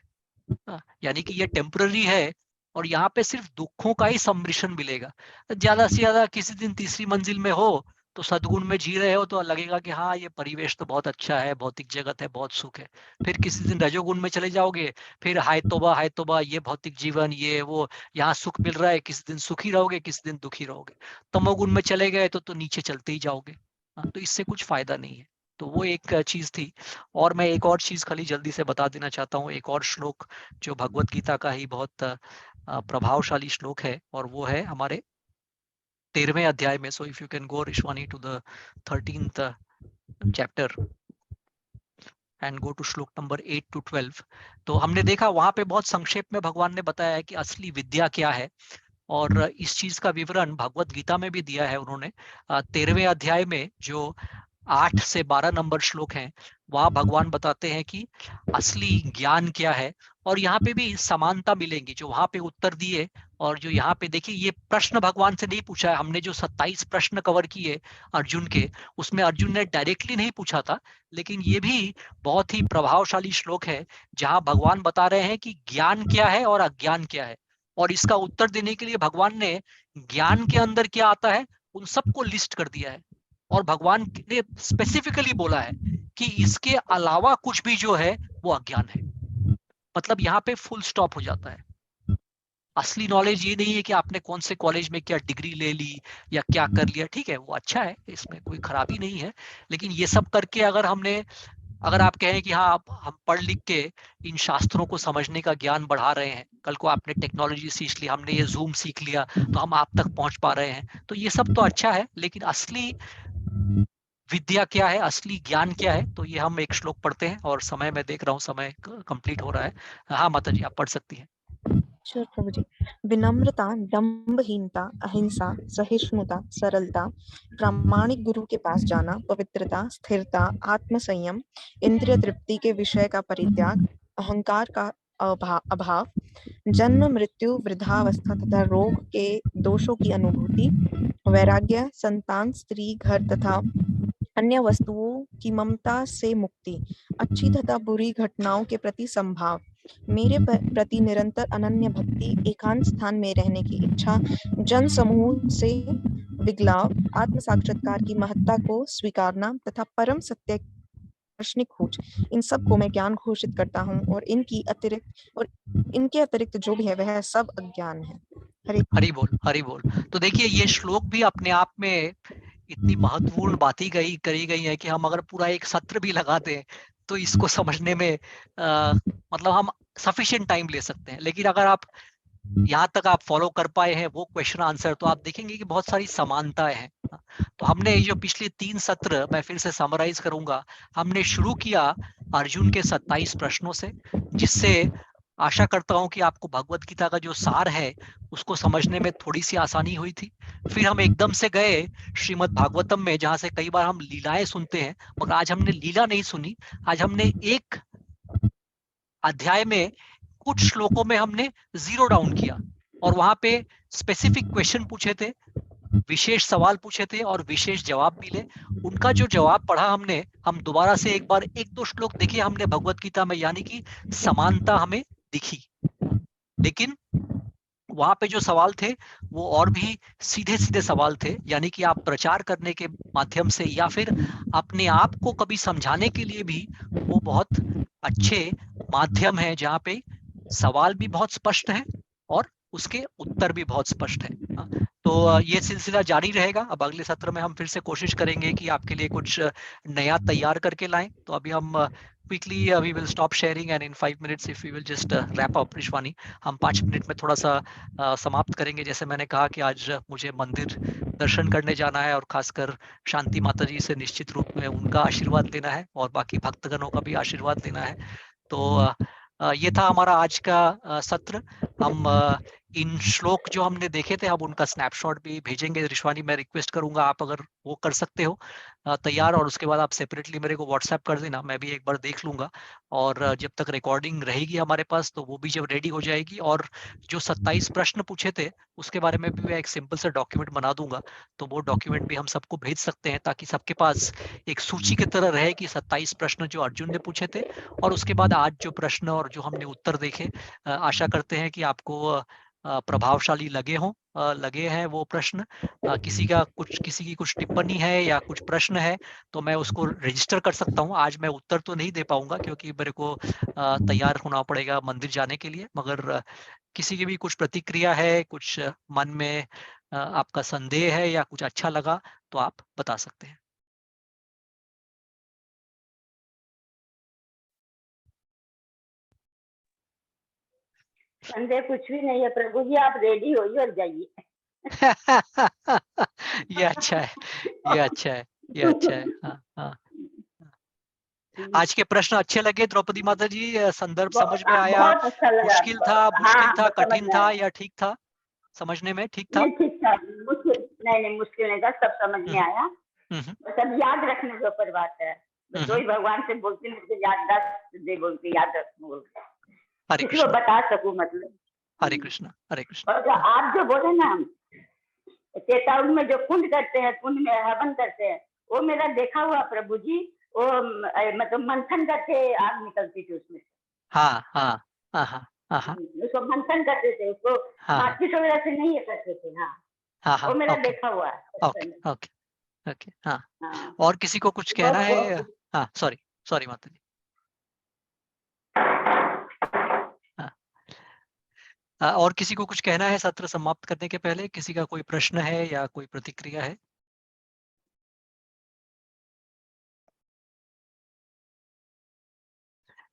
S1: यानी कि ये टेम्पररी है और यहाँ पे सिर्फ दुखों का ही सम्मिश्रण मिलेगा। ज्यादा से ज्यादा किसी दिन तीसरी मंजिल में हो तो सद्गुण में जी रहे हो तो लगेगा कि हाँ ये परिवेश तो बहुत अच्छा है, भौतिक जगत है, बहुत सुख है। फिर किसी दिन रजोगुण में चले जाओगे, फिर हाय तौबा ये भौतिक जीवन, ये वो, यहाँ सुख मिल रहा है, किसी दिन सुखी रहोगे, किसी दिन दुखी रहोगे। तमोगुण में चले गए तो नीचे चलते ही जाओगे। तो इससे कुछ फायदा नहीं है। तो वो एक चीज थी। और मैं एक और चीज खाली जल्दी से बता देना चाहता हूँ, एक और श्लोक जो भगवत गीता का ही बहुत प्रभावशाली श्लोक है, और वो है हमारे 13वें अध्याय में। So if you can go Rishwani to the 13th chapter and go to shloka number 8 to 12। तो हमने देखा वहां पे बहुत संक्षेप में भगवान ने बताया है कि असली विद्या क्या है, और इस चीज का विवरण भगवत गीता में भी दिया है उन्होंने। 13वें अध्याय में जो 8 से 12 नंबर श्लोक हैं, वहां भगवान बताते हैं कि असली ज्ञान क्या है। और यहाँ पे भी समानता मिलेंगी, जो वहां पे उत्तर दिए और जो यहाँ पे देखिए, ये प्रश्न भगवान से नहीं पूछा है हमने। जो 27 प्रश्न कवर किए अर्जुन के, उसमें अर्जुन ने डायरेक्टली नहीं पूछा था, लेकिन ये भी बहुत ही प्रभावशाली श्लोक है जहां भगवान बता रहे हैं कि ज्ञान क्या है और अज्ञान क्या है। और इसका उत्तर देने के लिए भगवान ने ज्ञान के अंदर क्या आता है उन सबको लिस्ट कर दिया है, और भगवान ने स्पेसिफिकली बोला है कि इसके अलावा कुछ भी जो है वो अज्ञान है। मतलब यहाँ पे फुल स्टॉप हो जाता है। असली नॉलेज ये नहीं है कि आपने कौन से कॉलेज में क्या डिग्री ले ली या क्या कर लिया, ठीक है वो अच्छा है, इसमें कोई खराबी नहीं है, लेकिन ये सब करके अगर आप कहें कि हाँ हम पढ़ लिख के इन शास्त्रों को समझने का ज्ञान बढ़ा रहे हैं, कल को आपने टेक्नोलॉजी सीख ली, हमने ये जूम सीख लिया तो हम आप तक पहुंच पा रहे हैं, तो ये सब तो अच्छा है, लेकिन असली विद्या क्या है, असली ज्ञान क्या है, तो ये हम एक श्लोक पढ़ते हैं। और समय मैं देख रहा हूँ समय कंप्लीट हो रहा है। हाँ माता जी आप पढ़ सकती हैं।
S5: श्योर प्रभु जी। विनम्रता, दंभहीनता, अहिंसा, सहिष्णुता, सरलता, प्रामाणिक गुरु के पास जाना, पवित्रता, स्थिरता, आत्मसंयम, इंद्रिय तृप्ति के विषय का परित्याग, अहंकार का अभाव, जन्म मृत्यु वृद्धावस्था तथा रोग के दोषों की अनुभूति, वैराग्य, संतान, स्त्री, घर तथा अन्य वस्तुओं की ममता से मुक्ति, अच्छी तथा बुरी घटनाओं के प्रति संभाव, मेरे प्रति निरंतर अनन्य भक्ति, एकांत स्थान में रहने की इच्छा, जन समूह से विगलाव, आत्म साक्षात्कार की महत्ता को स्वीकारना तथा परम सत्य दार्शनिक खोज, इन सब को मैं ज्ञान घोषित करता हूँ, और इनके अतिरिक्त जो भी है वह सब अज्ञान है।
S1: हरि बोल, हरि बोल। तो देखिए ये श्लोक भी अपने आप में इतनी महत्वपूर्ण बातें करी गई है कि हम अगर पूरा एक सत्र भी लगा दें तो इसको समझने में मतलब हम सफिशिएंट टाइम ले सकते हैं। लेकिन अगर आप यहाँ तक आप फॉलो कर पाए हैं वो क्वेश्चन आंसर, तो आप देखेंगे कि बहुत सारी समानताएं हैं। तो हमने जो पिछले 3 सत्र, मैं फिर से समराइज करूंगा, हमने शुरू किया अर्जुन के 27 प्रश्नों से, जिससे आशा करता हूं कि आपको भगवत गीता का जो सार है उसको समझने में थोड़ी सी आसानी हुई थी। फिर हम एकदम से गए श्रीमद् भागवतम में, जहां से कई बार हम लीलाएं सुनते हैं, मगर आज हमने लीला नहीं सुनी। आज हमने एक अध्याय में कुछ श्लोकों में हमने जीरो डाउन किया, और वहां पे स्पेसिफिक क्वेश्चन पूछे थे, विशेष सवाल पूछे थे और विशेष जवाब मिले। उनका जो जवाब पढ़ा हमने, हम दोबारा से एक बार 1-2 श्लोक देखे हमने भगवत गीता में, यानी कि समानता हमें दिखी। लेकिन वहां पे जो सवाल थे वो और भी सीधे सीधे सवाल थे, यानी कि आप प्रचार करने के माध्यम से या फिर अपने आप को कभी समझाने के लिए भी वो बहुत अच्छे माध्यम है, जहाँ पे सवाल भी बहुत स्पष्ट है और उसके उत्तर भी बहुत स्पष्ट है। तो ये सिलसिला जारी रहेगा। अब अगले सत्र में हम फिर से कोशिश करेंगे कि आपके लिए कुछ नया तैयार करके लाएं। तो अभी हम quickly we will stop sharing and in 5 minutes if we will just wrap up, रिश्वानी, हम 5 मिनट में थोड़ा सा समाप्त करेंगे। जैसे मैंने कहा कि आज मुझे मंदिर दर्शन करने जाना है और खासकर शांति माता जी से निश्चित रूप में उनका आशीर्वाद लेना है और बाकी भक्तगणों का भी आशीर्वाद लेना है। तो ये था हमारा आज का सत्र। हम इन श्लोक जो हमने देखे थे, हम उनका स्नैपशॉट भी भेजेंगे। रिश्वानी, मैं रिक्वेस्ट करूंगा आप अगर वो कर सकते हो तैयार, और उसके बाद आप सेपरेटली मेरे को व्हाट्सएप कर देना, मैं भी एक बार देख लूंगा। और जब तक रिकॉर्डिंग रहेगी हमारे पास तो वो भी जब रेडी हो जाएगी, और जो 27 प्रश्न पूछे थे उसके बारे में भी मैं एक सिंपल सा डॉक्यूमेंट बना दूंगा। तो वो डॉक्यूमेंट भी हम सबको भेज सकते हैं ताकि सबके पास एक सूची की तरह रहे कि 27 प्रश्न जो अर्जुन ने पूछे थे और उसके बाद आज जो प्रश्न और जो हमने उत्तर देखे, आशा करते हैं कि आपको प्रभावशाली लगे हैं वो प्रश्न। किसी की कुछ टिप्पणी है या कुछ प्रश्न है तो मैं उसको रजिस्टर कर सकता हूँ। आज मैं उत्तर तो नहीं दे पाऊंगा क्योंकि मेरे को तैयार होना पड़ेगा मंदिर जाने के लिए, मगर किसी की भी कुछ प्रतिक्रिया है, कुछ मन में आपका संदेह है या कुछ अच्छा लगा तो आप बता सकते हैं।
S4: संदेह कुछ भी नहीं है प्रभु जी, आप रेडी होइए और जाइए।
S1: ये अच्छा है, ये अच्छा है, ये अच्छा है। हाँ हाँ। आज के प्रश्न अच्छे लगे द्रौपदी माता जी? संदर्भ समझ में आया?
S4: बहुत अच्छा लगा।
S1: मुश्किल था,
S4: हाँ, समझ
S1: कठिन
S4: में
S1: था
S4: आया।
S1: या ठीक था? समझने में ठीक था?
S4: नहीं, ठीक था। मुश्किल नहीं था, सब समझ में आया। सब याद रखने के ऊपर बात है। बस वही भगवान से बोलती हूँ कि याददाश्त दे, बोलती याद रखूँ,
S1: हरे
S4: किसी को
S1: कृष्णा,
S4: बता सकूं, मतलब।
S1: हरे कृष्णा, हरे कृष्णा।
S4: और जो आप जो बोले ना, चेतावनी में जो कुंड करते हैं, कुंड में हवन करते हैं, वो मेरा देखा हुआ प्रभु जी। वो मतलब मंथन करके आग निकलती थी उसमें।
S1: हाँ हाँ हाँ हाँ हाँ,
S4: उसको मंथन करते थे, उसको
S1: हाँ
S4: माचिस वगैरह से नहीं करते थे। हाँ
S1: हाँ
S4: वो
S1: हाँ,
S4: मेरा
S1: ओके
S4: देखा हुआ है।
S1: Okay okay okay. हाँ,
S4: हाँ,
S1: और किसी को कुछ कहना
S4: बहुत
S1: है?
S4: बहुत
S1: हाँ, सॉरी सॉरी माता जी। हाँ, और किसी को कुछ कहना है सत्र समाप्त करने के पहले? किसी का कोई प्रश्न है या कोई प्रतिक्रिया है?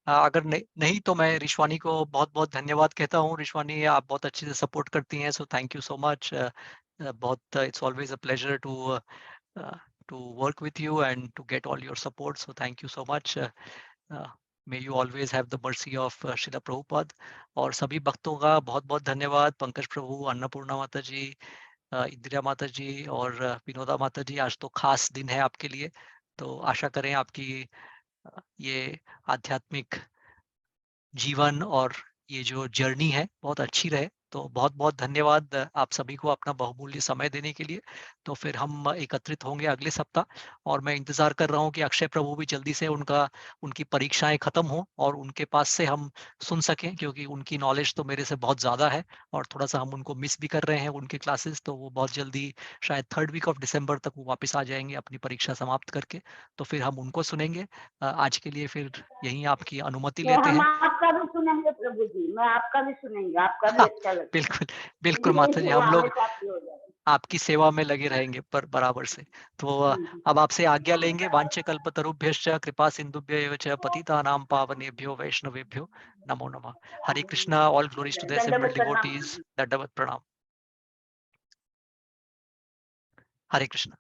S1: अगर नहीं तो मैं रिश्वानी को बहुत बहुत धन्यवाद कहता हूँ। रिश्वानी, आप बहुत अच्छे से सपोर्ट करती हैं, so thank you so much. बहुत it's always a pleasure to work with you and to get all your support, so thank you so much. May you always have the mercy of Srila Prabhupada. और सभी भक्तों का बहुत बहुत धन्यवाद। पंकज प्रभु, अन्नपूर्णा माता जी, इंदिरा माता जी और विनोदा माता जी, आज तो खास दिन है आपके लिए। तो आशा करें आपकी ये आध्यात्मिक जीवन और ये जो जर्नी है बहुत अच्छी रहे। तो बहुत बहुत धन्यवाद आप सभी को अपना बहुमूल्य समय देने के लिए। तो फिर हम एकत्रित होंगे अगले सप्ताह, और मैं इंतजार कर रहा हूँ कि अक्षय प्रभु भी जल्दी से उनकी परीक्षाएं खत्म हो और उनके पास से हम सुन सकें, क्योंकि उनकी नॉलेज तो मेरे से बहुत ज़्यादा है और थोड़ा सा हम उनको मिस भी कर रहे हैं उनके क्लासेस। तो वो बहुत जल्दी, शायद 3rd वीक ऑफ दिसंबर तक वो वापस आ जाएंगे अपनी परीक्षा समाप्त करके। तो फिर हम उनको सुनेंगे। आज के लिए फिर यहीं आपकी अनुमति
S4: तो
S1: लेते
S4: हम
S1: हैं।
S4: आपका भी सुनेंगे प्रभु जी, मैं आपका भी सुनेंगे, आपका भी
S1: हाँ,
S4: अच्छा लगता है।
S1: बिल्कुल बिल्कुल माता जी,
S4: वो
S1: हम लोग
S4: हमेशा आपकी हो जाए।
S1: आपकी सेवा में लगे रहेंगे पर बराबर से। तो अब आपसे आज्ञा लेंगे। वांछे कल्पतरुभ्यश्च कृपा सिंधुभ्य एव च पतितानां पावनेभ्यो वैष्णवेभ्यो नमो नमः। Hare Krishna, all glories to the
S4: dandavat
S1: assembled
S4: pranam.
S1: Devotees, dandavat pranam. Hare Krishna.